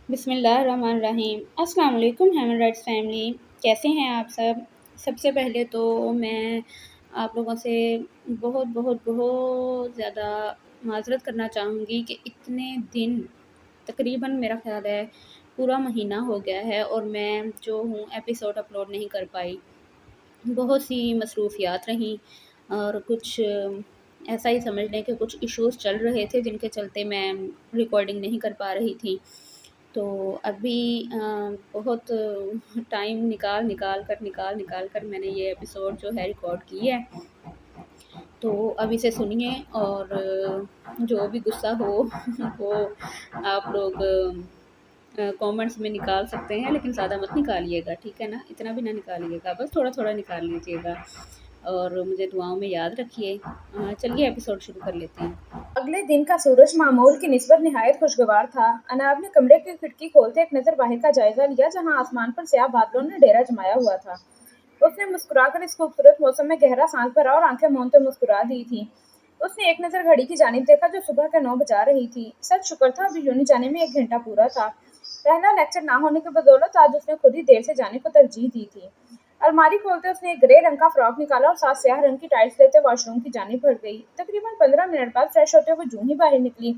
بسم اللہ الرحمن الرحیم۔ السلام علیکم ہیومن رائٹس فیملی، کیسے ہیں آپ سب؟ سب سے پہلے تو میں آپ لوگوں سے بہت بہت بہت زیادہ معذرت کرنا چاہوں گی کہ اتنے دن تقریباً میرا خیال ہے پورا مہینہ ہو گیا ہے اور میں جو ہوں ایپیسوڈ اپلوڈ نہیں کر پائی۔ بہت سی مصروفیات رہیں اور کچھ ایسا ہی سمجھ لیں کہ کچھ ایشوز چل رہے تھے جن کے چلتے میں ریکارڈنگ نہیں کر پا رہی تھی۔ تو ابھی بہت ٹائم نکال کر میں نے یہ ایپیسوڈ جو ہے ریکارڈ کی ہے، تو اب اسے سنیے اور جو بھی غصہ ہو وہ آپ لوگ کامنٹس میں نکال سکتے ہیں، لیکن زیادہ مت نکالیے گا، ٹھیک ہے نا؟ اتنا بھی نہ نکالیے گا، بس تھوڑا تھوڑا نکال لیجیے گا اور مجھے دعاؤں میں یاد رکھیے۔ چلیے ایپیسوڈ شروع کر لیتے ہیں۔ اگلے دن کا سورج معمول کی نسبت نہایت خوشگوار تھا۔ اناب نے کمرے کی کھڑکی کھولتے ایک نظر باہر کا جائزہ لیا جہاں آسمان پر سیاہ بادلوں نے ڈیرا جمایا ہوا تھا۔ اس نے مسکرا کر اس خوبصورت موسم میں گہرا سانس بھرا اور آنکھیں مونتے مسکرا دی تھی۔ اس نے ایک نظر گھڑی کی جانب دیکھا جو صبح کے 9 بجا رہی تھی۔ سچ شکر تھا ابھی یونی جانے میں 1 گھنٹہ پورا تھا۔ پہلا لیکچر نہ ہونے کی بدولت آج اس نے خود ہی دیر سے جانے کو ترجیح دی تھی۔ الماری کھولتے اس نے ایک گرے رنگ کا فراک نکالا اور ساتھ سیاہ رنگ کی ٹائلس لیتے واش روم کی جانب بڑھ گئی۔ تقریباً 15 منٹ بعد فریش ہوتے ہوئے جوں ہی باہر نکلی،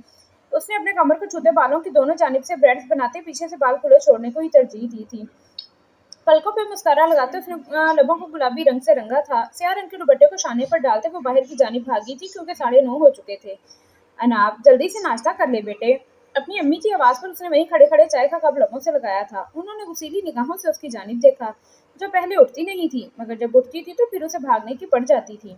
اس نے اپنے کمر کو چھوتے بالوں کی دونوں جانب سے بریڈز بناتے پیچھے سے بال کھلے چھوڑنے کو ہی ترجیح دی تھی۔ پلکوں پہ مسکارا لگاتے اس نے لبوں کو گلابی رنگ سے رنگا تھا۔ سیاہ رنگ کے دوپٹے کو شانے پر ڈالتے وہ باہر کی جانب بھاگی تھی کیونکہ 9:30 ہو چکے تھے۔ اناب جلدی سے ناشتہ کر لے بیٹے۔ اپنی امی کی آواز پر اس نے وہیں کھڑے کھڑے چائے کا کپ لبوں سے لگایا تھا۔ انہوں نے غصیلی نگاہوں سے اس کی جانب دیکھا جو پہلے اٹھتی نہیں تھی مگر جب اٹھتی تھی تو پھر اسے بھاگنے کی پڑ جاتی تھی۔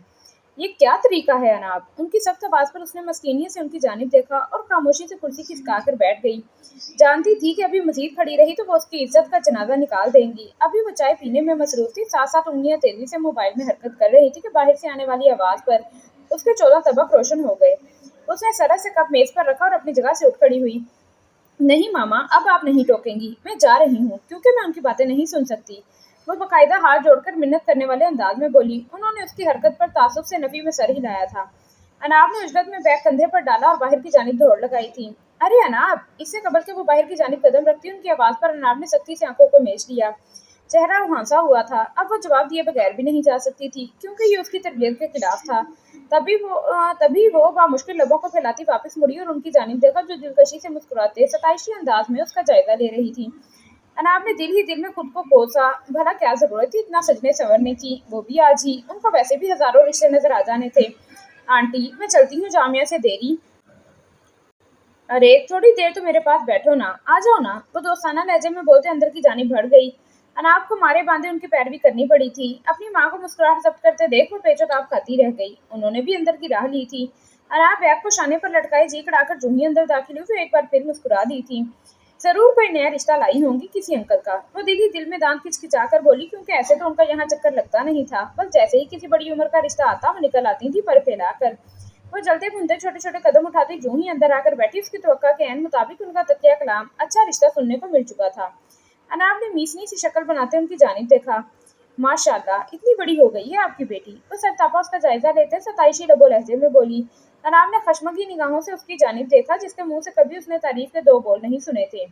یہ کیا طریقہ ہے اناب؟ ان کی سخت آواز پر اس نے مسکینیت سے ان کی جانب دیکھا اور خاموشی سے کرسی کھسکا کر بیٹھ گئی۔ جانتی تھی کہ ابھی مزید کھڑی رہی تو وہ اس کی عزت کا جنازہ نکال دیں گی۔ ابھی وہ چائے پینے میں مصروف تھی، ساتھ ساتھ انگلیاں تیزی سے موبائل میں حرکت کر رہی تھی کہ باہر سے آنے والی آواز پر اس کے 14 طبق روشن ہو گئے۔ اس نے سرا سے کپ میز پر رکھا اور اپنی جگہ سے اٹھ کھڑی ہوئی۔ نہیں ماما، اب آپ نہیں ٹوکیں گی، میں جا رہی ہوں کیونکہ میں ان کی باتیں نہیں سن سکتی۔ وہ باقاعدہ ہاتھ جوڑ کر منت کرنے والے انداز میں بولی۔ انہوں نے اس کی حرکت پر تعصب سے نفی میں سر ہلایا تھا۔ اناب نے اجلت میں بیگ کندھے پر ڈالا اور باہر کی جانب دوڑ لگائی تھی۔ ارے اناب! اس سے قبل کہ وہ باہر کی جانب قدم رکھتی ان کی آواز پر اناب نے سختی سے آنکھوں کو میچ لیا۔ چہرہ ہنسا ہوا تھا۔ اب وہ جواب دیے بغیر بھی نہیں جا سکتی تھی کیونکہ یہ اس کی تربیت کے خلاف تھا۔ تبھی وہ بامشکل لبوں کو پھیلاتی واپس مڑی اور ان کی جانب دیکھا جو دلکشی سے مسکراتے ستائشی انداز میں اس کا جائزہ لے رہی تھی۔ اناب نے دل ہی دل میں خود کو کوسا، بھلا کیا ضرورت تھی اتنا سجنے سنورنے کی، وہ بھی آج ہی؟ ان کو ویسے بھی ہزاروں رشتے نظر آ جانے تھے۔ آنٹی میں چلتی ہوں جامعہ سے دیری۔ ارے تھوڑی دیر تو میرے پاس بیٹھو نا، آ جاؤ نا، وہ دوستانہ لہجے میں بولتے اندر کی جانب بڑھ گئی۔ اناب کو مارے باندھے ان کی پیروی کرنی پڑی تھی۔ اپنی ماں کو مسکراہٹ ضبط کرتے دیکھ وہ پیچ و تاب کھاتی رہ گئی۔ انہوں نے بھی اندر کی راہ لی تھی۔ اناب بیگ کو شانے پر لٹکائے جی کڑا کر جو ہی اندر داخل ہوئی وہ ایک بار پھر مسکرا دی تھی۔ ضرور کوئی نیا رشتہ لائی ہوں گی کسی انکل کا، وہ دل ہی دل میں دانت کھچکھچا کر بولی کیونکہ ایسے تو ان کا یہاں چکر لگتا نہیں تھا، بس جیسے ہی کسی بڑی عمر کا رشتہ آتا وہ نکل آتی تھی پر پھیلا کر۔ وہ جلتے بھونتے چھوٹے چھوٹے قدم اٹھاتی جو ہی اندر آ کر بیٹھی اس کی توقع کے عین مطابق ان کا تکیہ کلام اچھا رشتہ سننے کو مل چکا تھا۔ اناب نے میسنی سی شکل بناتے ان کی جانب دیکھا۔ ماشاءاللہ اتنی بڑی ہو گئی ہے آپ کی بیٹی، وہ سرتاپا اس کا جائزہ لیتے ستائشی لب و لہجے میں بولی۔ اناب نے خشمگی نگاہوں سے اس کی جانب دیکھا جس کے منہ سے کبھی اس نے تعریف کے 2 بول نہیں سنے تھے۔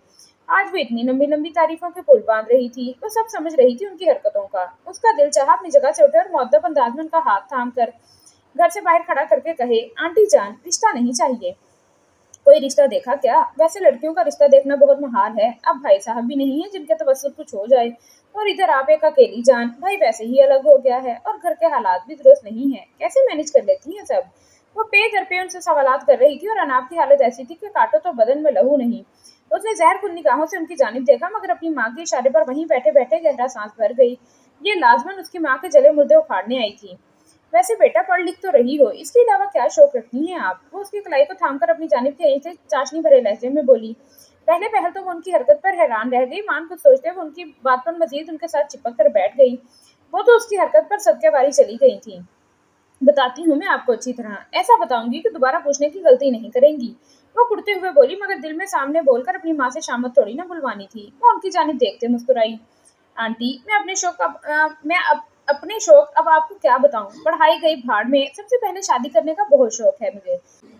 آج وہ اتنی لمبی لمبی تعریفوں کے پل باندھ رہی تھی، وہ سب سمجھ رہی تھی ان کی حرکتوں کا۔ اس کا دل چاہا اپنی جگہ سے اٹھے اور مؤدب انداز میں ان کا ہاتھ تھام کر گھر سے باہر کھڑا کر کے کہے، آنٹی جان رشتہ نہیں چاہیے۔ کوئی رشتہ دیکھا کیا؟ ویسے لڑکیوں کا رشتہ دیکھنا بہت محال ہے، اب بھائی صاحب بھی نہیں ہیں جن کے توسط کچھ ہو جائے، اور ادھر آپ ایک اکیلی جان، بھائی ویسے ہی الگ ہو گیا ہے اور گھر کے حالات بھی درست نہیں ہیں، کیسے مینج کر لیتی ہیں سب؟ وہ پے در پے ان سے سوالات کر رہی تھی اور اناب کی حالت ایسی تھی کہ کاٹو تو بدن میں لہو نہیں۔ اس نے زہر کن نگاہوں سے ان کی جانب دیکھا مگر اپنی ماں کے اشارے پر وہیں بیٹھے بیٹھے گہرا سانس بھر گئی۔ یہ لازماً اس کی ماں کے جلے مردے اکھاڑنے آئی تھی۔ ویسے بیٹا پڑھ لکھ تو رہی ہو، اس کے علاوہ کیا شوق رکھتی ہیں آپ؟ وہ اس کی کلائی کو تھام کر اپنی جانب کے سے چاشنی بھرے لہجے میں بولی۔ پہلے پہل تو وہ ان کی حرکت پر حیران رہ گئی، مان کچھ سوچتے وہ ان کی بات پر مزید ان کے ساتھ چپک کر بیٹھ گئی۔ وہ تو اس کی حرکت پر صدقے واری چلی گئی تھی۔ بتاتی ہوں میں آپ کو اچھی طرح، ایسا بتاؤں گی کہ دوبارہ پوچھنے کی غلطی نہیں کریں گی، وہ کڑتے ہوئے بولی مگر دل میں سامنے بول کر اپنی ماں سے شامت تھوڑی نہ بلوانی تھی۔ وہ ان کی جانب دیکھتے مسکرائی۔ آنٹی میں اپنے شوق کا अपने शौक अब आपको क्या बताऊं, पढ़ाई गई भाड़ में। सबसे पहले शादी करने का बहुत शौक है मुझे।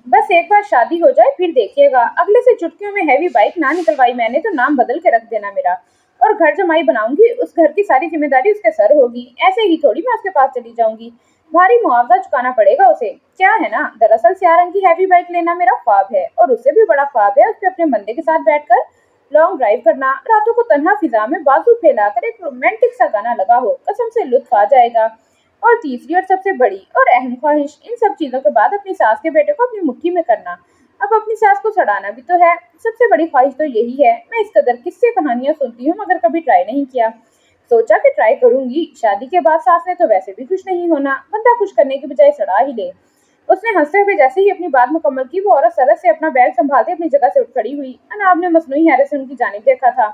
बस एक बार शादी हो जाए फिर देखिएगा, अगले से चुटकियों में हैवी बाइक ना निकलवाई मैंने तो नाम बदल के रख देना मेरा। और घर जमाई बनाऊंगी, उस घर की सारी जिम्मेदारी उसके सर होगी। ऐसे ही थोड़ी मैं उसके पास चली जाऊंगी, भारी मुआवजा चुकाना पड़ेगा उसे। क्या है ना, दरअसल सियाह रंग की हैवी बाइक लेना मेरा ख्वाब है, और उससे भी बड़ा ख्वाब है उस पे अपने बंदे के साथ बैठकर लॉन्ग ड्राइव करना। रातों को तन्हा फिजा में बाजू फैलाकर एक रोमांटिक सा गाना लगा हो, कसम से लुत्फ आ जाएगा। और तीसरी और सबसे बड़ी और अहम ख्वाहिश, इन सब चीजों के बाद अपनी सास के बेटे को अपनी मुट्ठी में करना। अब अपनी सास को सड़ाना भी तो है। सबसे बड़ी ख्वाहिश तो यही है। मैं इस कदर किस्से कहानियां सुनती हूँ मगर कभी ट्राई नहीं किया। सोचा कि ट्राई करूंगी। शादी के बाद सास ने तो वैसे भी खुश नहीं होना, बंदा खुश करने की बजाय सड़ा ही ले। उसने हंसते हुए जैसे ही अपनी बात मुकम्मल की, वो औरत सरस से अपना बैग संभालते अपनी जगह से उठ खड़ी हुई। अनाब ने मसनूई हैरत से उनकी जानिब देखा था।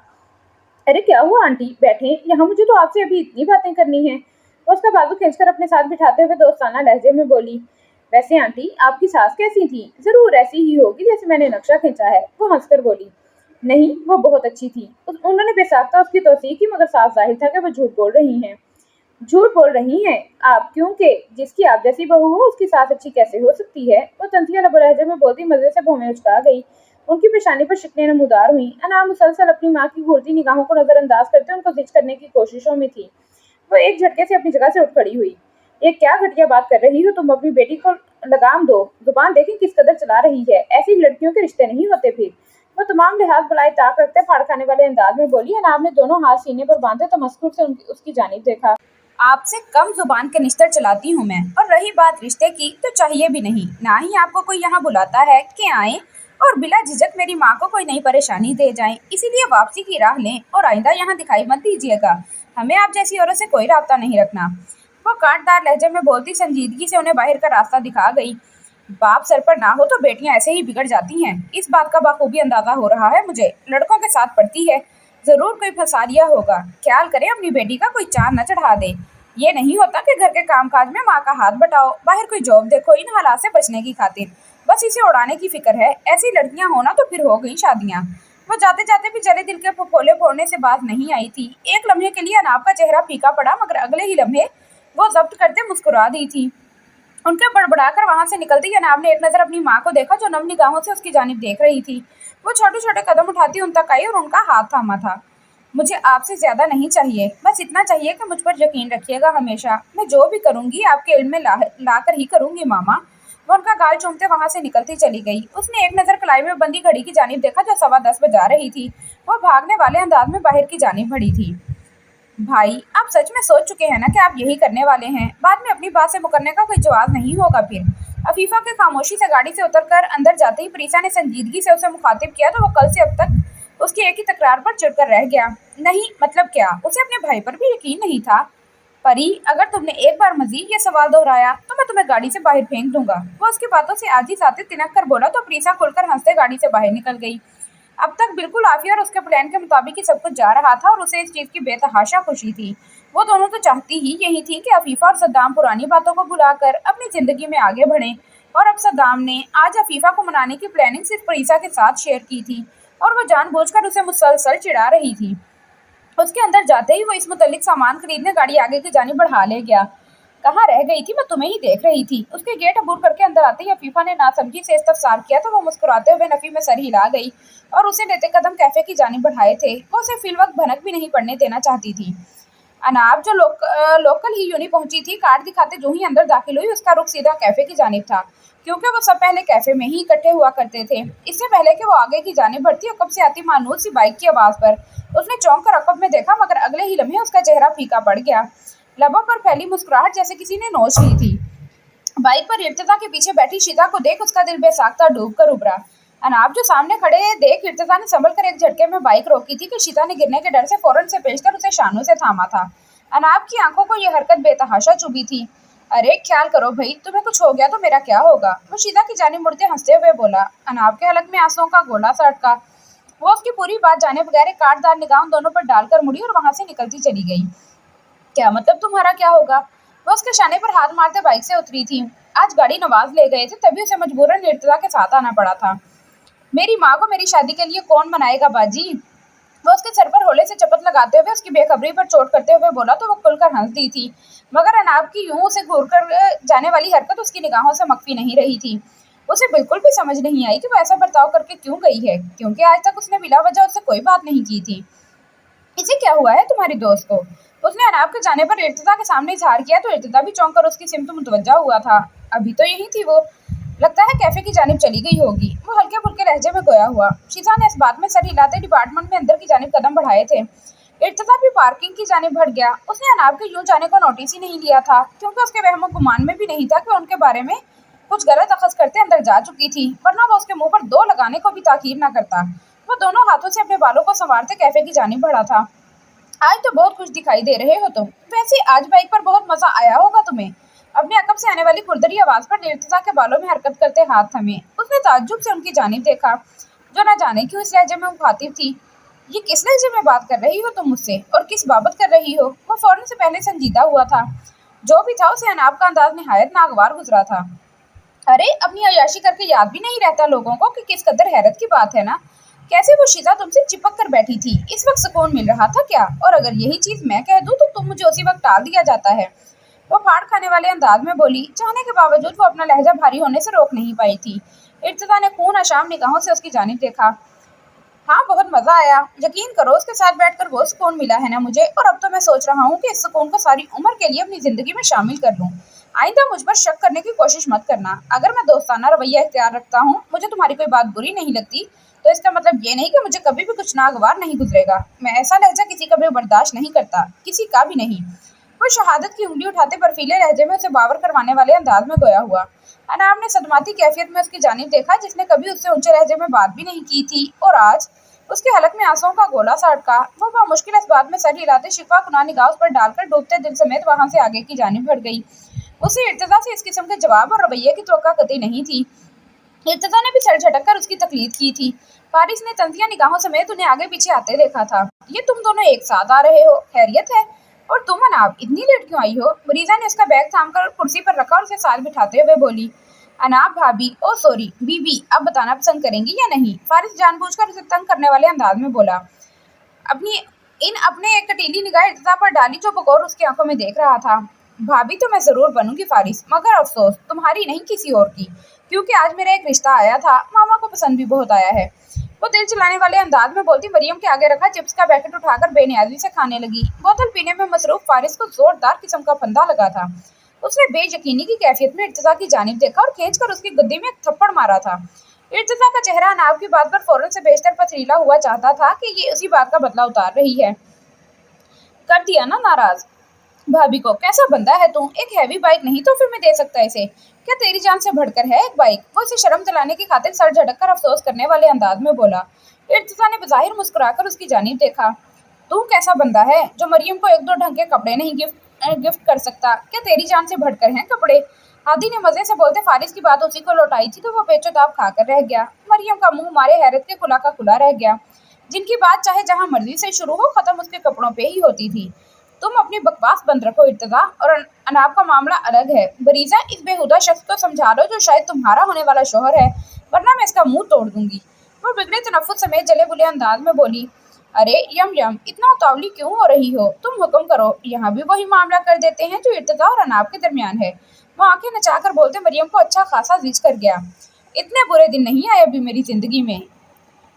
अरे क्या हुआ आंटी, बैठे यहाँ, मुझे तो आपसे अभी इतनी बातें करनी है। वो उसका बाजू खींचकर अपने साथ बिठाते हुए दोस्ताना लहजे में बोली, वैसे आंटी आपकी सास कैसी थी? जरूर ऐसी ही होगी जैसे मैंने नक्शा खींचा है। वो हंसकर बोली, नहीं वो बहुत अच्छी थी। उन्होंने बेसाख्ता उसकी तौसीह की, मगर साफ जाहिर था कि वो झूठ बोल रही हैं। झूठ बोल रही हैं आप, क्योंकि जिसकी आप जैसी बहू हो उसकी सास अच्छी कैसे हो सकती है? वो तंजिया लबो लहजे में बोलती मजे से भौं में उचका गई। उनकी पेशानी पर शिकने नमूदार हुई। अना मुसलसल अपनी माँ की घूरती निगाहों को नजरअंदाज करते उनको जिच करने की कोशिशों में थी। वो एक झटके से अपनी जगह से उठ खड़ी हुई। ये क्या घटिया बात कर रही हो तुम? अपनी बेटी को लगाम दो, जुबान देखें किस कदर चला रही है। ऐसी लड़कियों के रिश्ते नहीं होते फिर। वो तमाम लिहाज बुलाई ताक रखते फाड़ खाने वाले अंदाज में बोली। अनाब ने दोनों हाथ सीने पर बांधे तमस्कुर से उसकी जानिब देखा। आपसे कम जुबान के निश्तर चलाती हूँ मैं, और रही बात रिश्ते की तो चाहिए भी नहीं। ना ही आपको कोई यहाँ बुलाता है कि आए और बिला झिझक मेरी माँ को कोई नई परेशानी दे जाए। इसीलिए वापसी की राह लें और आइंदा यहाँ दिखाई मत दीजिएगा। हमें आप जैसी औरत से कोई राब्ता नहीं रखना। वो कांटदार लहजे में बोलती संजीदगी से उन्हें बाहर का रास्ता दिखा गई। बाप सर पर ना हो तो बेटियां ऐसे ही बिगड़ जाती हैं। इस बात का बाखूबी अंदाजा हो रहा है मुझे। लड़कों के साथ पड़ती है, जरूर कोई फसारिया होगा। ख्याल करें अपनी बेटी का कोई चांद न चढ़ा दे। ये नहीं होता कि घर के कामकाज में माँ का हाथ बटाओ। बाहर कोई जॉब देखो इन हालात से बचने की खातिर। बस इसे उड़ाने की फिक्र है। ऐसी लड़कियां होना तो फिर हो गई शादियां। वो जाते जाते भी जले दिल के फफोले फोड़ने से बात नहीं आई थी। एक लम्हे के लिए अनाब का चेहरा फीका पड़ा, मगर अगले ही लम्हे वो जब्त करते मुस्कुरा दी थी। उनके बड़बड़ाकर वहां से निकलते ही अनाब ने एक नजर अपनी माँ को देखा, जो नम निगाहों से उसकी जानिब देख रही थी। वो छोटे छोटे कदम उठाती उन तक आई और उनका हाथ थामा था। मुझे आपसे ज्यादा नहीं चाहिए, बस इतना चाहिए कि मुझ पर यकीन रखिएगा हमेशा। मैं जो भी करूंगी आपके इल्म में ला कर ही करूंगी मामा। वो उनका गाल चूमते वहां से निकलती चली गई। उसने एक नजर कलाई में बंदी घड़ी की जानिब देखा, जो 10:15 बजा रही थी। वो भागने वाले अंदाज में बाहर की जानिब बढ़ी थी। भाई आप सच में सोच चुके हैं ना कि आप यही करने वाले हैं? बाद में अपनी बात से मुकरने का कोई जवाब नहीं होगा फिर। अफीफा के खामोशी से गाड़ी से उतरकर अंदर जाते ही प्रीसा ने संजीदगी से उसे मुखातिब किया, तो वो कल से अब तक उसकी एक ही तकरार पर चिढ़कर रह गया। नहीं मतलब क्या? उसे अपने भाई पर भी यकीन नहीं था। परी, अगर तुमने एक बार मजीद ये सवाल दोहराया तो मैं तुम्हें गाड़ी से बाहर फेंक दूंगा। वो उसकी बातों से आज ही साथे तिनक कर बोला, तो प्रीसा खुलकर हंसते गाड़ी से बाहर निकल गई। अब तक बिल्कुल आफिया और उसके प्लान के मुताबिक ही सब कुछ जा रहा था, और उसे इस चीज की बेतहाशा खुशी थी। वो दोनों तो चाहती ही यही थी कि अफीफा और सद्दाम पुरानी बातों को भुलाकर अपनी जिंदगी में आगे बढ़ें। और अब सद्दाम ने आज अफीफा को मनाने की प्लानिंग सिर्फ प्रीसा के साथ शेयर की थी, और वो जानबूझकर उसे मुसलसल चिढ़ा रही थी। उसके अंदर जाते ही वो इस मुतल्लिक सामान खरीदने गाड़ी आगे की जानिब बढ़ा ले गया। कहाँ रह गई थी? मैं तुम्हें ही देख रही थी। उसके गेट अबूर करके अंदर आते ही अफीफा ने नासमझी से इस्तफसार किया, तो वो मुस्कुराते हुए नफी में सर हिला गई और उसे लेते कदम कैफे की जानिब बढ़ाए थे। वो उसे फिलवक्त भनक भी नहीं पड़ने देना चाहती थी। अनाब जो लोकल ही यूनी पहुंची थी, कार्ड दिखाते जो ही अंदर दाखिल हुई, उसका रुख सीधा कैफे की जानिब था, क्योंकि वो सब पहले कैफे में ही इकट्ठे हुआ करते थे। इससे पहले कि वो आगे की जानिब बढ़ती, अकब से आती मानूस सी बाइक की आवाज़ पर उसने चौंक कर अकब में देखा, मगर अगले ही लम्हे उसका चेहरा फीका पड़ गया। लबों पर फैली मुस्कुराहट जैसे किसी ने नोच ली थी। बाइक पर इर्तिजा के पीछे बैठी शीता को देख उसका दिल बेसाख्ता डूब कर उभरा। अनाब जो सामने खड़े देख इर्तिजा ने संभल कर एक झटके में बाइक रोकी थी कि शीता ने गिरने के डर से फौरन से पेश कर उसे शानों से थामा था। अनाब की आंखों को यह हरकत बेतहाशा चुभी थी। अरे ख्याल करो भाई, तुम्हें कुछ हो गया तो मेरा क्या होगा? वो शीता की जानिब मुड़ते हंसते हुए बोला। अनाब के हलक में आंसुओं का गोला सा अटका। वो उसकी पूरी बात जाने बगैर एक काटदार निगाह दोनों पर डालकर मुड़ी और वहां से निकलती चली गई। क्या मतलब तुम्हारा क्या होगा? वो उसके शाने पर हाथ मारते बाइक से उतरी थी। आज गाड़ी नवाज ले गए थे, तभी उसे मजबूरन इर्तिजा के साथ आना पड़ा था। मेरी माँ को मेरी शादी के लिए कौन मनाएगा बाजी? वो उसके सर पर होले से चपत लगाते हुए उसकी बेखबरी पर चोट करते हुए बोला तो वो खुलकर हंस दी थी, मगर अनाब की यूं उसे घूर कर जाने वाली हरकत उसकी निगाहों से मख्फी नहीं रही थी। उसे बिल्कुल भी समझ नहीं आई कि वो ऐसा बर्ताव करके क्यों गई है, क्योंकि आज तक उसने बिला वजह उससे कोई बात नहीं की थी। इसे क्या हुआ है तुम्हारी दोस्त को? उसने अनाब के जाने पर इर्तिजा के सामने इजहार किया तो इर्तिजा भी चौंक कर उसकी सिमत मुतवज्जा हुआ था। अभी तो यही थी वो, लगता है कैफे की जानिब चली गई होगी, वो हल्के फुल्के लहजे में गोया हुआ। शीजा ने इस बात में सर हिलाते डिपार्टमेंट में अंदर की जानिब कदम बढ़ाए थे। इर्तिजा भी पार्किंग की जानिब बढ़ गया। उसने अनाब के यूं जाने को नोटिस ही नहीं लिया था, क्योंकि उसके वहमो गुमान में भी नहीं था कि उनके बारे में कुछ गलत अखज़ करते अंदर जा चुकी थी, वरना वो उसके मुंह पर दो लगाने को भी ताकीर न करता। वो दोनों हाथों से अपने बालों को संवारते कैफे की जानिब बढ़ा था। आज तो बहुत खुश दिखाई दे रहे हो तुम। वैसे आज बाइक पर बहुत मजा आया होगा तुम्हें। अपने अकब से आने वाली खुरदरी आवाज पर इर्तिजा के बालों में हरकत करते हाथ थमे। उसने ताज्जुब से उनकी जानिब देखा, जो न जाने क्यों इस लहजे में मुखातिब थी। ये किस लहजे में बात कर रही हो तुम मुझसे, और किस बाबत कर रही हो? वो फौरन से पहले संजीदा हुआ था। जो भी था, उसे अनाब का अंदाज निहायत नागवार गुजरा था। अरे, अपनी अय्याशी करके याद भी नहीं रहता लोगों को कि किस कदर हैरत की बात है ना। कैसे वो शीजा तुमसे चिपक कर बैठी थी, इस वक्त सुकून मिल रहा था क्या? और अगर यही चीज मैं कह दूं तो तुम मुझे उसी वक्त टाल दिया जाता है। वो फाड़ खाने वाले अंदाज में बोली। चाहने के बावजूद वो अपना लहजा भारी होने से रोक नहीं पाई थी। इर्तिजा ने खून आशाम निगाहों से उसकी जानिब देखा। हाँ, बहुत मजा आया। यकीन करो, उसके साथ बैठकर वो सुकून मिला है ना मुझे, और अब तो मैं सोच रहा हूँ कि इस सुकून को सारी उम्र के लिए अपनी जिंदगी में शामिल कर लूँ। आइंदा मुझ पर शक करने की कोशिश मत करना। अगर मैं दोस्ताना रवैया इख्तियार रखता हूँ, मुझे तुम्हारी कोई बात बुरी नहीं लगती, तो इसका मतलब ये नहीं कि मुझे कभी भी कुछ नागवार नहीं गुजरेगा। मैं ऐसा लहजा किसी का भी बर्दाश्त नहीं करता, किसी का भी नहीं। वो शहादत की उंगली उठाते बर्फीले लहजे में उसे बावर करवाने वाले अंदाज में गोया हुआ। अनाब ने सदमाती कैफियत में उसकी जानिब देखा, जिसने कभी उससे ऊंचे लहजे में बात भी नहीं की थी, और आज उसके हलक में आंसुओं का गोला सा अटका। वो बामुश्किल इस बात में सर हिलाते शिकवा कुना निगाह उस पर डालकर डूबते दिल समेत वहां से आगे की जानिब बढ़ गई। उसे इर्तिजा से इस किस्म के जवाब और रवैये की तवक्का कतई नहीं थी। इर्तिजा ने भी सर झटक कर उसकी तकलीद की थी। फारिस ने तंजिया निगाहों समेत उन्हें आगे पीछे आते देखा था। ये तुम दोनों एक साथ आ रहे हो, खैरियत है? और तुम अनाब, इतनी लेट क्यों आई हो? मरीजा ने उसका बैग थामकर कुर्सी पर रखा और उसे साथ बिठाते हुए बोली। अनाब भाभी, ओ सॉरी बीबी, आप बताना पसंद करेंगी या नहीं? फारिस जानबूझकर उसे तंग करने वाले अंदाज में बोला। अपने एक कटीली निगाह इर्तिजा पर डाली, जो बगौर उसकी आंखों में देख रहा था। भाभी तो मैं जरूर बनूंगी फारिस, मगर अफसोस तुम्हारी नहीं, किसी और की, क्योंकि आज मेरा एक रिश्ता आया था, मामा को पसंद भी बहुत आया है। वो दिल चलाने वाले अंदाज में बोलती मरियम के आगे रखा चिप्स का पैकेट उठाकर बेनियाजी से खाने लगी। बोतल पीने में मसरूफ फारिस को जोरदार किस्म का फंदा लगा था। उसने बेयकीनी की कैफियत में इर्तिजा की जानिब देखा और खींचकर उसकी गद्दी में एक थप्पड़ मारा था। इर्तिजा का चेहरा अनाब की बात पर फौरन से बेशतर पथरीला हुआ चाहता था कि ये उसी बात का बदला उतार रही है। कर दिया ना नाराज भाभी को। कैसा बंदा है तू? एक हैवी बाइक नहीं तो फिर मैं दे सकता इसे? क्या तेरी जान से बढ़कर है एक बाइक? वो इसे शर्म दिलाने की खातिर सर झटक कर अफसोस करने वाले अंदाज में बोला। इर्तिजा ने बज़ाहिर मुस्कुराकर उसकी जानिब देखा। तू कैसा बंदा है जो मरियम को एक दो ढंग के कपड़े नहीं गिफ्ट कर सकता? क्या तेरी जान से बढ़कर हैं कपड़े? हादी ने मजे से बोलते फारिस की बात उसी को लौटाई थी तो वो बेचोताब खाकर रह गया। मरियम का मुंह मारे हैरत के खुला का खुला रह गया। जिनकी बात चाहे जहां मर्जी से शुरू हो, खत्म उसके कपड़ों पे ही होती थी। तुम अपनी बकवास बंद रखो इर्तिजा, और अनाब का मामला अलग है। बरीजा, इस बेहुदा शख्स को समझा लो जो शायद तुम्हारा होने वाला शोहर है, वरना मैं इसका मुंह तोड़ दूंगी। वो बिगड़े तनफ्फुस समेत जले बुले अंदाज में बोली। अरे यम यम, इतना उतावली क्यों हो रही हो? तुम हुक्म करो, यहाँ भी वही मामला कर देते हैं जो इर्तिजा और अनाब के दरमियान है। वो आंखें नचाकर बोलते मरियम को अच्छा खासा जिज कर गया। इतने बुरे दिन नहीं आए अभी मेरी जिंदगी में।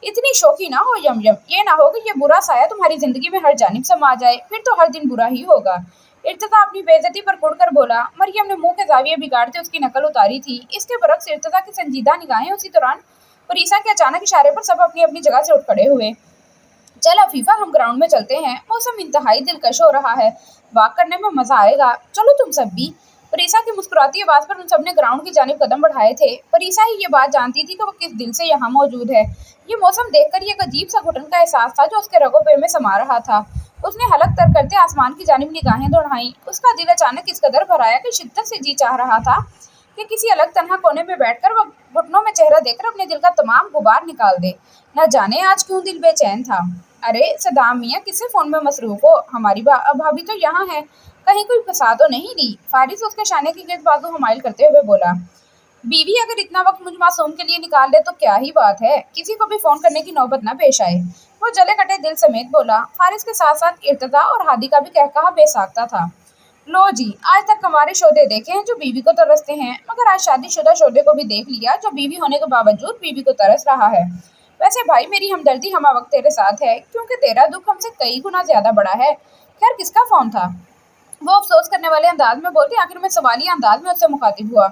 इतनी शौकी ना हो यम यम, ये ना हो कि ये बुरा साया तुम्हारी जिंदगी में हर जानिब समा जाए, फिर तो हर दिन बुरा ही होगा। इर्तिजा अपनी बेइज्जती पर कुड़कर बोला। मरियम ने मुंह के जाविये बिगाड़ते उसकी नकल उतारी थी। इसके बरक्स इर्तिजा की संजीदा निगाहें उसी दौरान फरीसा के अचानक इशारे पर सब अपनी अपनी जगह से उठ खड़े हुए। चल अफीफा, हम ग्राउंड में चलते हैं, मौसम इंतहाई दिलकश हो रहा है, वॉक करने में मजा आएगा, चलो तुम सब भी। फरीसा की मुस्कुराती आवाज पर उन सबने ग्राउंड की जानिब कदम बढ़ाए थे। फरीसा ही ये बात जानती थी कि वो किस दिल से यहाँ मौजूद है। ये मौसम देखकर ये एक अजीब सा घुटन का एहसास था जो उसके रगों पे में समा रहा था। उसने हलक तर करते आसमान की जानिब निगाहें दौड़ाई। उसका दिल अचानक इस कदर भर आया कि शिद्दत से जी चाह रहा था कि किसी अलग तन्हा कोने में बैठकर वो घुटनों में चेहरा देकर अपने दिल का तमाम गुबार निकाल दे। न जाने आज क्यों दिल बेचैन था। अरे सदाम मियाँ, किससे फोन में मसरूफ हो? हमारी भाभी तो यहाँ है, कहीं कोई फंसा तो नहीं ली? फारिस उसके शाने की गिर्द बाजू हमाइल करते हुए बोला। बीवी अगर इतना वक्त मुझ मासूम के लिए निकाल ले तो क्या ही बात है, किसी को भी फोन करने की नौबत ना पेश आए। वो जले कटे दिल समेत बोला। फारिस के साथ साथ इर्तिजा और हादी का भी कहकहा बेसाख्ता था। लो जी, आज तक हमारे शोधे देखे हैं जो बीवी को तरसते हैं, मगर आज शादीशुदा शोधे को भी देख लिया जो बीवी होने के बावजूद बीवी को तरस रहा है। वैसे भाई, मेरी हमदर्दी हमा वक्त तेरे साथ है, क्योंकि तेरा दुख हमसे कई गुना ज्यादा बड़ा है। खैर, किसका फोन था? वो अफसोस करने वाले अंदाज में बोलती। आखिर में सवालिया अंदाज में उससे मुखातिब हुआ।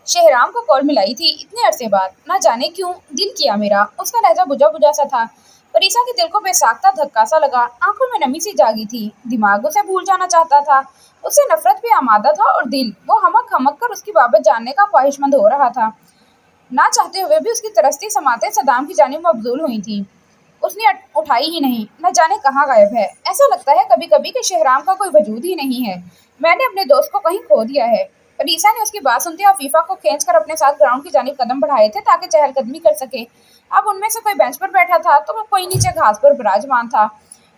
शहराम को कॉल मिलाई थी इतने अरसे बाद, ना जाने क्यों दिल किया मेरा। उसका लहजा बुझा बुझा सा था। परीसा के दिल को बेसाख्ता धक्का सा लगा। आंखों में नमी सी जागी थी। दिमाग उसे भूल जाना चाहता था। उससे नफरत भी आमादा था और दिल वो हमक हमक कर उसकी बाबत जानने का ख्वाहिशमंद हो रहा था। ना चाहते हुए भी उसकी तरसती समातें सदाम की जानिब मबजूल हुई थी। उसने उठाई ही नहीं। न जाने कहाँ गायब है। ऐसा लगता है कभी कभी कि शहराम का कोई वजूद ही नहीं है। मैंने अपने दोस्त को कहीं खो दिया है। अनीसा ने उसकी बात सुनते अफीफा को खींचकर अपने साथ ग्राउंड की जानिब कदम बढ़ाए थे ताकि चहलकदमी कर सके। अब उनमें से कोई बेंच पर बैठा था तो वो कोई नीचे घास पर विराजमान था।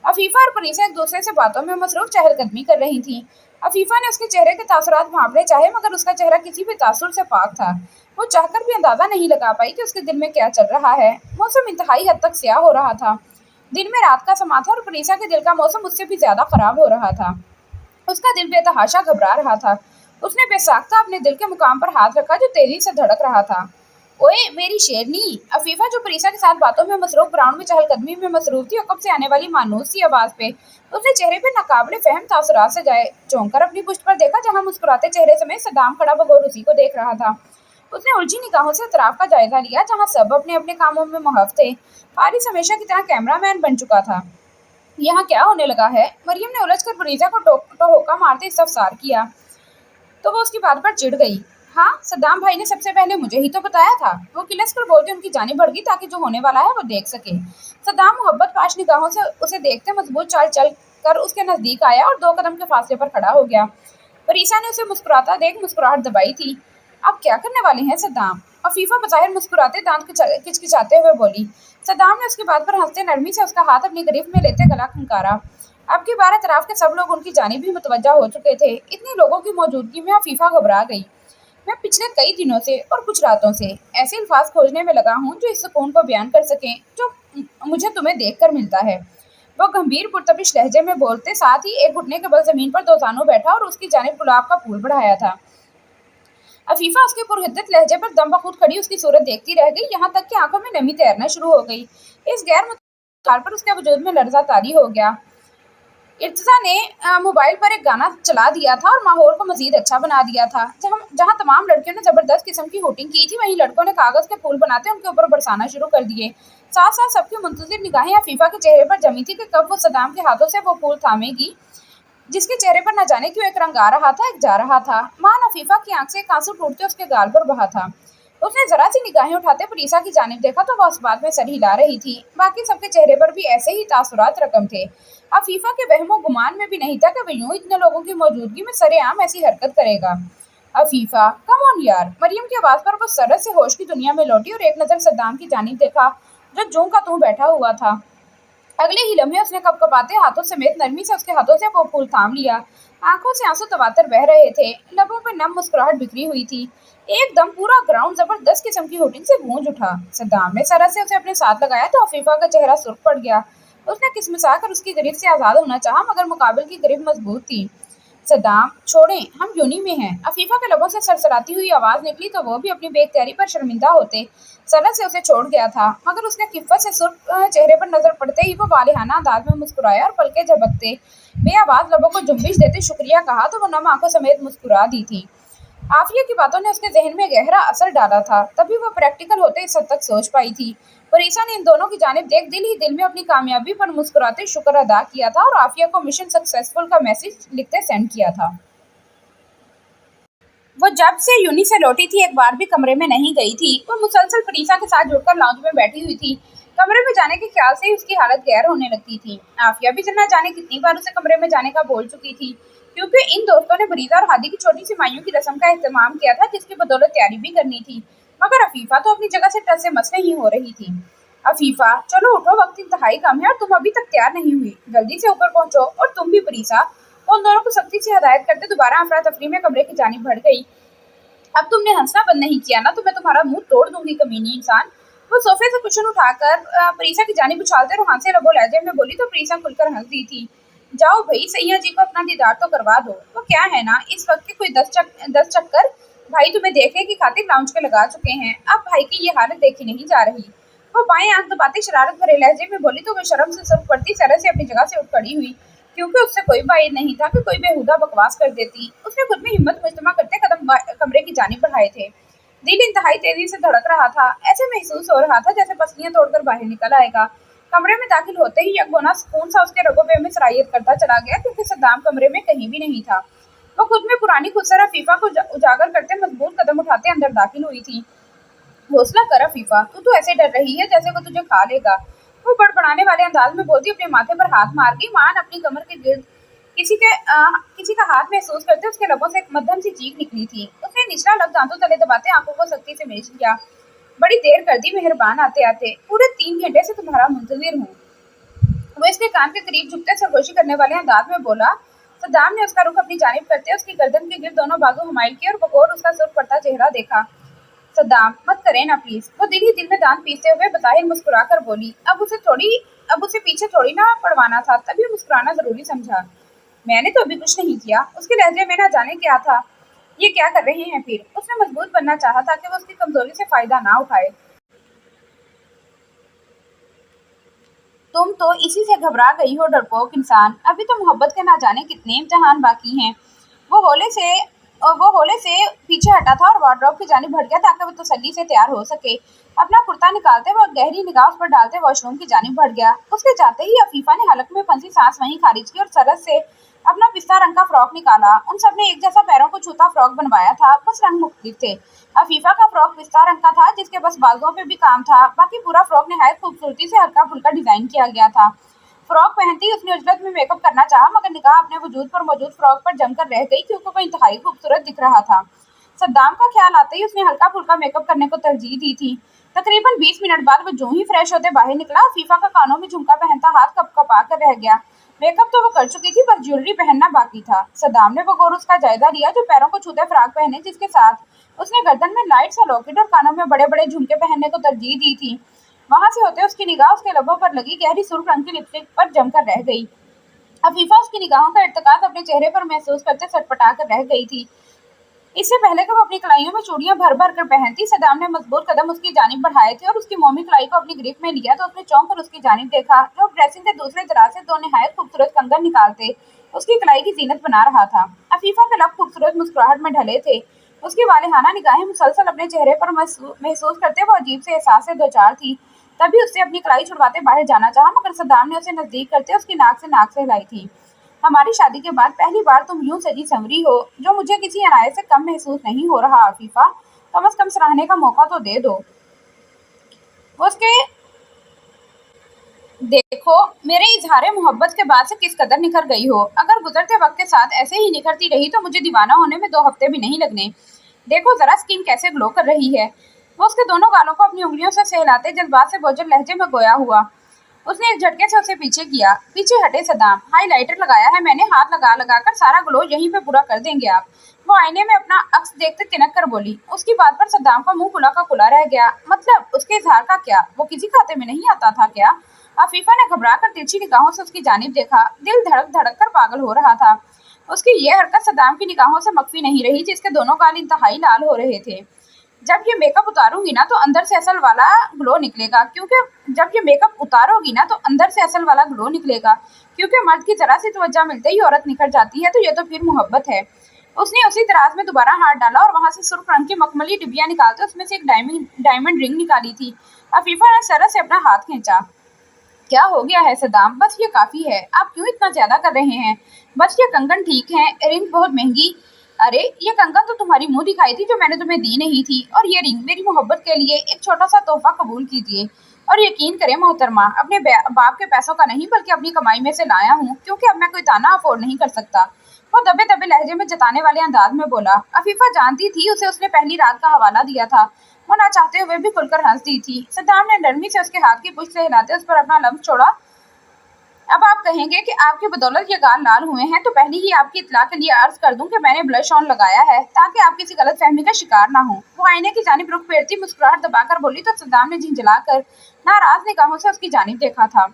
अफीफा और परीसा एक दूसरे से बातों में मसरूफ चहलकदमी कर रही थी। अफीफा ने उसके चेहरे के तासुरात भांपने चाहे, मगर उसका चेहरा किसी भी तासुर से पाक था। वो चाहकर भी अंदाजा नहीं लगा पाई कि उसके दिल में क्या चल रहा है। मौसम इंतहाई हद तक स्याह हो रहा था। दिन में रात का समा था और परीसा के दिल का मौसम उससे भी ज्यादा खराब हो रहा था। उसका दिल बेतहाशा घबरा रहा था। उसने बेसाख्ता अपने दिल के मुकाम पर हाथ रखा जो तेजी से धड़क रहा था। ओए मेरी शेरनी! अफीफा, जो परीसा के साथ बातों में मसरूफ ग्राउंड में चहलकदमी में मसरूफ थी, और कब से आने वाली मानूस सी आवाज पे उसने चेहरे पे नाकाबिले फहम तासुरात से जाए चौंक कर अपनी पुष्ट पर देखा, जहां मुस्कुराते चेहरे समेत सदाम खड़ा बगौर उसी को देख रहा था। उसने उलझी निगाहों से अतराफ का जायजा लिया, जहां सब अपने अपने कामों में मुहफ थे। फारिस हमेशा की तरह कैमरामैन बन चुका था। यहाँ क्या होने लगा है? मरियम ने उलझकर फरीजा को टोका मारते इस्तफसार किया, तो वो उसकी बात पर चिढ़ गई। हाँ, सद्दाम भाई ने सबसे पहले मुझे ही तो बताया था। वो किलस कर बोलते उनकी जानिब बढ़ गई ताकि जो होने वाला है वो देख सके। सद्दाम मोहब्बत पाश निगाहों से उसे देखते मजबूत चाल चल कर उसके नजदीक आया और 2 कदम के फासले पर खड़ा हो गया। फरीसा ने उसे मुस्कुराता देख मुस्कुराहट दबाई थी। अब क्या करने वाले हैं सद्दाम? अफीफा बज़ाहिर मुस्कुराते दांत किचकिचाते हुए बोली। सद्दाम ने उसकी बात पर हंसते नरमी से उसका हाथ अपनी गिरफ्त में लेते गला खनकारा। अब की बार अतराफ के सब लोग उनकी जानिब भी मुतवज्जा हो चुके थे। इतने लोगों की मौजूदगी में अफीफा घबरा गई। मैं पिछले कई दिनों से और कुछ रातों से ऐसे अल्फाज खोजने में लगा हूँ जो इस सुकून को बयान कर सकें जो मुझे तुम्हें देखकर मिलता है। वो गंभीर पुरतबिश लहजे में बोलते साथ ही एक घुटने के बल जमीन पर दोसानों बैठा और उसकी जानिब गुलाब का फूल बढ़ाया था। अफीफा उसके पुरहिद्दत लहजे पर दम बखूद खड़ी उसकी सूरत देखती रह गई, यहाँ तक कि आंखों में नमी तैरना शुरू हो गई। इस गैर मुताल पर उसके वजूद में लर्जा तारी हो गया। इर्तिजा ने मोबाइल पर एक गाना चला दिया था और माहौल को मजीद अच्छा बना दिया था। जहाँ तमाम लड़कियों ने जबरदस्त किस्म की हूटिंग की थी, वहीं लड़कों ने कागज के फूल बनाते उनके ऊपर बरसाना शुरू कर दिए। साथ साथ सबकी मुंतजिर निगाहें अफीफा के चेहरे पर जमी थी कि कब वो सदाम के हाथों से वो फूल थामेगी, जिसके चेहरे पर न जाने क्यों एक रंग आ रहा था, एक जा रहा था। मान अफीफा की आंख से एक आंसू टूटते उसके गाल पर बहा था। उसने जरा सी निगाहें उठाते परीसा की जानिब देखा तो वह उस बात में सर हिला रही थी। बाकी सबके चेहरे पर भी ऐसे ही तासुरात रकम थे। अफीफा के वहमो गुमान में भी नहीं था कि वह यूं इतने लोगों की मौजूदगी में सरेआम ऐसी हरकत करेगा। अफीफा, कम ऑन यार! मरियम की आवाज पर वो सरस से होश की दुनिया में लौटी और एक नजर सद्दाम की जानिब देखा, जो जूं का तूं बैठा हुआ था। अगले ही लम्हे उसने कपकपाते हाथों समेत नरमी से उसके हाथों से वो फूल थाम लिया। आंखों से आंसू तवातर बह रहे थे। लबों पर नम मुस्कुराहट बिखरी हुई थी। एकदम पूरा ग्राउंड जबरदस्त किस्म की हुटिंग से गूंज उठा। सद्दाम ने सरस से उसे अपने साथ लगाया तो अफीफा का चेहरा सुर्ख पड़ गया। उसने किसमिसा कर उसकी गिरफ्त से आजाद होना चाहा, मगर मुकाबिल की गिरफ्त मजबूत थी। सद्दाम, छोड़ें, हम यूनी में हैं। अफीफा के लबों से सरसराती हुई आवाज निकली तो वो भी अपनी बेख्तियारी पर शर्मिंदा होते सरस से उसे छोड़ गया था, मगर उसने किफ़्फ़त से सुर्ख चेहरे पर नजर पड़ते ही वो वालिहाना अंदाज में मुस्कुराया और पलके झपकते बेआवाज लबों को जुम्बिश देते शुक्रिया कहा तो वो नम आंखों समेत मुस्कुरा दी थी। आफिया की बातों ने उसके जहन में गहरा असर डाला था, तभी वो प्रैक्टिकल होते इस हद तक सोच पाई थी। फरीसा ने इन दोनों की जानिब देख दिल ही दिल में अपनी कामयाबी पर मुस्कुराते शुक्र अदा किया था और आफिया को मिशन सक्सेसफुल का मैसेज लिखते सेंड किया था। वो जब से यूनी से लौटी थी एक बार भी कमरे में नहीं गई थी। वो मुसलसल फरीसा के साथ जुड़कर लाउंज में बैठी हुई थी। कमरे में जाने के ख्याल से ही उसकी हालत गैर होने लगती थी। आफिया भी न जाने कितनी बार उसे कमरे में जाने का बोल चुकी थी, क्योंकि इन दोस्तों ने फरीदा और हादी की छोटी सी मायूं की रस्म का एहतमाम किया था, जिसकी बदौलत तैयारी भी करनी थी। मगर अफीफा तो अपनी जगह से टस से मस नहीं हो रही थी। अफीफा, चलो उठो, वक्त इंतहाई कम है और तुम अभी तक तैयार नहीं हुई। जल्दी से ऊपर पहुंचो। और तुम भी फरीसा। उन दोनों को सख्ती से हदायत करते दोबारा अफरा तफरी में कमरे की जानिब बढ़ गई। अब तुमने हंसना बंद नहीं किया ना तो मैं तुम्हारा मुंह तोड़ दूंगी, कमीनी इंसान। वो सोफे से कुशन उठाकर प्रीसा की जानिब उछालते रोमांसे लबो लहजे में बोली तो प्रीसा खुलकर हंस दी थी। जाओ भाई, सैया जी को अपना दीदार तो करवा दो। वो क्या है ना, इस वक्त के कोई 10 चक्कर भाई तुम्हें देखने की खातिर लाउंज के लगा चुके हैं। अब भाई की ये हालत देखी नहीं जा रही। वो बाएं आंख दबाते शरारत भरे लहजे में बोली तो वो शर्म से सुर्ख पड़ती तरह से अपनी जगह से उठ खड़ी हुई, क्योंकि उससे कोई बात नहीं था कि कोई बेहुदा बकवास कर देती। उसने खुद में हिम्मत मुजतमा करते कदम कमरे की जानिब बढ़ाए थे। दिल इंतहाई तेजी से धड़क रहा था। ऐसे महसूस हो रहा था जैसे पसलियां तोड़कर बाहर निकल आएगा। कमरे में दाखिल होते ही एक गोना सुकून सा उसके रगों में सरायत करता चला गया, क्योंकि सद्दाम कमरे में कहीं भी नहीं था। वो खुद में पुरानी खुदसर अफीफा को उजागर करते मजबूत कदम उठाते अंदर दाखिल हुई थी। हौसला कर अफीफा, तू तो ऐसे डर रही है जैसे वो तुझे खा लेगा। वो बड़बड़ाने वाले अंदाज में बोलती अपने माथे पर हाथ मार गई। मान अपनी कमर के गिर्द किसी का हाथ महसूस करते उसके लबों से एक मध्यम सी चीख निकली थी। उसने निचला लब दांतों तले दबाते आंखों को सख्ती से मेज लिया। बड़ी देर कर दी मेहरबान आते आते, पूरे 3 घंटे से तुम्हारा मुंतजिर हूँ। वो इसके कान के करीब झुकते सरगोशी करने वाले अंदाज में बोला। सद्दाम ने उसका रुख अपनी जानिब करते उसकी गर्दन के गिर्द दोनों बाजू हुमायूं किए और बकौल उसका सुर्ख पड़ता चेहरा देखा। सद्दाम, मत करें ना प्लीज। वो दिल ही दिल में दांत पीसते हुए बताहिर मुस्कुरा कर बोली। अब उसे पीछे थोड़ी ना पड़वाना था, तभी मुस्कुराना जरूरी समझा। मैंने तो अभी कुछ नहीं किया। उसके लहजे में ना जाने क्या था। ये क्या कर रहे हैं फिर? उसने मजबूत बनना चाहा ताकि वो उसकी कमजोरी से फायदा ना उठाए। तुम तो इसी से घबरा गई हो डरपोक इंसान। अभी तो मोहब्बत के ना जाने कितने इम्तिहान बाकी हैं। वो होले से वो होले से पीछे हटा था और वार्डरोब की जानिब बढ़ गया ताकि वो तसल्ली से तैयार हो सके। अपना कुर्ता निकालते वो गहरी निगाह उस पर डालते वॉशरूम की जानिब बढ़ गया। उसके जाते ही अफीफा ने हलक में फंसी सांस वहीं खारिज की और सरस से अपना पिस्ता रंग का फ्रॉक निकाला। उन सब ने एक जैसा पैरों को छूता फ्रॉक बनवाया था, बस रंग मुख्तलिफ थे। अफीफा का फ्रॉक पिस्ता रंग का था जिसके बस बाजुओं पे भी काम था, बाकी पूरा फ्रॉक निहायत खूबसूरती से हल्का फुल्का डिजाइन किया गया था। फ्रॉक पहनते ही उसने उजलत में मेकअप करना चाहा, मगर निगाह अपने वजूद पर मौजूद फ्रॉक पर जमकर रह गई, क्योंकि वो इंतहाई खूबसूरत दिख रहा था। सद्दाम का ख्याल आते ही उसने हल्का फुल्का मेकअप करने को तरजीह दी थी। तकरीबन 20 मिनट बाद वो जो ही फ्रेश होते बाहर निकला, अफीफा का कानों में झुमका पहनता हाथ कपकपा कर रह गया। मेकअप तो वो कर चुकी थी, बस ज्वेलरी पहनना बाकी था। सद्दाम ने बगौर उसका जायजा लिया जो पैरों को छूते फ्रॉक पहने, जिसके साथ उसने गर्दन में लाइट सा लॉकेट और कानों में बड़े बड़े झुमके पहनने को तरजीह दी थी। वहां से होते उसकी निगाह उसके लबों पर लगी गहरी सुर्ख रंग की लिपस्टिक पर जमकर रह गई। अफीफा उसकी निगाहों का इर्तिकाज अपने चेहरे पर महसूस करते सटपटा कर रह गई थी। इससे पहले कि वो अपनी कलाइयों में चूड़ियां भर भर कर पहनती, सद्दाम ने मजबूत कदम उसकी जानिब बढ़ाए थे और उसकी मोमी कलाई को अपनी ग्रिप में लिया तो उसने चौंक कर उसकी जानिब देखा, जो ड्रेसिंग के दूसरे दराज से 2 निहायत खूबसूरत कंगन निकालते उसकी कलाई की जीनत बना रहा था। अफीफा के लब खूबसूरत मुस्कुराहट में ढले थे। उसकी वालिहाना निगाहें मुसलसल अपने चेहरे पर महसूस करते वो अजीब से एहसास से दो चार थी। तभी उससे अपनी कलाई छुड़वाते बाहर जाना चाहा, मगर सद्दाम ने उसे नजदीक करते उसकी नाक से हिलाई थी। हमारी शादी के बाद पहली बार तुम यूं सजी संवरी हो, जो मुझे किसी अनायत से कम महसूस नहीं हो रहा। अफीफा, कम से कम सराहने का मौका तो दे दो। वो उसके देखो मेरे इजहार मोहब्बत के बाद से किस कदर निखर गई हो। अगर गुजरते वक्त के साथ ऐसे ही निखरती रही तो मुझे दीवाना होने में 2 हफ्ते भी नहीं लगने। देखो जरा स्किन कैसे ग्लो कर रही है। वो उसके दोनों गालों को अपनी उंगलियों से सहलाते जज्बात से बोझल लहजे में गोया हुआ। उसने एक झटके से उसे पीछे किया। पीछे हटे सद्दाम, हाईलाइटर लगाया है मैंने, हाथ लगा लगा कर सारा ग्लो यहीं पे पूरा कर देंगे आप। वो आईने में अपना अक्स देखते तिनक कर बोली। उसकी बात पर सद्दाम का मुंह खुला का खुला रह गया। मतलब उसके इजहार का क्या, वो किसी खाते में नहीं आता था क्या? अफीफा ने घबरा कर तिरछी निगाहों से उसकी जानिब देखा। दिल धड़क धड़क कर पागल हो रहा था। उसकी ये हरकत सद्दाम की निगाहों से मख्फी नहीं रही, जिसके दोनों गाल इंतहाई लाल हो रहे थे। जब ये मेकअप उतारूंगी ना तो अंदर से असल वाला ग्लो निकलेगा, क्योंकि मर्द की जरा सी तवज्जो मिलते ही औरत निखर जाती है, तो ये तो फिर मोहब्बत है। उसने उसी दराज में दोबारा हाथ डाला और वहां से सुर्ख रंग की मखमली डिबिया निकालते उसमें से एक डायमंड रिंग निकाली थी। अफीफा ने सरस से अपना हाथ खींचा। क्या हो गया है सद्दाम? बस ये काफी है। आप क्यों इतना ज्यादा कर रहे हैं? बस ये कंगन ठीक है, रिंग बहुत महंगी। अरे ये कंगन तो तुम्हारी मुंह दिखाई थी जो मैंने तुम्हें दी नहीं थी, और ये रिंग मेरी मोहब्बत के लिए एक छोटा सा तोहफा कबूल कीजिए। और यकीन करें मोहतरमा, अपने बाप के पैसों का नहीं बल्कि अपनी कमाई में से लाया हूँ, क्योंकि अब मैं कोई ताना अफोर्ड नहीं कर सकता। वो दबे दबे लहजे में जताने वाले अंदाज में बोला। अफीफा जानती थी उसे उसने पहली रात का हवाला दिया था। वो ना चाहते हुए भी खुलकर हंस दी थी। सद्दाम ने नरमी से उसके हाथ की पुष्ट से हिलाते उस पर अपना लम्स छोड़ा اب آپ کہیں گے کہ آپ کی بدولت یہ گال لال ہوئے ہیں، تو پہلے ہی آپ کی اطلاع کے لیے عرض کر دوں کہ میں نے بلش آن لگایا ہے تاکہ آپ کسی غلط فہمی کا شکار نہ ہوں۔ وہ آئینے کی جانب رخ پھیرتی مسکراہٹ دبا کر بولی تو صدام نے جھنجھلا کر ناراض نگاہوں سے اس کی جانب دیکھا تھا۔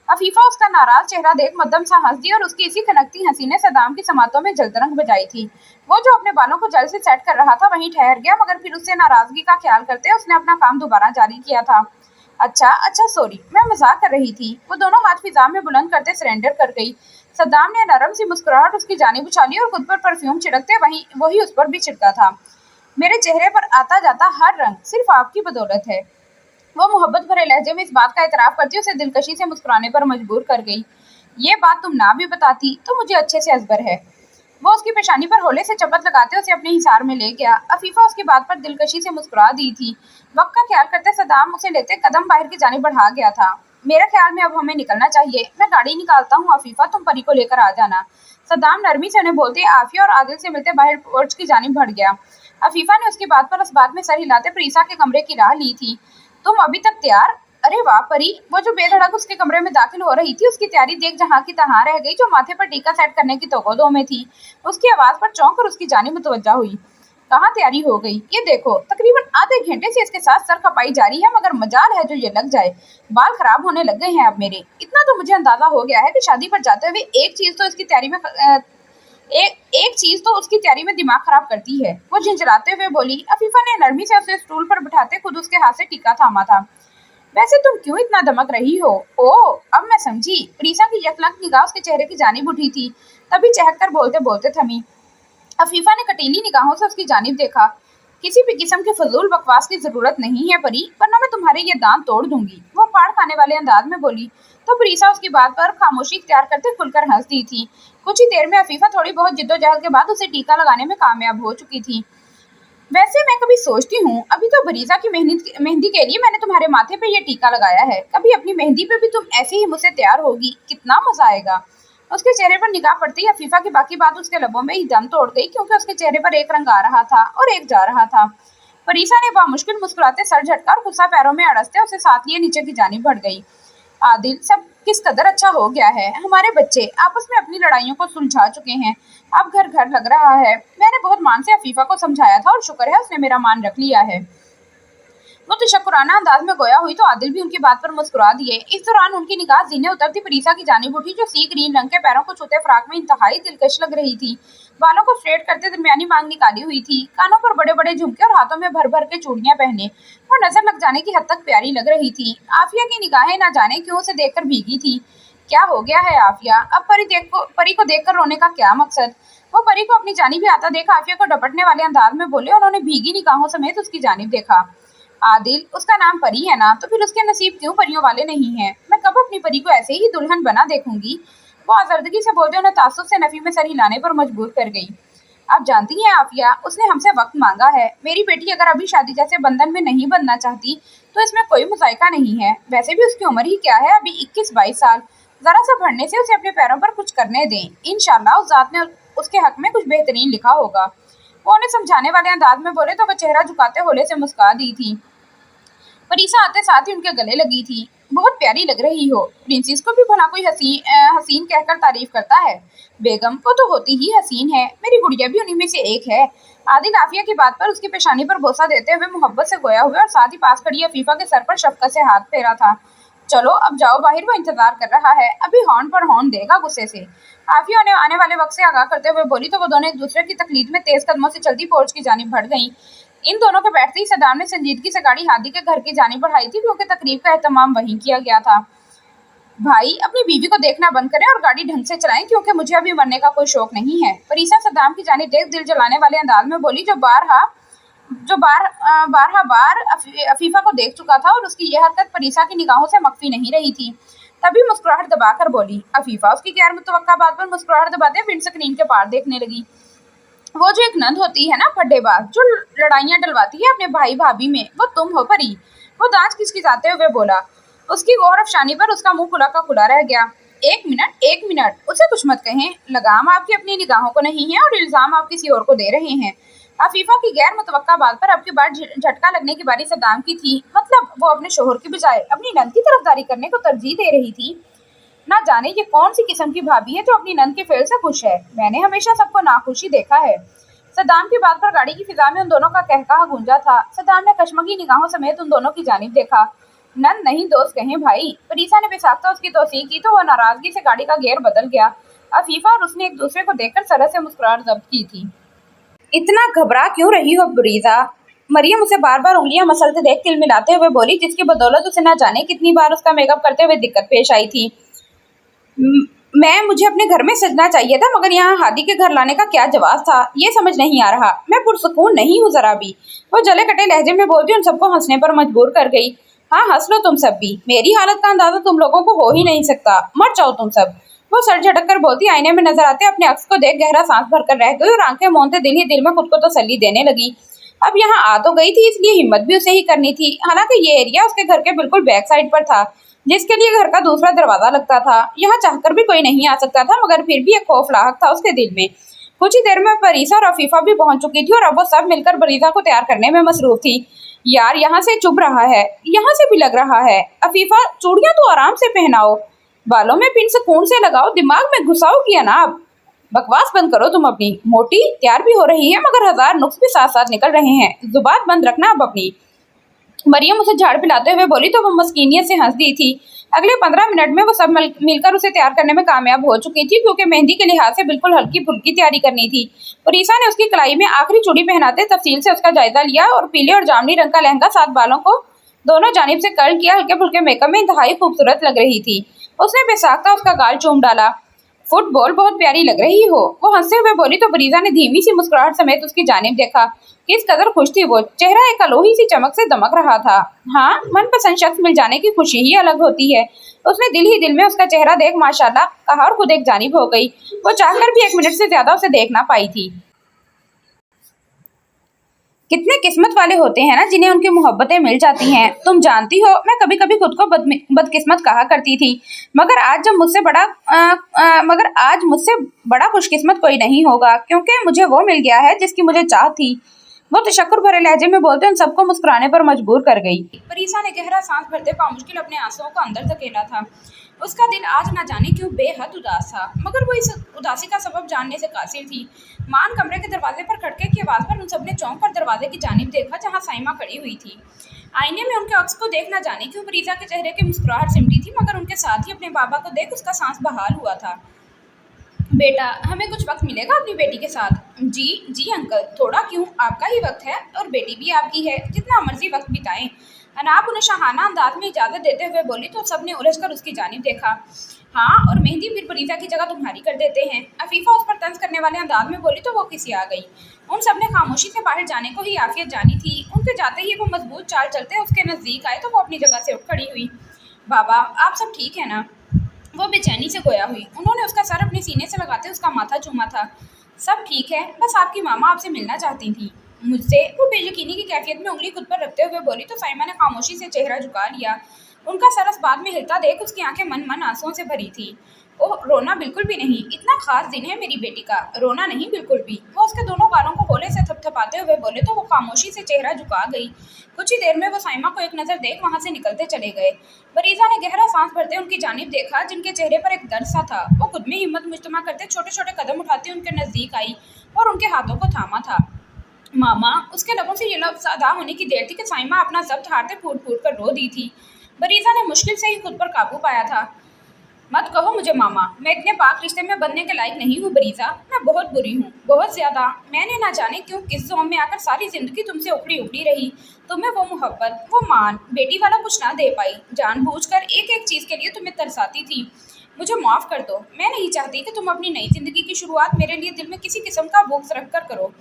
عفیفہ اس کا ناراض چہرہ دیکھ مدھم سا ہنس دی اور اس کی اسی کھنکتی ہنسی نے صدام کی سماعتوں میں جلدرنگ بجائی تھی۔ وہ جو اپنے بالوں کو جل سے سیٹ کر رہا تھا وہیں ٹھہر گیا، مگر پھر اس سے ناراضگی کا خیال کرتے اس نے اپنا کام دوبارہ جاری کیا تھا۔ اچھا سوری، میں مزاق کر رہی تھی۔ وہ دونوں ہاتھ فضا میں بلند کرتے سرنڈر کر گئی۔ صدام نے نرم سی مسکراہٹ اس کی جانب اچھالی اور خود پر پرفیوم چھڑکتے وہی اس پر بھی چھڑکا تھا۔ میرے چہرے پر آتا جاتا ہر رنگ صرف آپ کی بدولت ہے۔ وہ محبت بھرے لہجے میں اس بات کا اعتراف کرتی اسے دلکشی سے مسکرانے پر مجبور کر گئی۔ یہ بات تم نہ بھی بتاتی تو مجھے اچھے سے ازبر ہے۔ وہ اس کی پیشانی پر ہولے سے چپت لگاتے اسے اپنے حصار میں لے گیا۔ عفیفہ اس کی بات پر دلکشی سے مسکرا دی تھی۔ وقت کا خیال کرتے صدام اسے لیتے قدم باہر کی جانب بڑھا گیا تھا۔ میرے خیال میں اب ہمیں نکلنا چاہیے، میں گاڑی نکالتا ہوں عفیفہ، تم پری کو لے کر آ جانا۔ صدام نرمی سے انہیں بولتے عافیہ اور عادل سے ملتے باہر پورچ کی جانب بڑھ گیا۔ عفیفہ نے اس کی بات پر اس بات میں سر ہلاتے پریسا کے کمرے کی راہ لی تھی۔ تم ابھی تک تیار؟ ارے واہ پری! وہ جو بے دھڑک اس کے کمرے میں داخل ہو رہی تھی اس کی تیاری دیکھ جہاں کی تہاں رہ گئی، جو ماتھے پر ٹیکا سیٹ کرنے کی توقع میں تھی۔ اس کی آواز پر چونک کر اس کی جانب متوجہ ہوئی۔ کہاں تیاری ہو گئی؟ یہ دیکھو، تقریباً آدھے گھنٹے سے اس کے ساتھ سر کھپائی جاری ہے، مگر مجال ہے جو یہ لگ جائے۔ بال خراب ہونے لگ گئے ہیں اب میرے۔ اتنا تو مجھے اندازہ ہو گیا ہے کہ شادی پر جاتے ہوئے ایک چیز تو اس کی تیاری میں دماغ خراب کرتی ہے۔ وہ جھنجھلاتے ہوئے بولی۔ عفیفہ نے نرمی سے اسے اسٹول پر بٹھاتے خود اس کے ہاتھ سے ٹیکا تھاما تھا۔ ویسے تم کیوں اتنا دمک رہی ہو؟ اوہ، اب میں سمجھی۔ پریسا کی یکلنگ نگاہ اس کے چہرے کی جانب اٹھی تھی، تبھی چہک کر بولتے بولتے تھمی۔ عفیفہ نے کٹیلی نگاہوں سے اس کی جانب دیکھا۔ کسی بھی قسم کی فضول بکواس کی ضرورت نہیں ہے پری، ورنہ میں تمہارے یہ دانت توڑ دوں گی، وہ پھاڑ کھانے والے انداز میں بولی۔ تو پریسا اس کی بات پر خاموشی اختیار کرتے کھل کر ہنس دی تھی۔ کچھ ہی دیر میں عفیفہ تھوڑی بہت جدوجہد کے بعد اسے ٹیکا لگانے میں کامیاب ہو چکی تھی۔ ویسے میں کبھی سوچتی ہوں، ابھی تو بریزا کی مہندی کے لیے میں نے تمہارے ماتھے پہ یہ ٹیکا لگایا ہے، کبھی اپنی مہندی پہ بھی تم ایسے ہی مجھ سے تیار ہوگی، کتنا مزہ آئے گا۔ اس کے چہرے پر نگاہ پڑتی ہی عفیفہ کی باقی بات اس کے لبوں میں ہی دم توڑ گئی، کیونکہ اس کے چہرے پر ایک رنگ آ رہا تھا اور ایک جا رہا تھا۔ پریسا نے بامشکل مسکراتے سر جھٹکا اور غصہ پیروں میں اڑستے اسے ساتھ لیے نیچے کی جانب بڑھ گئی۔ عادل، سب کس قدر اچھا ہو گیا ہے، ہمارے بچے آپس میں اپنی لڑائیوں کو سلجھا چکے ہیں، اب گھر گھر لگ رہا ہے۔ میں نے بہت مان سے عفیفہ کو سمجھایا تھا اور شکر ہے اس نے میرا مان رکھ لیا ہے۔ وہ تشکرانہ انداز میں گویا ہوئی تو عادل بھی ان کی بات پر مسکرا دیے۔ اس دوران ان کی نگاہ زینے اترتی پریسا کی جانب اٹھی، جو سی گرین رنگ کے پیروں کو چھوتے فراق میں انتہائی دلکش لگ رہی تھی۔ بالوں کو اسٹریٹ کرتے درمیانی مانگ نکالی ہوئی تھی، کانوں پر بڑے بڑے جھمکے اور ہاتھوں میں بھر بھر کے چوڑیاں پہنے وہ نظر لگ جانے کی حد تک پیاری لگ رہی تھی۔ عافیہ کی نگاہیں نہ جانے کیوں اسے دیکھ کر بھیگی تھی۔ کیا ہو گیا ہے عافیہ؟ اب پری کو دیکھ کر رونے کا کیا مقصد؟ وہ پری کو اپنی جانب ہی آتا دیکھ عافیہ کو ڈپٹنے والے انداز میں بولے۔ انہوں نے بھیگی نگاہوں سمیت اس کی جانب دیکھا۔ عادل، اس کا نام پری ہے نا، تو پھر اس کے نصیب کیوں پریوں والے نہیں ہیں؟ میں کب اپنی پری کو ایسے ہی دلہن بنا دیکھوں گی؟ وہ آزردگی سے بولتے انہیں تعصب سے نفی میں سر ہلانے پر مجبور کر گئی۔ آپ جانتی ہیں عافیہ، اس نے ہم سے وقت مانگا ہے۔ میری بیٹی اگر ابھی شادی جیسے بندھن میں نہیں بننا چاہتی تو اس میں کوئی مذائقہ نہیں ہے۔ ویسے بھی اس کی عمر ہی کیا ہے، ابھی 21-22 سال، ذرا سا بڑھنے سے اسے اپنے پیروں پر کچھ کرنے دیں، انشاءاللہ اس ذات نے اس کے حق میں کچھ بہترین لکھا ہوگا۔ وہ انہیں سمجھانے والے انداز میں بولے تو وہ چہرہ جھکاتے ہولے سے مسکرا دی تھی۔ پریسا آتے ساتھ ہی ان کے گلے لگی تھی۔ بہت پیاری لگ رہی ہو، پرنسس کو بھی بھلا کوئی حسین کہہ کر تعریف کرتا ہے؟ بیگم، وہ تو ہوتی ہی حسین ہے، میری گڑیا بھی انہی میں سے ایک ہے۔ عادل عافیہ کی بات پر اس کی پیشانی پر بوسہ دیتے ہوئے محبت سے گویا ہوئے اور ساتھ ہی پاس کھڑی عفیفہ کے سر پر شفقت سے ہاتھ پھیرا تھا۔ چلو اب جاؤ باہر، وہ انتظار کر رہا ہے، ابھی ہارن پر ہارن دے گا غصے سے۔ عافیہ انہیں آنے والے وقت سے آگاہ کرتے ہوئے بولی تو وہ دونوں ایک دوسرے کی تقلید میں تیز قدموں سے چلتی پورچ کی جانب بڑھ گئیں۔ ان دونوں کے بیٹھتے ہی صدام نے سنجیدگی سے گاڑی ہادی کے گھر کی جانب بڑھائی تھی، کیونکہ تقریب کا اہتمام وہیں کیا گیا تھا۔ بھائی، اپنی بیوی کو دیکھنا بند کریں اور گاڑی ڈھنگ سے چلائیں، کیونکہ مجھے ابھی مرنے کا کوئی شوق نہیں ہے۔ پریسا صدام کی جانب دیکھ دل جلانے والے انداز میں بولی، جو بارہا بار عفیفہ کو دیکھ چکا تھا اور اس کی یہ حرکت پریسا کی نگاہوں سے مخفی نہیں رہی تھی۔ تبھی مسکراہٹ دبا کر بولی۔ عفیفہ اس کی غیر متوقع بات پر مسکراہٹ دباتے ونڈ سکرین کے پار دیکھنے لگی۔ وہ جو ایک نند ہوتی ہے نا پھڈے باز، جو لڑائیاں ڈلواتی ہے اپنے بھائی بھابھی میں، وہ تم ہو پری۔ وہ دانت کھچکھچاتے ہوئے بولا۔ اس کی غور افشانی پر اس کا منہ کھلا کا کھلا رہ گیا۔ ایک منٹ، اسے کچھ مت کہیں، لگام آپ کی اپنی نگاہوں کو نہیں ہے اور الزام آپ کسی اور کو دے رہے ہیں۔ عفیفہ کی غیر متوقع بات پر اب کی بار جھٹکا لگنے کی باری صدام کی تھی۔ مطلب وہ اپنے شوہر کی بجائے اپنی نند کی طرفداری کرنے کو ترجیح دے رہی تھی۔ नہ जाने ये कौन सी किस्म की भाभी है जो अपनी नंद के फेल से खुश है। मैंने हमेशा सबको नाखुशी देखा है। सद्दाम की बात पर गाड़ी की फिजा में उन दोनों का कहकहा गूंजा था। सद्दाम ने कशमगी निगाहों समेत उन दोनों की जानिब देखा। नंद नहीं दोस्त कहें भाई। परीसा ने बेसाख्ता उसकी तौसीक की तो वह नाराजगी से गाड़ी का गियर बदल गया। अफीफा और उसने एक दूसरे को देखकर सरस से मुस्कुराहट जब्त की थी। इतना घबरा क्यों रही हो परीसा? मरियम उसे बार बार उंगलियां मसलते देख तिलमिलाते हुए बोली, जिसकी बदौलत उसे न जाने कितनी बार उसका मेकअप करते हुए दिक्कत पेश आई थी। मुझे अपने घर में सजना चाहिए था, मगर यहाँ हादी के घर लाने का क्या जवाब था, ये समझ नहीं आ रहा। मैं पुरसुकून नहीं हूँ जरा भी। वो जले कटे लहजे में बोलती उन सबको हंसने पर मजबूर कर गई। हाँ हंस लो तुम सब भी, मेरी हालत का अंदाजा तुम लोगों को हो ही नहीं सकता। मर जाओ तुम सब। वो सर झटक कर बोलती आईने में नजर आते अपने अक्स को देख गहरा सांस भरकर रह गई और आंखें मूंदते दिल ही दिल में खुद को तसल्ली देने लगी। अब यहाँ आ तो गई थी, इसलिए हिम्मत भी उसे ही करनी थी। हालांकि ये एरिया उसके घर के बिल्कुल बैक साइड पर था, जिसके लिए घर का दूसरा दरवाजा लगता था। यहाँ चाहकर भी कोई नहीं आ सकता था, मगर फिर भी एक खौफनाक था उसके दिल में। कुछ ही देर में परीसा और अफीफा भी पहुंच चुकी थी और अब वो सब मिलकर परीसा को तैयार करने में मसरूफ थी। यार यहाँ से चुभ रहा है, यहाँ से भी लग रहा है। अफीफा चूड़ियां तो आराम से पहनाओ, बालों में पिन सुकून से लगाओ, दिमाग में घुसाओ किया ना। अब बकवास बंद करो तुम अपनी। मोटी तैयार भी हो रही है, मगर हजार नुक्स भी साथ साथ निकल रहे हैं। जुबान बंद रखना अब अपनी। मरियम उसे झाड़ पिलाते हुए बोली तो वो मस्कीनियत से हंस दी थी। अगले 15 मिनट में वो सब मिलकर उसे तैयार करने में कामयाब हो चुकी थी, क्योंकि मेहंदी के लिहाज से बिल्कुल हल्की फुल्की तैयारी करनी थी। परीसा ने उसकी कलाई में आखिरी चूड़ी पहनाते तफसील से उसका जायजा लिया और पीले और जामुनी रंग का लहंगा साथ बालों को दोनों जानिब से कर्ल किया हल्के फुल्के मेकअप में इंतहाई खूबसूरत लग रही थी। उसने बेसाख्ता उसका गाल चूम डाला। फुटबॉल बहुत प्यारी लग रही हो, वो हंसते हुए बोली तो परीजा ने धीमी सी मुस्कुराहट समेत उसकी जानिब देखा। किस कदर खुश थी वो, चेहरा एक अलोही सी चमक से दमक रहा था। हाँ, मनपसंद शख्स मिल जाने की खुशी ही अलग होती है। उसने दिल ही दिल में उसका चेहरा देख माशाल्लाह कहा और खुद एक जानिब हो गई। वो चाहकर भी 1 मिनट से ज्यादा उसे देख ना पाई थी। कितने किस्मत वाले होते हैं ना जिन्हें उनकी मोहब्बतें मिल जाती हैं। तुम जानती हो, मैं कभी कभी खुद को बदकिस्मत कहा करती थी, मगर आज मुझसे बड़ा खुशकिस्मत कोई नहीं होगा, क्योंकि मुझे वो मिल गया है जिसकी मुझे चाह थी। वो तशक्कुर भरे लहजे में बोलते उन सबको मुस्कुराने पर मजबूर कर गई। परीसा ने गहरा सांस भरते बामुश्किल अपने आंसुओं को अंदर धकेला था। उसका दिल आज न जाने क्यों बेहद उदास था, मगर वो इस उदासी का सबब जानने से कासिर थी। मान कमरे के दरवाजे पर खटके की आवाज़ पर उन सबने चौंक कर दरवाजे की जानिब देखा, जहाँ साइमा खड़ी हुई थी। आईने में उनके अक्स को देख न जाने क्यों परीसा के चेहरे की मुस्कुराहट सिमटी थी, मगर उनके साथ ही अपने बाबा को देख उसका सांस बहाल हुआ था। बेटा, हमें कुछ वक्त मिलेगा अपनी बेटी के साथ? जी जी अंकल, थोड़ा क्यों, आपका ही वक्त है और बेटी भी आपकी है, जितना मर्जी वक्त बिताएं। अनाब उन्हें शाहाना अंदाज में इजाज़त देते हुए बोली तो सबने उलझ कर उसकी जानिब देखा। हाँ, और मेहंदी फिर परीजा की जगह तुम्हारी कर देते हैं। अफीफा उस पर तंज करने वाले अंदाज में बोली तो वो किसी आ गई। उन सबने खामोशी से बाहर जाने को ही आफियत जानी थी। उनके जाते ही वो मजबूत चाल चलते उसके नज़दीक आए तो वो अपनी जगह से उठ खड़ी हुई। बाबा, आप सब ठीक है ना? वो बेचैनी से गोया हुई। उन्होंने उसका सर अपने सीने से लगाते उसका माथा चूमा था। सब ठीक है, बस आपकी मामा आपसे मिलना चाहती थी मुझसे। वो बेयकीनी की कैफियत में उंगली खुद पर रखते हुए बोली तो साइमा ने खामोशी से चेहरा झुका लिया। उनका सर इस बात में हिलता देख उसकी आंखें मन मन आंसुओं से भरी थी। ओह, रोना बिल्कुल भी नहीं, इतना खास दिन है मेरी बेटी का, रोना नहीं बिल्कुल भी। वो उसके दोनों गालों को गोले से थपथपाते हुए बोले तो वो खामोशी से चेहरा झुका गई। कुछ ही देर में वो साइमा को एक नज़र देख वहाँ से निकलते चले गए। परीजा ने गहरा सांस भरते उनकी जानिब देखा, जिनके चेहरे पर एक दर्द सा था। वो खुद में हिम्मत मुजतमा करते छोटे छोटे कदम उठाती उनके नज़दीक आई और उनके हाथों को थामा था। मामा, उसके लबों से ये लफ्ज़ अदा होने की देर थी कि साइमा अपना जब्त हारते फूट फूट कर रो दी थी। परीजा ने मुश्किल से ही खुद पर काबू पाया था। मत कहो मुझे मामा, मैं इतने पाक रिश्ते में बनने के लायक नहीं हूँ परीजा। मैं बहुत बुरी हूँ, बहुत ज़्यादा। मैंने ना जाने क्यों किस ज़ोम में आकर सारी ज़िंदगी तुमसे उखड़ी उखड़ी रही। तुम्हें वो मोहब्बत, वो मान, बेटी वाला कुछ ना दे पाई। जानबूझकर एक एक चीज़ के लिए तुम्हें तरसाती थी। मुझे माफ़ कर दो। मैं नहीं चाहती कि तुम अपनी नई ज़िंदगी की शुरुआत मेरे लिए दिल में किसी किस्म का बुग़्ज़ रख कर करो।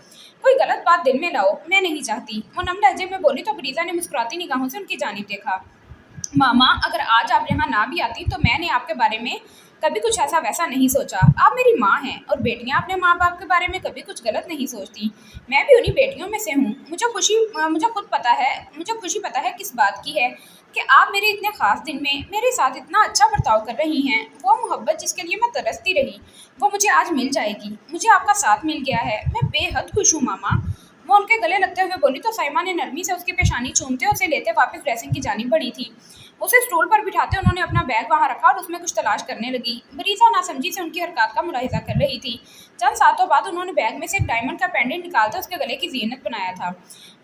कोई गलत बात दिल में लाओ, मैं नहीं चाहती। वो नम लहजे में बोली तो परीजा ने मुस्कुराती निगाहों से उनकी जानिब देखा। मामा, अगर आज आप यहाँ ना भी आती तो मैंने आपके बारे में कभी कुछ ऐसा वैसा नहीं सोचा। आप मेरी माँ हैं और बेटियाँ अपने माँ बाप के बारे में कभी कुछ गलत नहीं सोचती। मैं भी उन्हीं बेटियों में से हूँ। मुझे खुशी पता है किस बात की है कि आप मेरे इतने ख़ास दिन में मेरे साथ इतना अच्छा बर्ताव कर रही हैं। वो मोहब्बत जिसके लिए मैं तरसती रही, वो मुझे आज मिल जाएगी। मुझे आपका साथ मिल गया है, मैं बेहद खुश हूँ मामा। वो उनके गले लगते हुए बोली तो साइमा ने नरमी से उसकी पेशानी चूमते उसे लेते वापस ड्रेसिंग की जानिब बढ़ी थी। उसे स्टूल पर बिठाते उन्होंने अपना बैग वहां रखा और उसमें कुछ तलाश करने लगी। बरीजा नासमझी से उनकी हरकत का मुलाहिजा कर रही थी। चंद सातों बाद उन्होंने बैग में से एक डायमंड का पेंडेंट निकालकर उसके गले की जीनत बनाया था।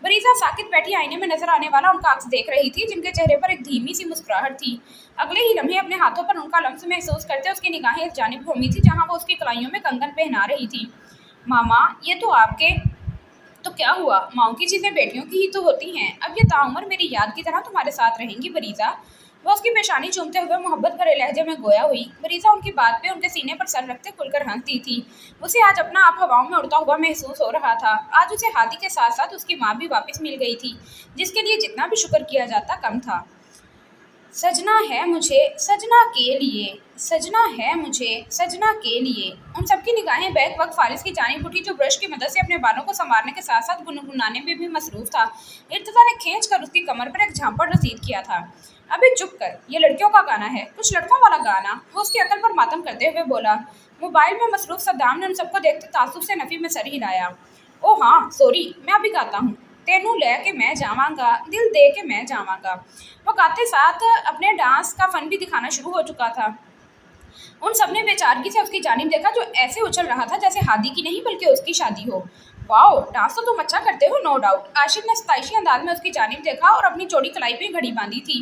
बरीजा साकित बैठी आईने में नजर आने वाला उनका अक्स देख रही थी, जिनके चेहरे पर एक धीमी सी मुस्कुराहट थी। अगले ही लम्हे अपने हाथों पर उनका लम्स महसूस करते उसकी निगाहें इस जानिब घूमी थी जहां वो उसकी कलाइयों में कंगन पहना रही थी। मामा, ये तो आपके तो क्या हुआ? माओ की चीजें बेटियों की ही तो होती हैं। अब ये ताउम्र मेरी याद की तरह तुम्हारे साथ रहेंगी बरीजा। वो उसकी पेशानी चूमते हुए मोहब्बत भरे लहजे में गोया हुई। बरीजा उनकी बात पे उनके सीने पर सर रखते खुलकर हंसती थी। उसे आज अपना आप हवाओं में उड़ता हुआ महसूस हो रहा था। आज उसे हादी के साथ साथ उसकी माँ भी वापस मिल गई थी, जिसके लिए जितना भी शुक्र किया जाता कम था। सजना है मुझे सजना के लिए, सजना है मुझे सजना के लिए। उन सबकी निगाहें बैक वक्त फारिस की जानिब उठी, जो ब्रश की मदद से अपने बालों को संवारने के साथ साथ गुनगुनाने में भी मसरूफ था। इर्तिजा ने खींच कर उसकी कमर पर एक झांपड़ रसीद किया था। अबे चुप कर, ये लड़कियों का गाना है, कुछ लड़कों वाला गाना। वो उसकी अकल पर मातम करते हुए बोला। मोबाइल में मसरूफ सद्दाम ने उन सबको देखते तासुब से नफी में सर हिलाया। ओ हाँ सॉरी, मैं अभी गाता हूँ। तेनू ले के मैं जावांगा, दिल दे के मैं जावांगा। वो गाते साथ अपने डांस का फन भी दिखाना शुरू हो चुका था। उन सबने बेचारगी से उसकी जानिब देखा, जो ऐसे उछल रहा था जैसे हादी की नहीं बल्कि उसकी शादी हो। वाओ, डांस तो तुम अच्छा करते हो, नो डाउट। आशिफ ने सताइशी अंदाज में उसकी जानिब देखा और अपनी चौड़ी कलाई पे घड़ी बांधी थी।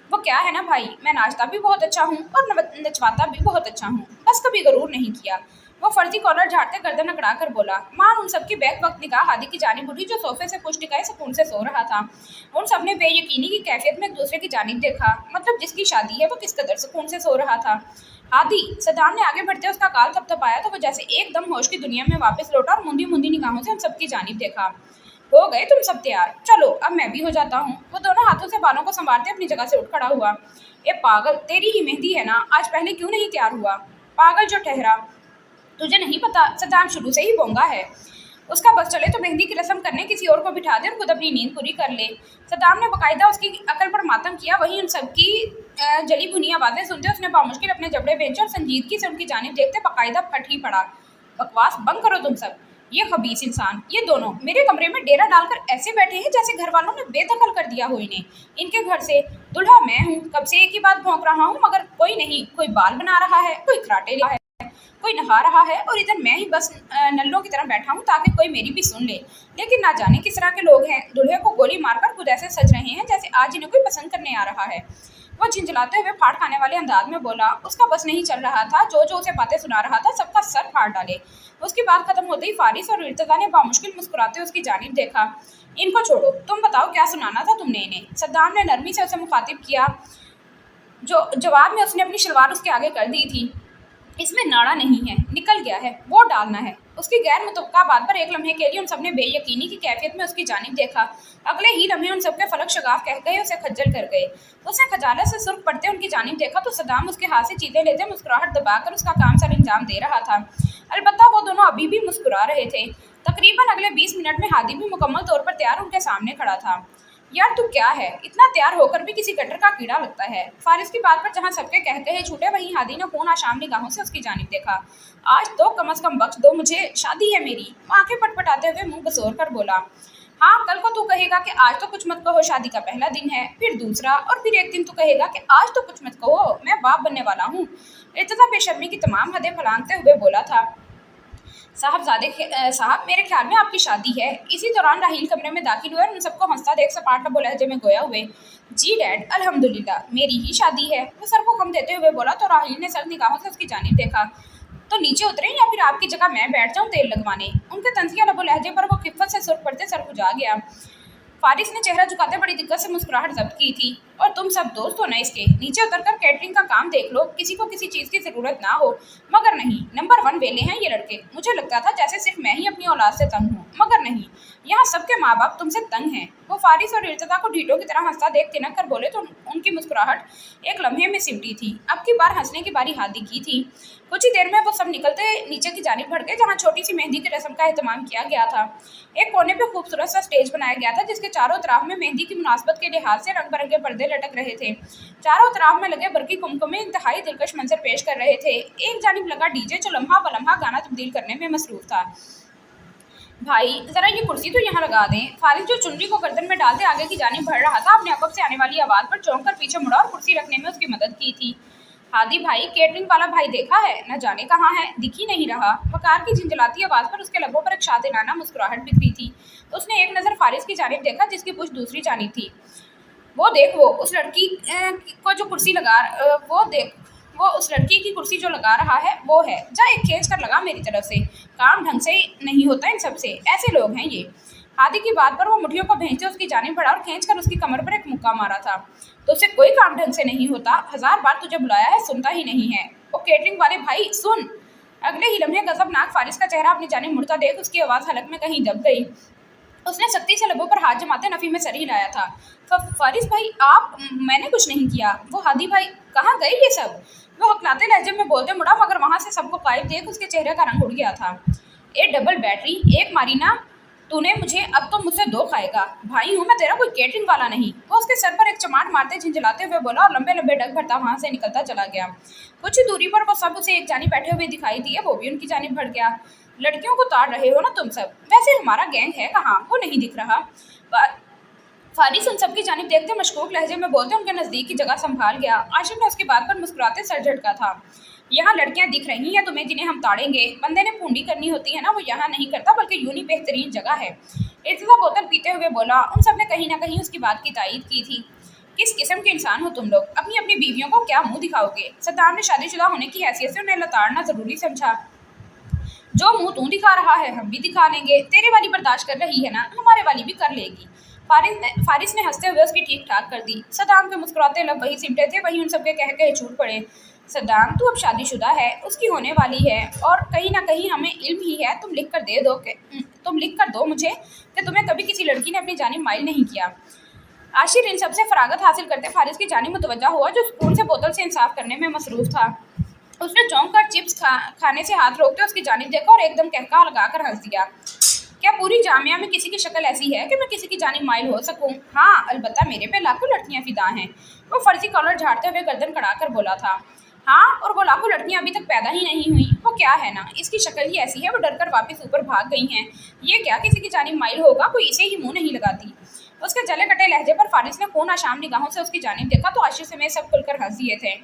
वो क्या है ना भाई, मैं नाचता भी बहुत अच्छा हूँ और नचवाता भी बहुत अच्छा हूँ, बस कभी गरूर नहीं किया। वो फर्जी कॉलर झाड़ते गर्दन अकड़ा कर बोला। मान उन सबकी बैक वक्त निगाह हादी की जानिब उठी, जो सोफे से पुश टिकाए सुकून से सो रहा था। उन सबने बेयकीनी की कैफियत में एक दूसरे की जानिब देखा, मतलब जिसकी शादी है वो किस कदर सुकून से सो रहा था। हादी, सदाम ने आगे बढ़ते उसका गाल थपथपाया तो वो जैसे एकदम होश की दुनिया में वापस लौटा और मुंदी मुंदी निगाहों से हम सबकी जानिब देखा। हो गए तुम सब तैयार? चलो अब मैं भी हो जाता हूँ। वो दोनों हाथों से बालों को संवारते अपनी जगह से उठ खड़ा हुआ। ए पागल, तेरी ही मेहंदी है ना, आज पहले क्यों नहीं तैयार हुआ? पागल जो ठहरा, तुझे नहीं पता सद्दाम शुरू से ही बोंगा है। उसका बस चले तो मेहंदी की रस्म करने किसी और को बिठा दे और खुद अपनी नींद पूरी कर ले। सद्दाम ने बाकायदा उसकी अकल पर मातम किया। वहीं उन सबकी जली भुनी आवाज़ें सुनते उसने बामुश्किल अपने जबड़े बेंचे और संजीदगी से उनकी जानिब देखते बाकायदा फट ही पड़ा। बकवास बंद करो तुम सब। ये खबीस इंसान, ये दोनों मेरे कमरे में डेरा डालकर ऐसे बैठे हैं जैसे घर वालों ने बेदखल कर दिया हो इन्हें। इनके घर से दुल्हा मैं हूँ, कब से एक ही बात भौंक रहा हूँ, मगर कोई नहीं। कोई बाल बना रहा है, कोई खराटे रहा है, कोई नहा रहा है और इधर मैं ही बस नल्लों की तरह बैठा हूँ ताकि कोई मेरी भी सुन ले। लेकिन ना जाने किस तरह के लोग हैं, दूल्हे को गोली मारकर खुद ऐसे सज रहे हैं जैसे आज इन्हें कोई पसंद करने आ रहा है। वो झिंझलाते हुए फाड़ खाने वाले अंदाज में बोला। उसका बस नहीं चल रहा था, जो जो उसे बातें सुना रहा था सबका सर फाड़ डाले। उसकी बात खत्म होते ही फारिस और इर्तिजा ने बामुश्किल मुस्कुराते उसकी जानिब देखा। इनको छोड़ो, तुम बताओ क्या सुनाना था तुमने इन्हें? सद्दाम ने नरमी से उसे मुखातिब किया, जो जवाब में उसने अपनी शलवार उसके आगे कर दी थी। इसमें नाड़ा नहीं है, निकल गया है, वो डालना है। उसकी गैर मुतवक्का बात पर एक लम्हे के लिए उन सबने बेयकीनी की कैफियत में उसकी जानिब देखा। अगले ही लम्हे उन सबके फलक शगाफ कह गए, उसे खज्जल कर गए। उसने खजालत से सुर्ख पड़ते उनकी जानिब देखा तो सद्दाम उसके हाथ से चीजें लेते मुस्कुराहट दबाकर उसका काम सर अंजाम दे रहा था। अलबत्ता वो दोनों अभी भी मुस्कुरा रहे थे। तकरीबन अगले 20 मिनट में हादी भी मुकम्मल तौर पर तैयार उनके सामने खड़ा था। यार तू क्या है, इतना तैयार होकर भी किसी गटर का कीड़ा लगता है। फारिस की बात पर जहां सबके कहते हैं छूटे, वहीं हादी ने खून आशाम निगाहों से उसकी जानिब देखा। आज तो कम से कम बख्श दो मुझे, शादी है मेरी। वो आंखें पटपटाते हुए मुंह बसोर कर बोला। हाँ, कल को तू कहेगा कि आज तो कुछ मत कहो, शादी का पहला दिन है, फिर दूसरा, और फिर एक दिन तू कहेगा कि आज तो कुछ मत कहो, मैं बाप बनने वाला हूँ। इर्तिजा बेशर्मी की तमाम हदें फलांगते हुए बोला था। साहब, मेरे ख्याल में आपकी शादी है। इसी दौरान राहील कमरे में दाखिल हुए और उन सबको हंसता देख सपाट लबो लहजे में गोया हुए। जी डैड, अल्हम्दुलिल्लाह मेरी ही शादी है। वो सर को खम देते हुए बोला तो राहील ने सर निगाहों से उसकी जानिब देखा। तो नीचे उतरे या फिर आपकी जगह मैं बैठ जाऊं तेल लगवाने? उनके तंजिया लबो लहजे पर वो खिफ़्फ़त से सुर्ख पड़ते सर खुजा गया। फारिस ने चेहरा झुकाते बड़ी दिक्कत से मुस्कुराहट जब्त की थी। और तुम सब दोस्त हो ना इसके, नीचे उतरकर कैटरिंग का काम देख लो, किसी को किसी चीज़ की ज़रूरत ना हो। मगर नहीं, नंबर 1 वेले हैं ये लड़के। मुझे लगता था जैसे सिर्फ मैं ही अपनी औलाद से तंग हूँ, मगर नहीं, यहाँ सबके माँ बाप तुमसे तंग हैं। वो फारिस और इर्तिजा को ढीठों की तरह हंसता देख तिनक कर बोले तो उनकी मुस्कुराहट एक लम्हे में सिमटी थी। अब की बार हंसने की बारी हादी की थी। कुछ ही देर में वो सब निकलते नीचे की जानिब बढ़ गए, जहाँ छोटी सी मेहंदी की रस्म का एहतमाम किया गया था। एक कोने पे खूबसूरत सा स्टेज बनाया गया था, जिसके चारों तरफ में मेहंदी की मुनासबत के लिहाज से रंग बिरंगे पर्दे लटक रहे थे। चारों तरफ में लगे बरकी कुमकुमे इंतहाई दिलकश मंजर पेश कर रहे थे। एक जानिब लगा डीजे, जो लम्हा ब लम्हा गाना तब्दील करने में मसरूफ था। भाई जरा ये कुर्सी तो यहाँ लगा दें। फारिस जो चुनरी को गर्दन में डालते आगे की जानिब बढ़ रहा था, अपने अकब से आने वाली आवाज पर चौंक कर पीछे मुड़ा और कुर्सी रखने में उसकी मदद की थी। हादी भाई, केटरिंग वाला भाई देखा है? न जाने कहाँ है, दिख ही नहीं रहा। वकार की झिंझलाती आवाज पर उसके लबों पर एक शातिराना मुस्कुराहट बिखरी थी। उसने एक नजर फारिस की जानिब देखा जिसकी पूछ दूसरी जानिब थी। वो देख, वो उस लड़की को जो कुर्सी लगा वो देख, वो उस लड़की की कुर्सी जो लगा रहा है वो है। जा एक खींच कर लगा मेरी तरफ से। काम ढंग से नहीं होता इन सबसे, ऐसे लोग हैं ये। हादी की बात पर वो मुठियों को भेजते उसकी जानिब बढ़ा और खींच कर उसकी कमर पर एक मुक्का मारा था। तो उससे कोई काम ढंग से नहीं होता, 1000 बार तुझे बुलाया है, सुनता ही नहीं है। ओ केटरिंग वाले भाई सुन। अगले ही लम्हे गजबनाक फारिस का चेहरा अपनी जानिब मुड़ता देख उसकी आवाज हलक में कहीं दब गई। उसने सख्ती से लबों पर हाथ जमाते नफी में सर हिलाया था। फारिस भाई आप, मैंने कुछ नहीं किया। वो हादी भाई, कहाँ गए ये सब? वो हकलाते लहजे में बोलते मुड़ा, मगर वहां से सबको गायब देख उसके चेहरे का रंग उड़ गया था। ए डबल बैटरी, एक मारी ना तूने मुझे, अब तो मुझसे दो खाएगा। भाई हूँ मैं तेरा, कोई केटरिंग वाला नहीं। वो उसके सर पर एक चमाट मारते झिंझलाते हुए बोला और लंबे लंबे डग भरता वहां से निकलता चला गया। कुछ ही दूरी पर वो सब उसे एक जानी बैठे हुए दिखाई दिए, वो भी उनकी जानिब बढ़ गया। लड़कियों को ताड़ रहे हो ना तुम सब? वैसे हमारा गैंग है कहाँ, वो नहीं दिख रहा। फारिस उन सबकी जानिब देखते मशकूक लहजे में बोलते उनके नजदीक की जगह संभाल गया। आशिम ने उसकी बात पर मुस्कुराते सर झटका था। यहाँ लड़कियां दिख रही हैं तुम्हें जिन्हें हम ताड़ेंगे। बंदे ने पूंडी करनी होती है ना, वो यहाँ नहीं करता, बल्कि यूं ही बेहतरीन जगह है। इर्तिजा बोतल पीते हुए बोला। उन सब ने कहीं ना कहीं उसकी बात की तायीद की थी। किस किस्म के इंसान हो तुम लोग? अपनी अपनी बीवियों को क्या मुंह दिखाओगे? सद्दाम ने शादीशुदा होने की हैसियत से उन्हें लताड़ना जरूरी समझा। जो मुंह तू दिखा रहा है हम भी दिखा लेंगे। तेरे वाली बर्दाश्त कर रही है ना, हमारे वाली भी कर लेगी। फारिस ने हंसते हुए उसकी ठीक ठाक कर दी। सद्दाम के मुस्कुराते लब वही सिमटे थे, वही उन सबके कह कहे छूट पड़े। सद्दाम तू अब शादीशुदा है, उसकी होने वाली है, और कहीं ना कहीं हमें इल्म ही है। तुम लिख कर दो मुझे कि तुम्हें कभी किसी लड़की ने अपनी जानिब माइल नहीं किया। आशिर इन सबसे फरागत हासिल करते फारिस की जानिब मुतवज्जा हुआ, जो स्पून से बोतल से इंसाफ करने में मसरूफ था। उसने चौंक कर चिप्स खाने से हाथ रोकते उसकी जानिब देखा और एकदम कहका लगाकर हंस दिया। क्या पूरी जामिया में किसी की शक्ल ऐसी है कि मैं किसी की जानिब माइल हो सकूं? हाँ, अलबत्ता मेरे पे लाखों लड़कियां फिदा हैं। वो फर्जी कॉलर झाड़ते हुए गर्दन कड़ाकर बोला था। हाँ, और वो लाखों लड़कियां अभी तक पैदा ही नहीं हुई। वो क्या है ना, इसकी शक्ल ही ऐसी है, वो डर कर वापिस ऊपर भाग गई हैं। ये क्या किसी की जानिब माइल होगा, कोई इसे ही मुंह नहीं लगाती। उसके जले कटे लहजे पर फारिस ने खून आशाम निगाहों से उसकी जानिब देखा तो आशिर से में सब खुलकर हंस दिए थे।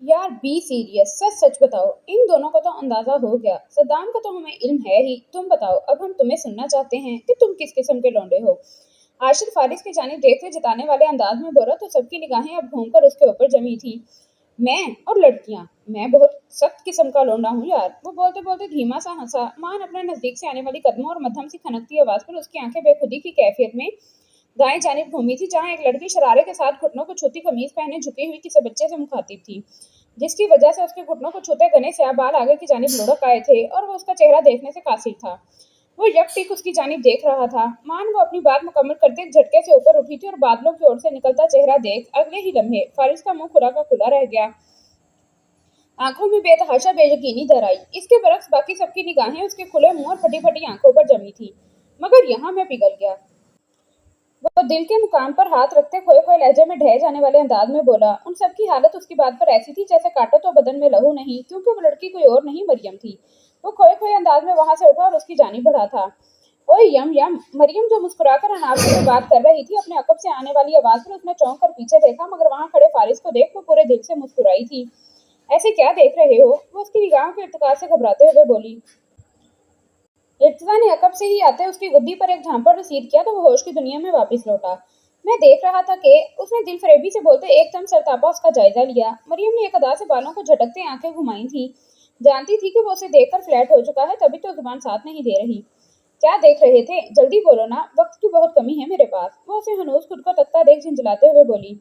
यार बी सीरियस, सच सच बताओ, इन दोनों को तो अंदाजा हो गया। सद्दाम का तो हमें इल्म है ही। तुम बताओ, अब हम तुम्हें सुनना चाहते हैं कि तुम किस किस्म के लौंडे हो। आशिर फारिस की जानिब देखते जताने वाले अंदाज में बोला तो सबकी निगाहें अब घूमकर उसके ऊपर जमी थी। मैं और लड़कियां, मैं बहुत सख्त किस्म का लौंडा हूँ यार। वो बोलते बोलते धीमा सा हंसा। मान अपने नजदीक से आने वाली कदमों और मध्यम सी खनकती आवाज पर उसकी आंखें बेखुदी की कैफियत में दाएं जानिब घूमी थी, जहां एक लड़की शरारे के साथ घुटनों को छूती कमीज पहने झुकी हुई किसी बच्चे से मुखातिब थी, जिसकी वजह से उसके घुटनों को छूते घने स्याह बाल आगे की जानिब लुढ़क आए थे और वो उसका चेहरा देखने से कासिर था। वो यकटिक उसकी जानिब देख रहा था। मान वो अपनी बात मुकम्मल करते एक झटके से ऊपर उठी थी और बादलों की ओर से निकलता चेहरा देख अगले ही लम्हे फारिस का मुंह खुला का खुला रह गया। आंखों में बेतहाशा बेयकीनी दर आई। इसके बरक्स बाकी सबकी निगाहें उसके खुले मुंह और फटी फटी आंखों पर जमी थी, मगर यहाँ मैं पिघल गया। वो दिल के मुकाम पर हाथ रखते खोए खोए लहजे में ढह जाने वाले अंदाज में बोला। उन सबकी हालत उसकी बात पर ऐसी थी जैसे काटो तो बदन में लहू नहीं, क्योंकि वो लड़की कोई और नहीं मरियम थी। वो खोए खोए अंदाज में वहां से उठा और उसकी जानिब बढ़ा था। ओए यम यम। मरियम जो मुस्कुराकर अनारसे में बात कर रही थी, अपने अकब से आने वाली आवाज पर उसने चौंक कर पीछे देखा, मगर वहां खड़े फारिस को देख वो पूरे दिल से मुस्कुराई थी। ऐसे क्या देख रहे हो? वो उसकी निगाहों के इर्तिकाज से घबराते हुए बोली। इर्तिजा ने अकब से ही आते उसकी गुद्दी पर एक झांपड़ रसीद किया तो वो होश की दुनिया में वापस लौटा। मैं देख रहा था कि उसने दिल फरेबी से बोलते एकदम सरतापा उसका जायजा लिया। मरियम ने एक अदा से बालों को झटकते आंखें घुमाई थी। जानती थी कि वो उसे देखकर फ्लैट हो चुका है, तभी तो जुबान साथ नहीं दे रही। क्या देख रहे थे? जल्दी बोलो ना, वक्त की बहुत कमी है मेरे पास। वो उसे हनूज खुद को तकता देख झिंझलाते हुए बोली।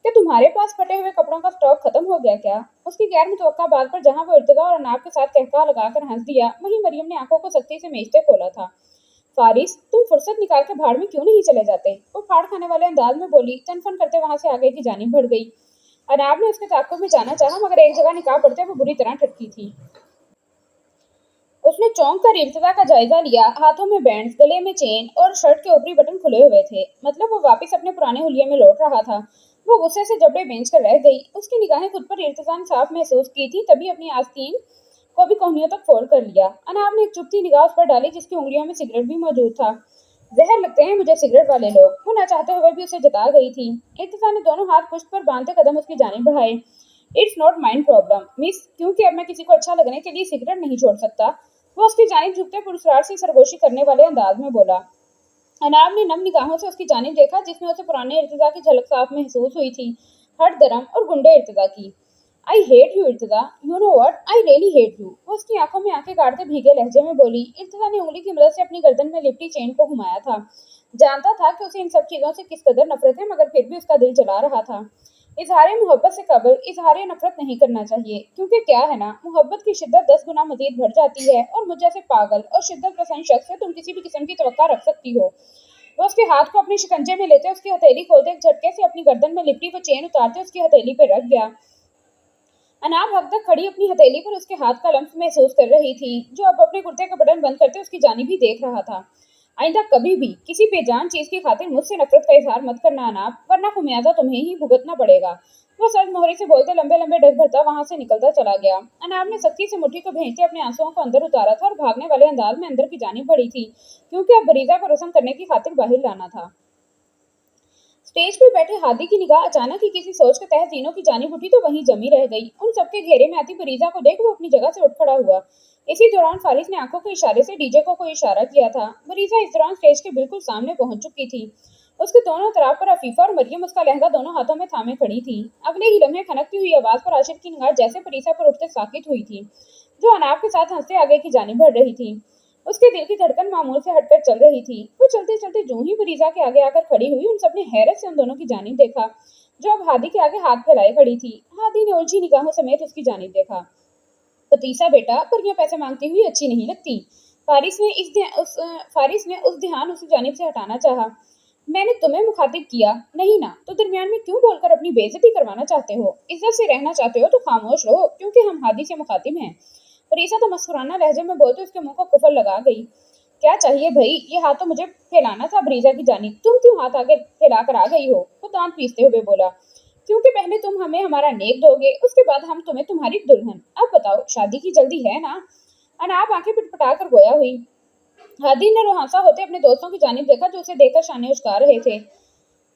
क्या तुम्हारे पास फटे हुए कपड़ों का स्टॉक खत्म हो गया क्या? उसकी गैर मुतवक्का बात पर जहां वो इर्तिजा और अनाब के साथ कहका लगाकर हंस दिया, वहीं मरियम ने आंखों को सख्ती से मेजते खोला था। फारिस, तुम फुर्सत निकाल के भाड़ में क्यों नहीं चले जाते? वो फाड़ खाने वाले अंदाज में बोली, तनफन करते वहां से आगे की जानिब बढ़ गई। अनाब ने उसके ताक़ुब में जाना चाहा, मगर एक जगह निकाह पड़ते वो बुरी तरह ठटकी थी। उसने चौंक कर इर्तिजा का जायजा लिया। हाथों में बैंड्स, गले में चेन और शर्ट के ऊपरी बटन खुले हुए थे। मतलब वो वापस अपने पुराने हुलिये में लौट रहा था। वो गुस्से से जबड़े बेंच कर रह गई। उसकी निगाहें खुद पर इर्तिजा ने साफ महसूस की थी, तभी अपनी आस्तीन को भी कोहनियों तक फोल्ड कर लिया। अनाब ने एक चुपती निगाह उस पर डाली जिसकी उंगलियों में सिगरेट भी मौजूद था। जहर लगते हैं मुझे सिगरेट वाले लोग, वो न चाहते हुए भी उसे जता गई थी। इर्तिजा ने दोनों हाथ पुश्त पर बांधते कदम उसकी जानिब बढ़ाए। It's not mind problem miss, क्योंकि अब मैं किसी को अच्छा लगने के लिए सिगरेट नहीं छोड़ सकता। वो उसकी जानिब झुकते पुरस्कार से सरगोशी करने वाले अंदाज में बोला। अनाब ने नम निगाहों से उसकी जानिब देखा जिसमें उसे पुराने इर्तिजा की झलक साफ महसूस हुई थी, हर दरम और गुंडे इर्तिजा की। I hate you Irtiza, you know what, I really hate you, वो उसकी आंखों में आंखें गाड़ते भीगे लहजे में बोली। इर्तिजा ने उंगली की मदद से अपनी गर्दन में लिपटी चेन को घुमाया था। जानता था कि उसे इन सब चीजों से किस कदर नफरत है, मगर फिर भी उसका दिल जला रहा था। इजहार मोहब्बत से कबल इजहार नफरत नहीं करना चाहिए, क्योंकि क्या है ना, मोहब्बत की शिद्दत 10 गुना मजीद बढ़ जाती है और मुझ जैसे पागल और शिद्दत पसंद शख्स से तुम किसी भी किस्म की तवक्का रख सकती हो। वो उसके हाथ को अपने शिकंजे में लेते उसकी हथेली खोलते एक झटके से अपनी गर्दन में लिपटी वो चेन उतारते उसकी हथेली पर रख गया। अनाब हद तक खड़ी अपनी हथेली पर उसके हाथ का लम्स महसूस कर रही थी, जो अब अपने कुर्ते का बटन बंद करते उसकी जानिब ही देख रहा था। आइंदा कभी भी किसी बेजान चीज की खातिर मुझसे नफरत का इजहार मत करना अनाब, वरना खुमियाजा तुम्हें ही भुगतना पड़ेगा। वो सर्द मोहरी से बोलते लंबे लंबे डग भरता वहां से निकलता चला गया। अनाब ने सख्ती से मुट्ठी को भेजते अपने आंसुओं को अंदर उतारा था और भागने वाले अंदाज में अंदर की जानिब बढ़ी थी, क्योंकि अब बरीजा को रसम करने की खातिर बाहर लाना था। स्टेज पर बैठे हादी की निगाह अचानक ही किसी सोच के तहत तीनों की जानिब उठी तो वहीं जमी रह गई। उन सबके घेरे में आती फरीजा को देख वो अपनी जगह से उठ खड़ा हुआ। इसी दौरान फारिस ने आंखों के इशारे से डीजे को कोई इशारा किया था। फरीजा इस दौरान स्टेज के बिल्कुल सामने पहुंच चुकी थी। उसके दोनों तरफ पर अफीफा और मरियम उसका लहंगा दोनों हाथों में थामे खड़ी थी। अगले ही लम्हे खनकती हुई आवाज पर आशिर की निगाह जैसे फरीसा पर उठते साकित हुई थी, जो अनाब के साथ हंसते आगे की जानिब बढ़ रही थी। उसके दिल की धड़कन मामूल से हटकर चल रही थी। वो चलते चलते जूं ही फरीजा के आगे आकर खड़ी हुई, उन सबने हैरत से उन दोनों की जानिब देखा, जो अब हादी के आगे हाथ फैलाए खड़ी थी। हादी ने उलझी निगाहों समेत उसकी जानिब देखा। पतीसा बेटा, पर यह पैसे मांगती हुई अच्छी नहीं लगती। फारिस ने उस ध्यान उसी जानिब से हटाना चाहा। मैंने तुम्हें मुखातिब किया नहीं ना, तो दरमियान में क्यों बोलकर अपनी बेइज्जती करवाना चाहते हो? इज्जत से रहना चाहते हो तो खामोश रहो, क्योंकि हम हादी से मुखातिब हैं। फरीसा तो मस्कुराना लहजे में बोलते उसके मुंह को कुफल लगा गई। क्या चाहिए भाई, ये हाथ तो मुझे फैलाना था फरीजा की जानिब, तुम क्यों हाथ आगे फैला कर आ गई हो? वो दांत पीसते हुए बोला। क्योंकि पहले तुम हमें हमारा नेक दोगे, उसके बाद हम तुम्हें तुम्हारी दुल्हन। अब बताओ, शादी की जल्दी है ना? अनाब आंखें पिटपटा कर गोया हुई। हादी ने रुहासा होते अपने दोस्तों की जानिब देखा, जो उसे देखकर शाने उचका रहे थे।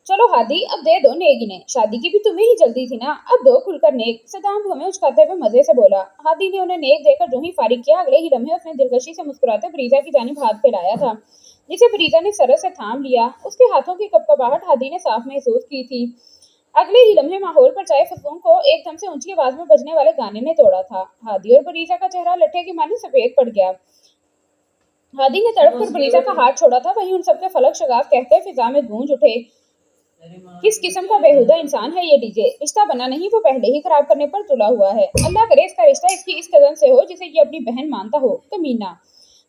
चलो हादी, अब दे दो नेक इन्हें, शादी की भी तुम्हें ही जल्दी थी ना, अब दो खुलकर नेक, सदाम हमें उचकाते हुए मजे से बोला। हादी ने उन्हें नेक देकर जो ही फारिग किया, अगले ही लम्हे उसने दिलकशी से मुस्कुराते फरीजा की जानिब हाथ फैलाया था, जिसे फरीजा ने सरस से थाम लिया। उसके हाथों की कपकपाहट हादी ने साफ महसूस की थी। अगले ही लम्हे माहौल पर चाय फसून को एकदम से ऊंची आवाज में बजने वाले गाने ने तोड़ा था। हादी और फरीजा का चेहरा लट्ठे की मानी सफेद पड़ गया। हादी ने तड़प कर फरीजा का हाथ छोड़ा था, वहीं उन सबके फलक शगाफ कहते फिजा में गूंज उठे। किस किस्म का बेहुदा इंसान है ये डीजे, रिश्ता बना नहीं वो पहले ही खराब करने पर तुला हुआ है। अल्लाह करे इसका रिश्ता इसकी इस कदर से हो जिसे ये अपनी बहन मानता हो, कमीना।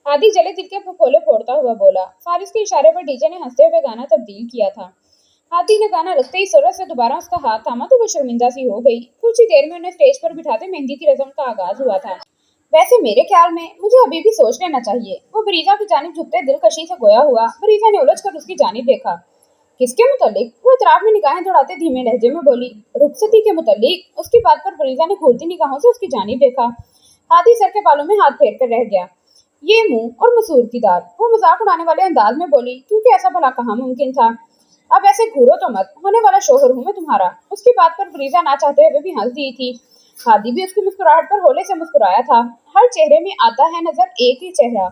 हादी जले दिल के फफोले फोड़ता हुआ बोला। फारिस के इशारे पर डीजे ने हंसते हुए गाना तब्दील किया था। हादी ने गाना रखते ही सूरज से दोबारा उसका हाथ थामा तो वो शर्मिंदा सी हो गई। कुछ ही देर में उन्हें स्टेज पर बिठाते मेहंदी की रस्म का आगाज हुआ था। वैसे मेरे ख्याल में मुझे अभी भी सोच लेना चाहिए, वो फरीजा की जानिब झुकते दिलकशी से गोया हुआ। फरीजा ने उलझ कर उसकी जानिब देखा। किसके मुतालिक? वो इतराब में निगाहें दौड़ाते धीमे लहजे में बोली। रुखसती के मुतालिक। उसकी बात पर फरीजा ने घूरती निगाहों से उसकी जानिब देखा। हादी सर के बालों में हाथ फेर कर रह गया। ये मुंह और मसूर की दाल, वो मजाक उड़ाने वाले अंदाज में बोली, क्योंकि ऐसा भला कहाँ मुमकिन था। अब ऐसे घूरो तो मत, होने वाला शोहर हूं मैं तुम्हारा। उसकी बात पर फरीजा ना चाहते हुए भी हंस दी थी। हादी भी उसकी मुस्कुराहट पर होले से मुस्कुराया था। हर चेहरे में आता है नजर एक ही चेहरा,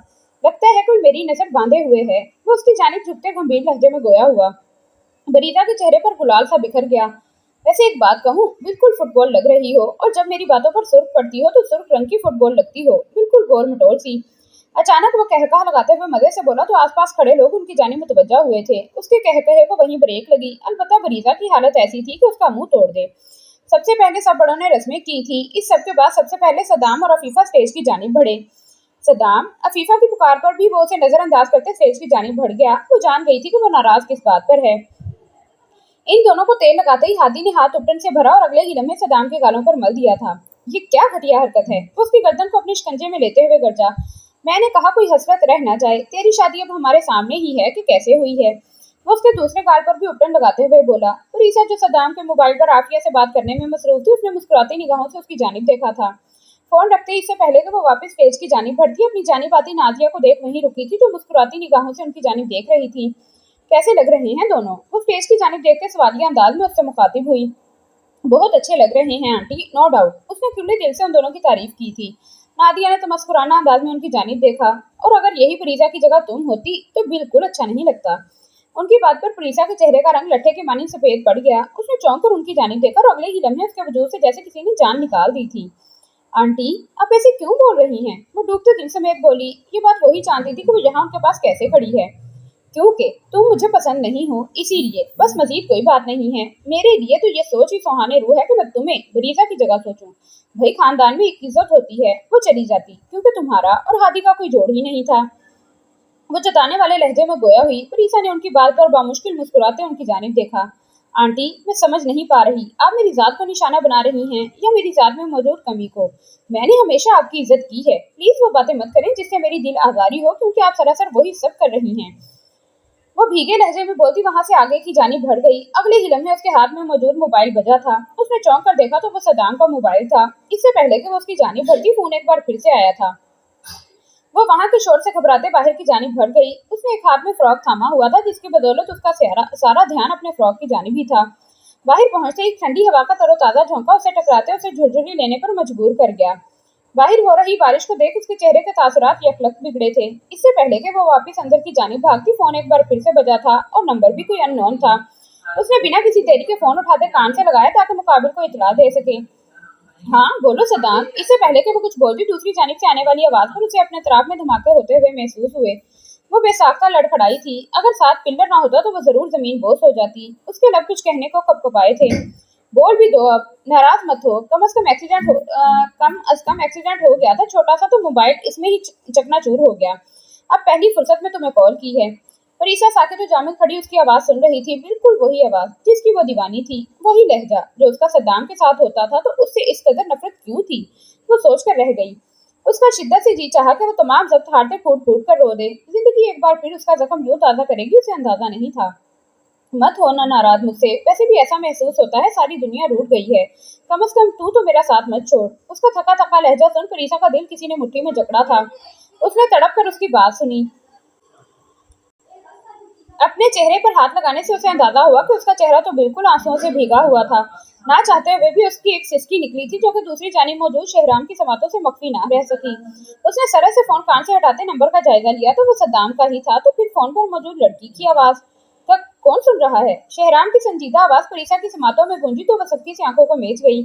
लगता है कोई मेरी नजर बांधे हुए है। वो उसकी जानिब झुकते गंभीर लहजे में गोया हुआ। फरीदा के चेहरे पर गुलाल सा बिखर गया। वैसे एक बात कहूँ, बिल्कुल फुटबॉल लग रही हो, और जब मेरी बातों पर सुर्ख पड़ती हो तो सुर्ख रंग की फुटबॉल लगती हो, बिल्कुल गोल मटोल सी। अचानक वो कहकहा लगाते हुए मजे से बोला तो आसपास खड़े लोग उनकी जानिब मुतवज्जा हुए थे। उसके कहकहे को वहीं ब्रेक लगी। अलबत्ता फरीजा की हालत ऐसी थी कि उसका मुंह तोड़ दे। सबसे पहले सब बड़ों ने रस्में की थी। इस सब के बाद सबसे पहले सदाम और अफीफा स्टेज की जानिब बढ़े। सदाम अफीफा की पुकार पर भी वो उसे नजरअंदाज करते स्टेज की जानिब बढ़ गया। वो जान गई थी कि वो नाराज किस बात पर है। इन दोनों को तेल लगाते ही हादी ने हाथ उपटन से भरा और अगले ही लम्हे सदाम के गालों पर मल दिया था। ये क्या घटिया हरकत है? वो उसकी गर्दन को अपने शिकंजे में लेते हुए गरजा। मैंने कहा कोई हसरत रह ना जाए, तेरी शादी अब हमारे सामने ही है कि कैसे हुई है। वो उसके दूसरे गाल पर भी उपटन लगाते हुए बोला। फरीसा जो सदाम के मोबाइल पर आफिया से बात करने में मसरूफ थी, उसने मुस्कुराती निगाहों से उसकी जानिब देखा था। फोन रखते ही इससे पहले कि वो वापस स्टेज की जानिब बढ़ती, अपनी जानिब आती नाजिया को देख वहीं रुकी थी, जो मुस्कुराती निगाहों से उनकी जानिब देख रही थी। कैसे लग रहे हैं दोनों? वो स्टेज की जानिब देखते सवालिया अंदाज में उससे मुखातिब हुई। बहुत अच्छे लग रहे हैं आंटी, नो डाउट। उसने खुले दिल से उन दोनों की तारीफ की थी। नादिया ने तमस्कुराना अंदाज में उनकी जानिब देखा। और अगर यही प्रीजा की जगह तुम होती तो बिल्कुल अच्छा नहीं लगता। उनकी बात पर प्रीजा के चेहरे का रंग लट्ठे के मानी सफेद पड़ गया। उसने चौंक कर उनकी जानिब देखा और अगले ही लम्हे उसके वजूद से जैसे किसी ने जान निकाल दी थी। आंटी, आप ऐसे क्यों बोल रही हैं? वो डूबते दिल समेत बोली। ये बात वही जानती थी कि वो यहाँ उनके पास कैसे खड़ी है। क्योंकि तुम मुझे पसंद नहीं हो, इसीलिए। बस मजीद कोई बात नहीं है। मेरे लिए तो ये सोच ही सुहाने रूह है कि मैं तुम्हें बरीजा की जगह सोचूं। भाई खानदान में एक इज्जत होती है, वो चली जाती क्योंकि तुम्हारा और हादी का कोई जोड़ ही नहीं था। वो जताने वाले लहजे में गोया हुई। बरीसा ने उनकी बात पर बामुश्किल मुस्कुराते उनकी जानिब देखा। आंटी, मैं समझ नहीं पा रही, आप मेरी जात को निशाना बना रही हैं या मेरी जात में मौजूद कमी को। मैंने हमेशा आपकी इज्जत की है। प्लीज वो बातें मत करें जिससे मेरी दिल आजारी हो, क्योंकि आप सरासर वही सब कर रही हैं। वो भीगे लहजे में बोलती वहां से आगे की जानिब बढ़ गई। अगले ही लम्हे उसके हाथ में मौजूद मोबाइल बजा था। उसने चौंक कर देखा तो वो सदाम का मोबाइल था। इससे पहले कि वो उसकी जानिब बढ़ती, फोन एक बार फिर से आया था। वो वहां के शोर से घबराते बाहर की जानिब बढ़ गई। उसने एक हाथ में फ्रॉक थामा हुआ था, जिसकी बदौलत उसका सारा ध्यान अपने फ्रॉक की जानिब ही था। बाहर पहुंचते ही ठंडी हवा का तरोताजा झोंका उसे टकराते उसे झुरझुरी लेने पर मजबूर कर गया। बाहर हो रही बारिश को देख उसके चेहरे के तासुरात यकलक बिगड़े थे। इससे पहले कि वो वापस अंदर की जानिब भागती, फोन एक बार फिर से बजा था और नंबर भी कोई अननोन था। उसने बिना किसी देरी के फोन उठाते कान से लगाया ताकि मुकाबिल को इतला दे सके। हाँ बोलो सदाम। इससे पहले कि वो कुछ बोलती, दूसरी जानिब से आने वाली आवाज पर उसे अपने तराप में धमाके होते हुए महसूस हुए। वो बेसाख्ता लड़खड़ाई थी। अगर साथ पिल्लर ना होता तो वो जरूर जमीन बोस हो जाती। उसके लब कुछ कहने को कपकपाए थे। बोल भी दो अब, नाराज मत हो। कम अज कम एक्सीडेंट हो गया था छोटा सा, तो मोबाइल इसमें ही चकनाचूर हो गया। अब पहली फुर्सत में तुम्हें कॉल की है। परीसा साकित जो जामिल खड़ी उसकी आवाज सुन रही थी, बिल्कुल वही आवाज जिसकी वो दीवानी थी, वही लहजा जो उसका सद्दाम के साथ होता था। तो उससे इस कदर नफरत क्यों थी, वो सोच कर रह गई। उसका शिद्दत से जी चाहा कि वो तमाम जब्त हारते फूट फूट कर रो दे। जिंदगी एक बार फिर उसका जख्म यूं ताजा करेगी, उसे अंदाजा नहीं था। मत होना नाराज मुझसे, वैसे भी ऐसा महसूस होता है सारी दुनिया रूठ गई है। कम से कम तू तो मेरा साथ मत छोड़। उसका थका थका लहजा सुन परीसा का दिल किसी ने मुट्ठी में जकड़ा था। उसने तड़प कर उसकी बात सुनी। अपने चेहरे पर हाथ लगाने से उसे अंदाजा हुआ कि उसका चेहरा तो बिल्कुल आंसुओं से भीगा हुआ था। ना चाहते हुए भी उसकी एक सिसकी निकली थी, जो कि दूसरी जानिब मौजूद शहराम की समातों से मख्फी ना रह सकी। उसने सरह से फोन कान से हटाते नंबर का जायजा लिया तो वो सद्दाम का ही था। तो फिर फोन पर मौजूद लड़की की आवाज तक कौन सुन रहा है? शहराम की संजीदा आवाज परीसा की समातों में गूंजी तो वह सबकी सी आंखों को मेज गई।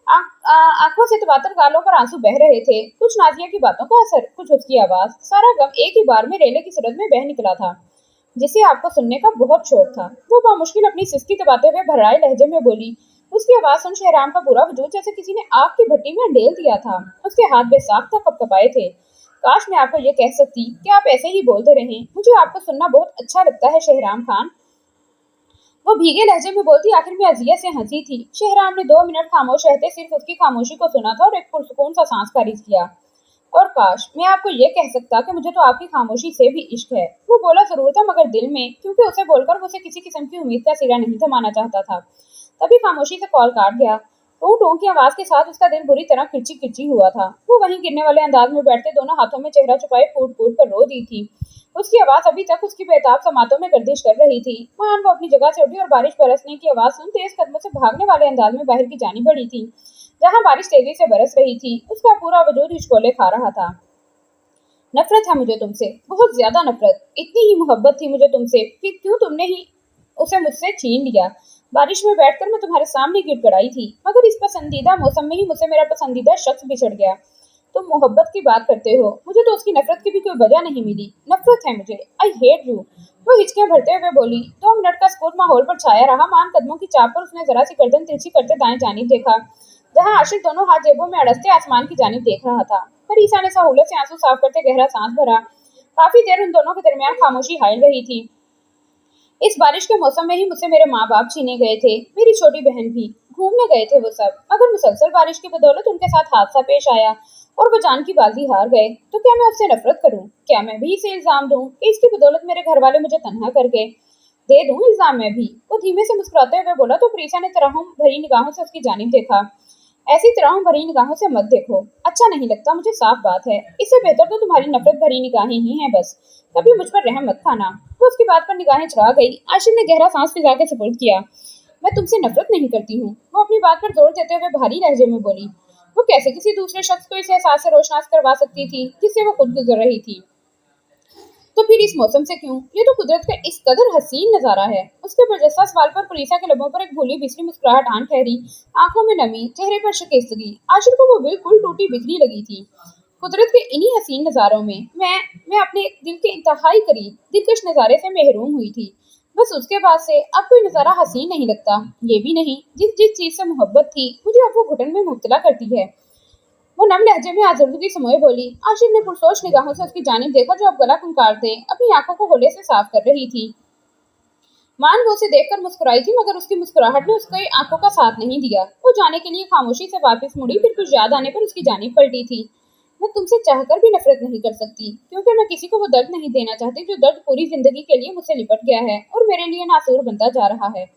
आंखों से तबातर गालों पर आंसू बह रहे थे। कुछ नाजिया की बातों का असर, कुछ उसकी आवाज, सारा गम एक ही बार में रेले की सूरत में बह निकला था, जिसे आपको सुनने का बहुत शौक था। वो बामुश्किल अपनी सिसकी दबाते हुए भर्राए लहजे में बोली। उसकी आवाज सुन शहराम का पूरा वजूद जैसे किसी ने आग की भट्टी में अंडेल दिया था। उसके हाथ बेसाख्ता कपकपाए थे। काश मैं आपको ये कह सकती कि आप ऐसे ही बोलते रहें। मुझे आपको सुनना बहुत अच्छा लगता है शहराम खान। वो भीगे लहजे में बोलती, आखिर में अजियत से हंसी थी। शहराम ने 2 मिनट खामोश रहते सिर्फ उसकी खामोशी को सुना था और एक पुरसुकून सा सांस खारिज किया। और काश मैं आपको ये कह सकता कि मुझे तो आपकी खामोशी से भी इश्क है। वो बोला जरूर था मगर दिल में, क्योंकि उसे बोलकर उसे किसी किस्म की उम्मीद का सिरा नहीं थमाना चाहता था। तभी खामोशी से कॉल काट गया। टू टू की आवाज के साथ उसका दिल बुरी तरह किरची किरची हुआ था। वो वहीं गिरने वाले अंदाज में बैठते दोनों हाथों में चेहरा छुपाए फूट फूट कर रो दी थी। उसकी आवाज अभी तक उसकी बेताब समातों में गर्दिश कर रही थी। महान वो अपनी जगह से उठी और बारिश बरसने की आवाज सुन तेज कदमों से भागने वाले अंदाज में बाहर की जानी बढ़ी थी, जहां बारिश तेजी से बरस रही थी। उसका पूरा वजूद हिचकोले खा रहा था। नफरत है मुझे तुमसे, बहुत ज्यादा नफरत। इतनी ही मोहब्बत थी मुझे तुमसे, फिर क्यों तुमने ही उसे मुझसे छीन लिया? बारिश में बैठकर मैं तुम्हारे सामने गिड़गिड़ाई थी, मगर इस पसंदीदा मौसम में ही मुझसे मेरा पसंदीदा शख्स बिछड़ गया। तुम मोहब्बत की बात करते हो, मुझे तो उसकी नफरत की भी कोई वजह नहीं मिली। नफरत है मुझे, आई हेट यू। वो हिचकियां भरते हुए बोली। 2 मिनट का सुकून माहौल पर छाया रहा। मान कदमों की चाप पर उसने जरा सी गर्दन तिरछी करते दाएं जानिब देखा, जहां आशिक दोनों हाथ जेबों में अड़सते आसमान की जानिब देख रहा था। पर ईसा ने सहूलत से आंसू साफ करते गहरा सांस भरा। काफी देर उन दोनों के दरमियान खामोशी हायल रही थी। इस बारिश के मौसम में ही मुझसे मेरे माँ बाप छीने गए थे, मेरी छोटी बहन भी। घूमने गए थे वो सब, मगर मुसलसल बारिश की बदौलत उनके साथ हादसा पेश आया और वो जान की बाजी हार गए। तो क्या मैं उससे नफरत करूं? क्या मैं भी इसे इल्जाम दूं कि इसकी बदौलत मेरे घर वाले मुझे तन्हा कर गए? दे दूं इल्जाम मैं भी? वो धीमे से मुस्कुराते हुए बोला। तो प्रीसा ने तरहम भरी निगाहों से उसकी जानिब देखा। ऐसी तरह भरी निगाहों से मत देखो। अच्छा नहीं लगता मुझे, साफ बात है। इससे बेहतर तो तुम्हारी नफरत भरी निगाहें ही हैं बस। कभी मुझ पर रहम मत खाना। वो उसकी बात पर निगाहें चढ़ा गई। आशिर ने गहरा सांस फिजा के सुपुर्द किया। मैं तुमसे नफरत नहीं करती हूँ, वो अपनी बात पर जोर देते हुए भारी लहजे में बोली। वो कैसे किसी दूसरे शख्स को इस एहसास से रोशनास करवा सकती थी जिससे वो खुद गुजर रही थी? तो फिर इस मौसम से क्यों? ये तो कुदरत का इस कदर हसीन नजारा है। उसके बरजस्ता सवाल पर पुलिसा के लबों पर एक भूली बिसरी मुस्कुराहट आन ठहरी, आंखों में नमी, चेहरे पर शिकस्तगी। आशिर को वो बिल्कुल टूटी बिखरी लगी थी। कुदरत के इन्हीं हसीन नजारों में मैं अपने दिल के इंतहाई करीब दिलकश नजारे से महरूम हुई थी। बस उसके बाद से अब कोई नजारा हसीन नहीं लगता। ये भी नहीं, जिस जिस चीज से मोहब्बत थी मुझे अब वो घुटन में मुब्तला करती है। वो नम लहजे में आजर्दगी समोए बोली। आशिर ने पुरसोच निगाहों से उसकी जानिब देखा जो अब गला फुंकारते अपनी आंखों को गोले से साफ कर रही थी। मान वो उसे देखकर मुस्कुराई थी, मगर उसकी मुस्कुराहट ने उसकी आंखों का साथ नहीं दिया। वो जाने के लिए खामोशी से वापस मुड़ी, फिर कुछ याद आने पर उसकी जानिब पलटी थी। मैं तुमसे चाहकर भी नफरत नहीं कर सकती, क्योंकि मैं किसी को वो दर्द नहीं देना चाहती जो दर्द पूरी जिंदगी के लिए मुझसे लिपट गया है और मेरे लिए नासूर बनता जा रहा है।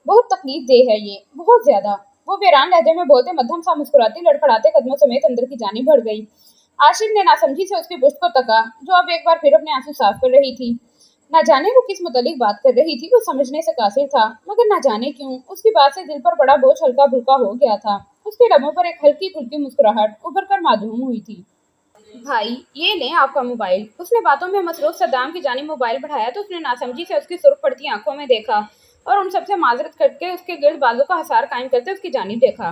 बहुत तकलीफ दे है ये, बहुत ज्यादा। वो वीरान लहजे में बोलते मध्यम सा मुस्कुराती लड़खड़ाते कदमों समेत अंदर की जानिब बढ़ गई। आशिर ने नासमझी से उसकी बुश्त को तका, जो अब एक बार फिर अपने आंसू साफ कर रही थी। ना जाने वो किस मुतलिक बात कर रही थी, वो समझने से कासिर था, मगर ना जाने क्यों उसकी बात से दिल पर बड़ा बोझ हल्का फुल्का हो गया था। उसके लबों पर एक हल्की फुल्की मुस्कुराहट उभर कर माधूम हुई थी। भाई, ये लें आपका मोबाइल। उसने बातों में मसरूफ सद्दाम की जानिब मोबाइल बढ़ाया तो उसने नासमझी से उसकी सुर्ख पड़ती आंखों में देखा और उन सबसे माजरत करके उसके गिर्द बाजू का हसार कायम करते उसकी जानिब देखा।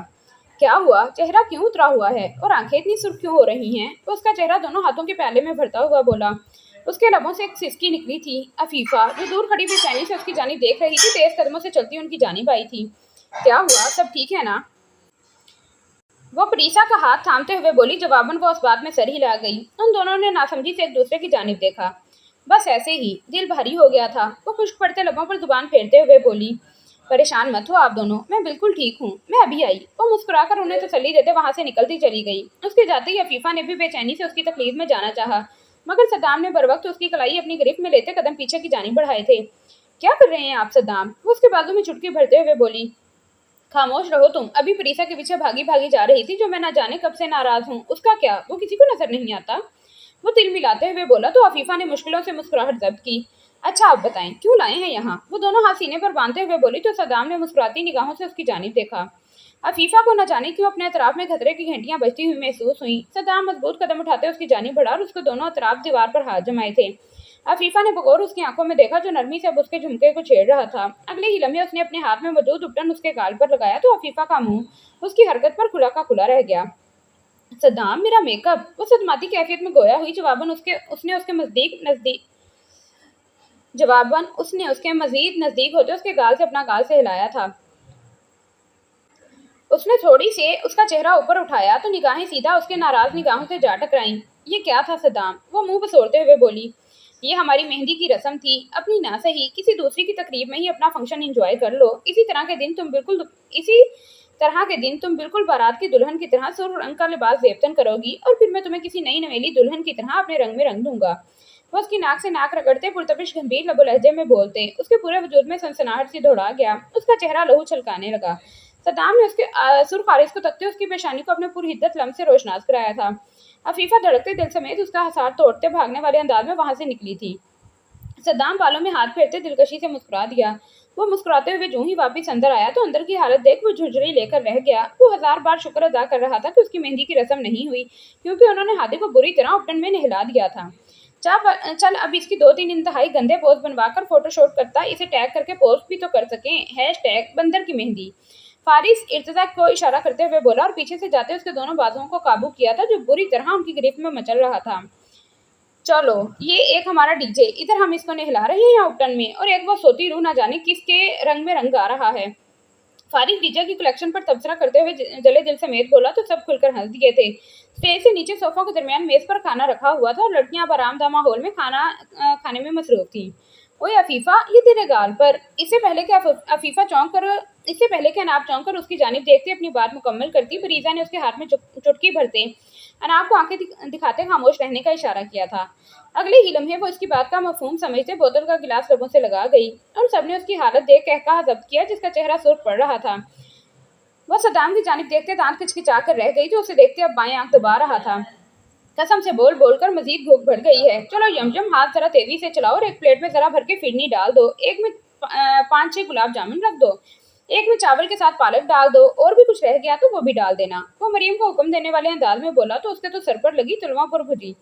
क्या हुआ? चेहरा क्यों उतरा हुआ है और आंखें इतनी सुर्ख क्यों हो रही हैं? तो उसका चेहरा दोनों हाथों के प्याले में भरता हुआ बोला। उसके लबों से एक सिसकी निकली थी। अफीफा, जो दूर खड़ी बेचैनी से उसकी जानिब देख रही थी, तेज कदमों से चलती उनकी जानिब आई थी। क्या हुआ? सब ठीक है ना? वो प्रीसा का हाथ थामते हुए बोली। जवाबन वो उस बात में सर हिला गई। उन दोनों ने नासमझी से एक दूसरे की जानिब देखा। बस ऐसे ही, दिल भारी हो गया था। वो खुश्क पड़ते लबों पर जुबान फेरते हुए बोली। परेशान मत हो आप दोनों, मैं बिल्कुल ठीक हूँ, मैं अभी आई। वो मुस्कुराकर उन्हें तसल्ली देते वहां से निकलती चली गई। उसके जाते ही अफीफा ने भी बेचैनी से उसकी तकलीफ में जाना चाहा, मगर सद्दाम ने बर वक्त उसकी कलाई अपनी गिरफ्त में लेते कदम पीछे की जानिब बढ़ाए थे। क्या कर रहे हैं आप सद्दाम? वो उसके बाजू में चुटकी भरते हुए बोली। खामोश रहो तुम। अभी प्रीसा के पीछे भागी भागी जा रही थी, जो मैं ना जाने कब से नाराज हूँ। उसका क्या? वो किसी को नजर नहीं आता। वो तिल मिलाते हुए बोला तो अफीफा ने मुश्किलों से मुस्कुराहट जब्त की। अच्छा आप बताएं, क्यों लाए हैं यहाँ? वो दोनों हाथ सीने पर बांधते हुए बोली तो सद्दाम ने मुस्कुराती निगाहों से उसकी जानिब देखा। अफीफा को न जाने क्यों अपने अतराफ में खतरे की घंटियां बजती हुई महसूस हुई। सद्दाम मजबूत कदम उठाते उसकी जानिब बढ़ा और उसको दोनों अतराफ दीवार पर हाथ जमाए थे। अफीफा ने बगौर उसकी आंखों में देखा, जो नरमी से अब उसके झुमके को छेड़ रहा था। अगले ही लम्हे उसने अपने हाथ में मौजूद उपटन उसके गाल पर लगाया तो अफीफा का मुंह उसकी हरकत पर खुला का खुला रह गया। सद्दाम, मेरा मेकअप! वो सदमाती कैफियत में गोया हुई। जवाबन उसने उसके मजीद नजदीक होते उसके गाल से अपना गाल से हिलाया था। उसने थोड़ी से उसका चेहरा ऊपर उठाया तो निगाहें सीधा उसके नाराज निगाहों से जा टकराईं। ये क्या था सद्दाम? वो मुंह बसोरते हुए बोली। ये हमारी मेहंदी की रस्म थी। अपनी ना सही किसी दूसरी की तकरीब में ही अपना फंक्शन एंजॉय कर लो। इसी तरह के दिन तुम बिल्कुल बारात की दुल्हन की तरह सुर्ख रंग का लिबास जेबतन करोगी और फिर मैं तुम्हें किसी नई नवेली दुल्हन की तरह अपने रंग में रंग दूंगा। वो उसकी नाक से नाक रगड़ते पुरतपिश गंभीर लबो लहजे में बोलते। उसके पूरे वजूद में सनसनाहट सी दौड़ा गया। उसका चेहरा लहू छलकाने लगा। सद्दाम ने उसके सुर्ख खारिज को तकते उसकी पेशानी को अपने पूरी हिद्दत लम्ब से रोशनास कराया था। अफीफा धड़कते दिल समेत उसका हसार तोड़ते भागने वाले अंदाज में वहां से निकली थी। सद्दाम बालों में हाथ फेरते दिलकशी से मुस्कुरा दिया। वो मुस्कुराते हुए जो ही वापिस अंदर आया तो अंदर की हालत देख वो झुरझुरी लेकर रह गया। वो हजार बार शुक्र अदा कर रहा था कि उसकी मेहंदी की रस्म नहीं हुई, क्योंकि उन्होंने हादी को बुरी तरह उपटन में नहला दिया था। चल अब इसकी 2-3 इंतहाई गंदे पोस्ट बनवाकर फोटोशॉट करता, इसे टैग करके पोस्ट भी तो कर सकें। # बंदर की मेहंदी। फारिस इर्तजा को इशारा करते हुए बोला और पीछे से जाते उसके दोनों बाजुओं को काबू किया था, जो बुरी तरह उनकी गिरफ्त में मचल रहा था। चलो, ये एक हमारा डीजे, इधर हम इसको नहला रहे हैं यहाँ उपटन में, और एक वो सोती रूह ना जाने किसके रंग में रंग गा रहा है। फारिस डीजे की कलेक्शन पर तबसरा करते हुए जले दिल समेत बोला तो सब खुलकर हंस दिए थे। स्टेज से नीचे सोफों के दरमियान मेज पर खाना रखा हुआ था और लड़कियां अब आरामदा माहौल में खाने में मसरूफ थी। ओए अफीफा, ये तेरे गाल पर! इससे पहले कि अनाब चौंक कर उसकी जानिब देखती अपनी बात मुकम्मल करती, फरीजा ने उसके हाथ में चुटकी भरते अनाब को आंखें दिखाते खामोश रहने का इशारा किया था। अगले ही लम्हे वो इसकी बात का मफहूम समझते बोतल का गिलास लबों से लगा गई और सबने उसकी हालत देख कहकहा जब्त किया, जिसका चेहरा सुर्ख पड़ रहा था। वो सद्दाम की जानिब देखते दांत खिचखिचा कर रह गई, जो उसे देखते अब बाएं आंख दबा रहा था। कसम से बोल बोलकर मजीद भूख बढ़ गई है। चलो यमयम, हाथ जरा तेजी से चलाओ और एक प्लेट में जरा भर के फिरनी डाल दो। एक में 5-6 गुलाब जामुन रख दो। एक में चावल के साथ पालक डाल दो, और भी कुछ रह गया तो वो भी डाल देना। वो मरियम को हुक्म देने वाले अंदाज में बोला तो उसके तो सर पर लगी तलवां पर भुजी।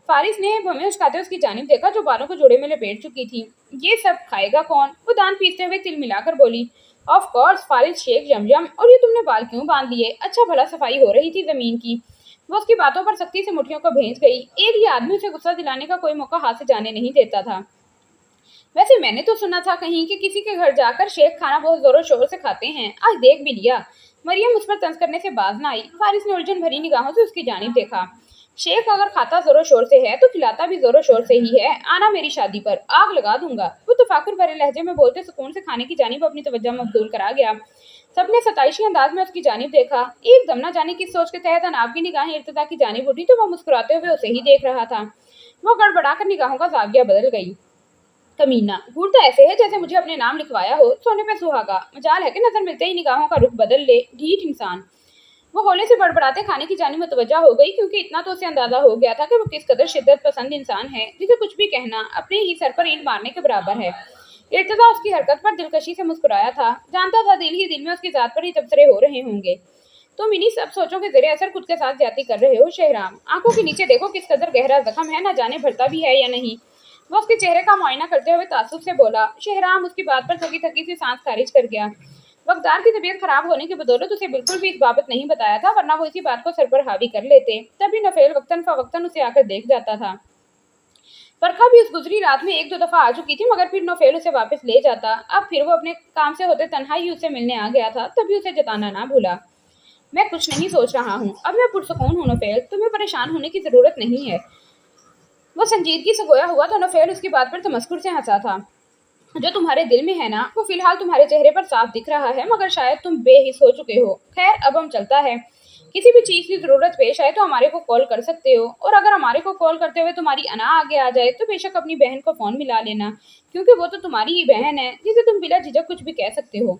फारिस ने भवें उचकाते उसकी जानिब देखा, जो बालों को जोड़े में लपेट चुकी थी। ये सब खाएगा कौन? वो दांत पीसते हुए तिल मिलाकर बोली। ऑफ कोर्स फारिस शेख यमयम। और ये तुमने बाल क्यों बांध लिए? अच्छा भला सफाई हो रही थी जमीन की। वो उसकी बातों पर सख्ती से मुठियों को भेज गई। एक ये आदमी उसे गुस्सा दिलाने का कोई मौका हाथ से जाने नहीं देता था। वैसे मैंने तो सुना था कहीं कि किसी के घर जाकर शेख खाना बहुत जोरों शोर से खाते हैं। आज देख भी लिया। मरियम उस पर तंज करने से बाज ना आई। फारिस ने उलझन भरी निगाहों से उसकी जानिब देखा। शेख अगर खाता जोरों शोर से है तो खिलाता भी जोरों शोर से ही है। आना मेरी शादी पर, आग लगा दूंगा। वो तफाकुर भरे लहजे में बोलते सुकून से खाने की जानिब अपनी तवज्जो मबजूल करा गया। सबने सताइशी अंदाज में उसकी जानिब देखा। एकदम न जाने किस सोच के तहत अनाब की निगाहें इर्तिजा की जानिब उठी तो वह मुस्कुराते हुए उसे ही देख रहा था। वो गड़बड़ाकर निगाहों का जाविया बदल गई। कमीना, घूर तो ऐसे है जैसे मुझे अपने नाम लिखवाया हो। सोने पे सुहागा। मजाल है कि नजर मिलते ही निगाहों का रुख बदल ले। ढीठ इंसान। वो होले से बड़बड़ाते खाने की जानिब मुतवज्जा हो गई, क्योंकि इतना तो उसे अंदाजा हो गया था कि वो किस कदर शिद्दत पसंद इंसान है, जिसे कुछ भी कहना अपने ही सर पर ईंट मारने के बराबर है। इर्तिजा उसकी हरकत पर दिलकशी से मुस्कुराया था। जानता था दिल ही दिल में उसकी जात पर ही तबसरे हो रहे होंगे। तुम इन्हीं सब सोचों के जरिए असर खुद के साथ ज्यादती कर रहे हो शहराम। आंखों के नीचे देखो किस कदर गहरा जख्म है, न जाने भरता भी है या नहीं। वो उसके चेहरे का मुआयना करते हुए तासुब से बोला। शहराम उसकी बात पर थकी थकी सी सांस खारिज कर गया। वक्तार की तबीयत खराब होने की बदौलत उसे बिल्कुल भी इस बाबत नहीं बताया था, वरना वो इसी बात को सर पर हावी कर लेते। तभी नफेल वक्तन फवक्तन उसे आकर देख जाता था। परखा भी उस गुजरी रात में 1-2 दफा आ चुकी थी, मगर फिर नोफेल उसे वापस ले जाता। अब फिर वो अपने काम से होते तन्हा ही उससे मिलने आ गया था, तभी उसे जताना ना भूला। मैं कुछ नहीं सोच रहा हूँ, अब मैं पुरसुकून हूँ नोफेल, तुम्हें परेशान होने की जरूरत नहीं है। वो संजीदगी से गोया हुआ तो नोफेल उसकी बात पर तमस्कुर से हंसा था। जो तुम्हारे दिल में है ना, वो फिलहाल तुम्हारे चेहरे पर साफ दिख रहा है, मगर शायद तुम बेहिस हो चुके हो। खैर, अब हम चलता है। किसी भी चीज की जरूरत पेश आए तो हमारे को कॉल कर सकते हो, और अगर हमारे को कॉल करते हुए तुम्हारी अना आगे आ जाए तो बेशक अपनी बहन को फोन मिला लेना, क्योंकि वो तो तुम्हारी ही बहन है, जिसे तुम बिला झिझक कुछ भी कह सकते हो।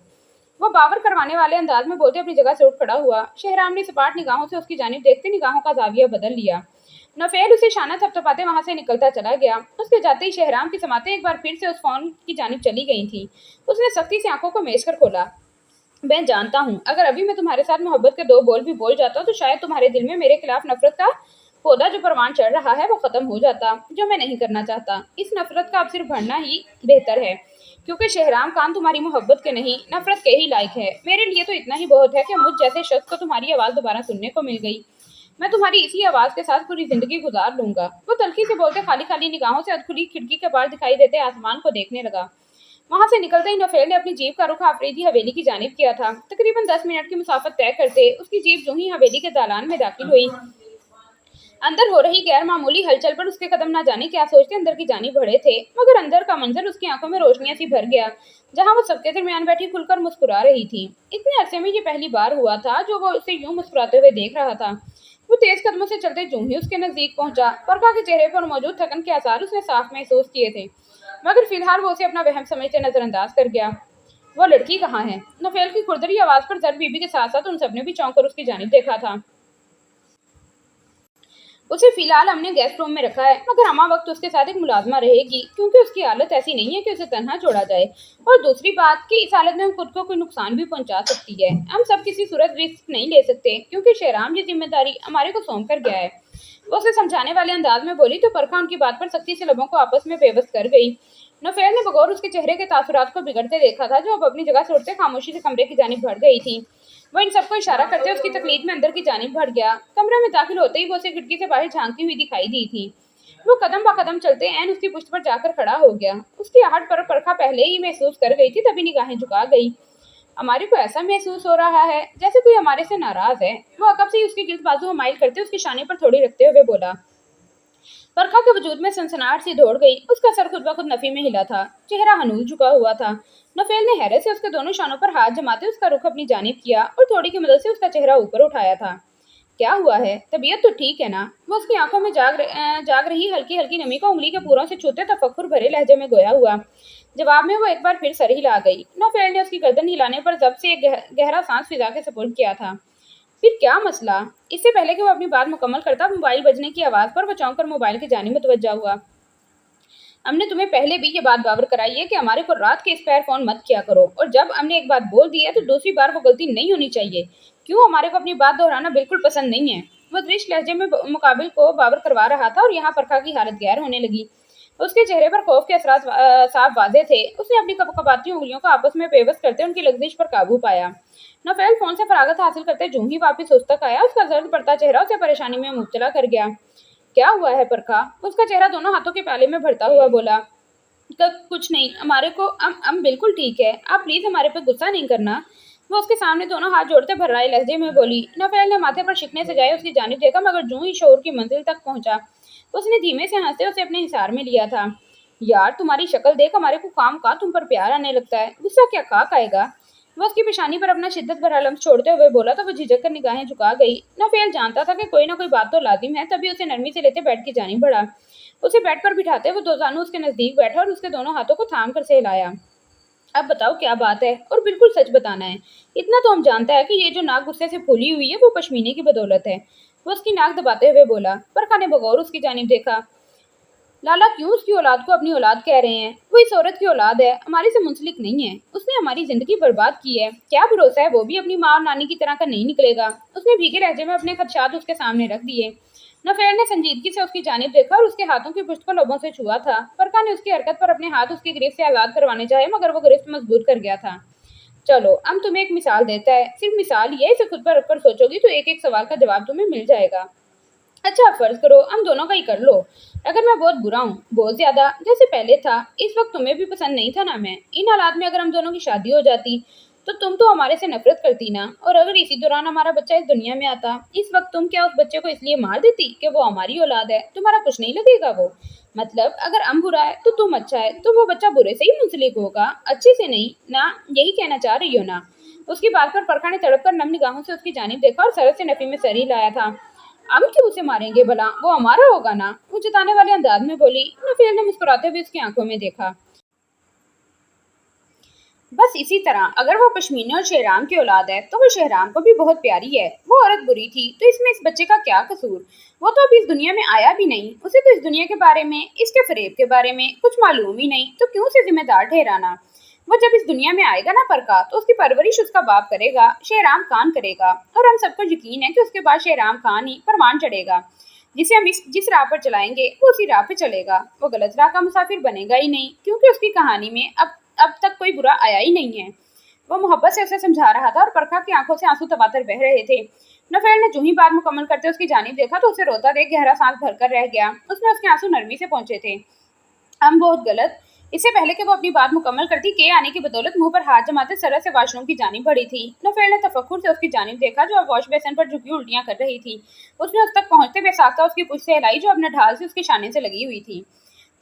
वो बावर करवाने वाले अंदाज में बोलते अपनी जगह से उठ खड़ा हुआ। शहराम ने सपाट निगाहों से उसकी जानिब देखते निगाहों का जाविया बदल लिया। नफेल उसे शाना थपथपाते वहां से निकलता चला गया। उसके जाते ही शहराम की समातें एक बार फिर से उस फोन की जानिब चली गई थी। उसने सख्ती से आंखों को मेज कर खोला। मैं जानता हूँ, अगर अभी मैं तुम्हारे साथ मोहब्बत के 2 बोल भी बोल जाता तो शायद तुम्हारे दिल में मेरे खिलाफ नफरत का पौधा जो परवान चढ़ रहा है वो खत्म हो जाता, जो मैं नहीं करना चाहता। इस नफरत का अब सिर्फ बढ़ना ही बेहतर है, क्योंकि शहराम खान तुम्हारी मोहब्बत के नहीं, नफरत के ही लायक है। मेरे लिए तो इतना ही बहुत है कि मुझ जैसे शख्स को तुम्हारी आवाज़ दोबारा सुनने को मिल गई। मैं तुम्हारी इसी आवाज़ के साथ पूरी जिंदगी गुजार लूंगा। वो तल्खी से बोलते खाली खाली निगाहों से अधखुली खिड़की के पार दिखाई देते आसमान को देखने लगा। वहां से निकलते ही नफेल ने अपनी जीप का रुख आफरीदी हवेली की जानिब किया था। तकरीबन 10 मिनट की मुसाफत तय करते उसकी जीप जो ही हवेली के दालान में दाखिल हुई, अंदर हो रही गैर मामूली हलचल पर उसके कदम ना जाने क्या सोचते अंदर की जानिब बढ़े थे, मगर अंदर का मंजर उसकी आंखों में रोशनियां सी भर गया, जहां वो सबके दरमियान बैठी खुलकर मुस्कुरा रही थी। इतने अरसे में ये पहली बार हुआ था जो वो उसे यूं मुस्कुराते हुए देख रहा था। वो तेज कदमों से चलते जूं ही उसके नजदीक पहुंचा। परखा के चेहरे पर मौजूद थकन के आसार उसने साफ महसूस किए थे, मगर फिलहाल वो उसे अपना वहम समझते नजरअंदाज कर गया। वो लड़की कहाँ है? नफेल की खुरदरी आवाज पर जर बीबी के साथ साथ उन सबने भी चौंक कर उसकी जानिब देखा था। उसे फिलहाल हमने गेस्ट रूम में रखा है, मगर अम्मा वक्त उसके साथ एक मुलाजमा रहेगी, क्योंकि उसकी हालत ऐसी नहीं है कि उसे तन्हा छोड़ा जाए। और दूसरी बात कि इस हालत में वो खुद को कोई नुकसान भी पहुंचा सकती है। हम सब किसी सूरत रिस्क नहीं ले सकते, क्योंकि शहराम ये जिम्मेदारी हमारे को सौंप कर गया है। वो उसे समझाने वाले अंदाज में बोली तो परखा उनकी बात पर सख्ती से लबों को आपस में बेबस कर गई। नफेल ने बगौर उसके चेहरे के तासुरात को बिगड़ते देखा था, जो अब अपनी जगह से उठते खामोशी से कमरे की जानिब बढ़ गई थी। वो इन सबको इशारा करते उसकी तकलीफ में अंदर की जानिब बढ़ गया। कमरे में दाखिल होते ही वो उसे खिड़की से बाहर झांकती हुई दिखाई दी थी। वो कदम ब कदम चलते ऐन उसकी पुश्त पर जाकर खड़ा हो गया। उसकी आहट पर परखा पहले ही महसूस कर गई थी, तभी निगाहें झुका गई। हमारे को ऐसा महसूस हो रहा है जैसे कोई हमारे से नाराज है। वो अकब से ही उसकी गिल्द बाजू हमाइल करते उसके शाने पर थोड़ी रखते हुए बोला। परखा के वजूद में सनसनाहट सी दौड़ गई। उसका सर खुद ब खुद नफी में हिला था, चेहरा हनूल झुका हुआ था। नफेल ने हैरत से उसके दोनों शानों पर हाथ जमाते उसका रुख अपनी जानिब किया और थोड़ी की मदद से उसका चेहरा ऊपर उठाया था। क्या हुआ है? तबीयत तो ठीक है ना? वो उसकी आंखों में जाग रही हल्की हल्की नमी को उंगली के पूरों से छूते तफक्कुर भरे लहजे में गोया हुआ। जवाब में वो एक बार फिर सर हिला गई। नौफेल ने उसकी गर्दन हिलाने पर जब से एक गहरा सांस फिजा के सुपुर्द किया था। फिर क्या मसला? इससे पहले कि वो अपनी बात मुकम्मल करता, मोबाइल बजने की आवाज पर वो चौंक कर मोबाइल की जानिब मुतवज्जा हुआ। हमने तुम्हें पहले भी ये बात बावर कराई है कि हमारे को रात के इस पैर फोन मत किया करो, और जब हमने एक बात बोल दी है तो दूसरी बार वो गलती नहीं होनी चाहिए। क्यों? हमारे को अपनी बात दोहराना बिल्कुल पसंद नहीं है। वो दृश्य लहजे में मुकाबिल को बावर करवा रहा था और यहाँ परखा की हालत गैर होने लगी। उसके चेहरे पर खौफ के असरात साफ वाजे थे। उसने अपनी कपकपाती उंगलियों को आपस में पेवस्त करते उनकी लग्जिश पर काबू पाया। नौफेल फोन से फरागत हासिल करते जूं ही वापिस उस तक आया, उसका जर्द पड़ता चेहरा उसे परेशानी में मुब्तला कर गया। क्या हुआ है परखा? उसका चेहरा दोनों हाथों के प्याले में भरता हुआ बोला। कुछ नहीं, हमारे को हम बिल्कुल ठीक है। आप प्लीज हमारे पे गुस्सा नहीं करना। वो उसके सामने दोनों हाथ जोड़ते भर्राए लहजे में बोली। नौफेल ने माथे पर शिकने से जाए उसकी जानिब देखा, मगर जूं ही शोर की मंजिल तक पहुंचा, उसने धीमे से हंसते उसे अपने हिसार में लिया था। यार, तुम्हारी शक्ल देख हमारे को काम का तुम पर प्यार आने लगता है। गुस्सा क्या खाक आएगा? वो उसकी पेशानी पर अपना शिद्दत भरा लम्स छोड़ते हुए बोला तो वो झिझक कर निगाहें झुका गई। नौफेल जानता था कि कोई ना कोई बात तो लाजिम है, तभी उसे नरमी से लेते बेड की जानिब बढ़ा। उसे बेड पर बिठाते वो दोजानू उसके नजदीक बैठा और उसके दोनों हाथों को थाम कर सहलाया। अब बताओ क्या बात है, और बिल्कुल सच बताना है। इतना तो हम जानता है कि ये जो नाक गुस्से से फूली हुई है वो पश्मीने की बदौलत है। वो उसकी नाक दबाते हुए बोला। परखा ने बगौर उसकी जानिब देखा। लाला क्यों उसकी औलाद को अपनी औलाद कह रहे हैं? वो इस औरत की औलाद है, हमारे से मुंसलिक नहीं है। उसने हमारी जिंदगी बर्बाद की है। क्या भरोसा है वो भी अपनी माँ और नानी की तरह का नहीं निकलेगा? उसने भीगे लहजे में अपने खदशात उसके सामने रख दिए। नफेल ने संजीदगी से उसकी जानिब देखा और उसके हाथों की पुष्ट को लोगों से छुआ था। परखा ने उसकी हरकत पर अपने हाथ उसकी गिरफ्त से आजाद करवाने चाहे, मगर वो गिरफ्त मजबूत कर गया था। चलो, हम तुम्हें एक मिसाल देता है। सिर्फ मिसाल ये, इसे खुद पर रखकर सोचोगी तो एक एक सवाल का जवाब तुम्हें मिल जाएगा। अच्छा, फर्ज करो हम दोनों का ही कर लो। अगर मैं बहुत बुरा हूँ, बहुत ज्यादा, जैसे पहले था, इस वक्त तुम्हें भी पसंद नहीं था ना मैं, इन हालात में अगर हम दोनों की शादी हो जाती तो तुम तो हमारे से नफरत करती ना, और अगर इसी दौरान हमारा बच्चा इस दुनिया में आता, इस वक्त तुम क्या उस बच्चे को इसलिए मार देती कि वो हमारी औलाद है? तुम्हारा कुछ नहीं लगेगा वो? मतलब अगर हम बुरा है तो तुम अच्छा है, तो वो बच्चा बुरे से ही मुंसलिक होगा, अच्छे से नहीं ना? यही कहना चाह रही हो ना? उसकी बात पर परखा ने तड़प कर नम निगाहों से उसकी जानिब देखा और सरस से नफी में सर ही लाया था। हम क्यों उसे मारेंगे भला? वो हमारा होगा ना? वो जताने वाले अंदाज में बोली। नफील ने मुस्कुराते हुए उसकी आंखों में देखा। बस इसी तरह अगर वो पश्मीना और शेहराम की औलाद है तो वो शेहराम को भी बहुत प्यारी है। वो औरत बुरी थी तो इसमें इस बच्चे का क्या कसूर? वो तो अभी इस दुनिया में आया भी नहीं, उसे तो इस दुनिया के बारे में, इसके फरेब के बारे में कुछ मालूम ही नहीं, तो क्यों उसे जिम्मेदार ठहराना? वो जब इस दुनिया में आएगा ना परका, तो उसकी परवरिश उसका बाप करेगा, शेहराम खान करेगा, और हम सबको यकीन है कि उसके बाद शेहराम खान ही परवान चढ़ेगा। जिसे हम जिस राह पर चलाएंगे वो उसी राह पे चलेगा। वो गलत राह का मुसाफिर बनेगा ही नहीं, क्योंकि उसकी कहानी में अब तक कोई बुरा आया ही नहीं है। वो मोहब्बत से उसे समझा रहा था और परखा की आंखों से आंसू तबातर बह रहे थे। नफेल ने जो ही बात मुकम्मल करते उसकी जानिब देखा तो उसे रोता देख गहरा सांस भरकर रह गया। उसने उसके आंसू नरमी से पहुंचे थे। हम बहुत गलत। इससे पहले कि वो अपनी बात मुकम्मल करती, के आने की बदौलत मुंह पर हाथ जमाते सरह से वॉशरूम की जानिब बढ़ी थी। नफेल ने तफक्कुर से उसकी जानिब देखा जो अब वॉश बेसिन पर झुकी उल्टियां कर रही थी। उसने उस तक पहुंचते बेसाख्ता उसकी पुछ से हिलाई जो अपने ढाल से उसके शाने से लगी हुई थी।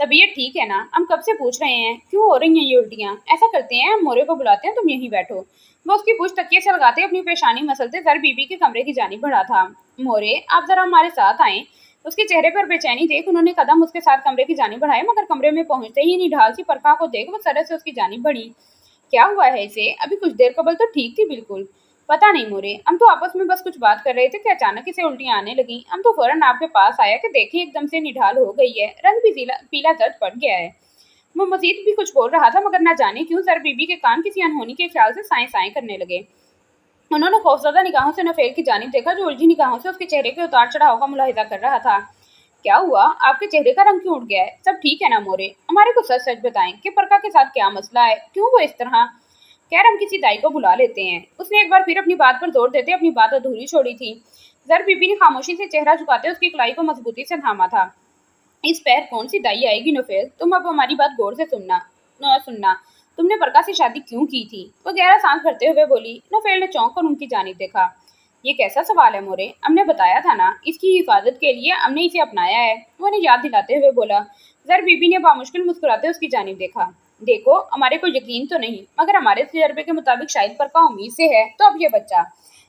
तबीयत ठीक है ना? हम कब से पूछ रहे हैं क्यों हो रही हैं ये उल्टियां। ऐसा करते हैं, हम मोरे को बुलाते हैं, तुम यहीं बैठो। वो उसकी पूछ तकिए से लगाते अपनी पेशानी मसलते जर बीबी के कमरे की जानिब बढ़ा था। मोरे, आप जरा हमारे साथ आए। उसके चेहरे पर बेचैनी देख उन्होंने कदम उसके साथ कमरे की जानिब बढ़ाए, मगर कमरे में पहुंचते ही निढाल सी परखा को देख वो सरस से उसकी जानिब बढ़ी। क्या हुआ है इसे? अभी कुछ देर कबल तो ठीक थी बिल्कुल। पता नहीं मोरे, हम तो आपस में बस कुछ बात कर रहे थे कि अचानक इसे उल्टियां आने लगी। हम तो फौरन आपके पास आया कि देखिए एकदम से निढाल हो गई है, रंग भी पीला जर्द पड़ गया है। वो मजीद भी कुछ बोल रहा था, मगर न जाने क्यों सर बीबी के कान किसी अनहोनी के ख्याल से साएं साएं करने लगे। उन्होंने खौफजदा निगाहों से नफेल की जानिब देखा जो उलझी निगाहों से उसके चेहरे के उतार चढ़ाव का मुलाहिजा कर रहा था। क्या हुआ? आपके चेहरे का रंग क्यों उठ गया है? सब ठीक है ना मोरे? हमारे को सच सच बताएं कि परका के साथ क्या मसला है, क्यों वो इस तरह? खैर, हम किसी दाई को बुला लेते हैं। उसने एक बार फिर अपनी बात पर जोर देते अपनी बात अधूरी छोड़ी थी। जर बीबी ने खामोशी से चेहरा झुकाते उसकी कलाई को मजबूती से थामा था। इस पैर कौन सी दाई आएगी नफेल? तुम अब हमारी बात गौर से सुनना। तुमने परका से शादी क्यों की थी? वो गहरा सांस भरते हुए बोली। नफेल ने चौंक कर उनकी जानिब देखा। ये कैसा सवाल है मोरे? हमने बताया था ना, इसकी हिफाजत के लिए हमने इसे अपनाया है। वो ने याद दिलाते हुए बोला। जर बीबी ने बामुश्किल मुस्कुराते उसकी जानिब देखा। देखो, हमारे को यकीन तो नहीं, मगर हमारे तजर्बे के मुताबिक शायद परका उम्मीद से है, तो अब ये बच्चा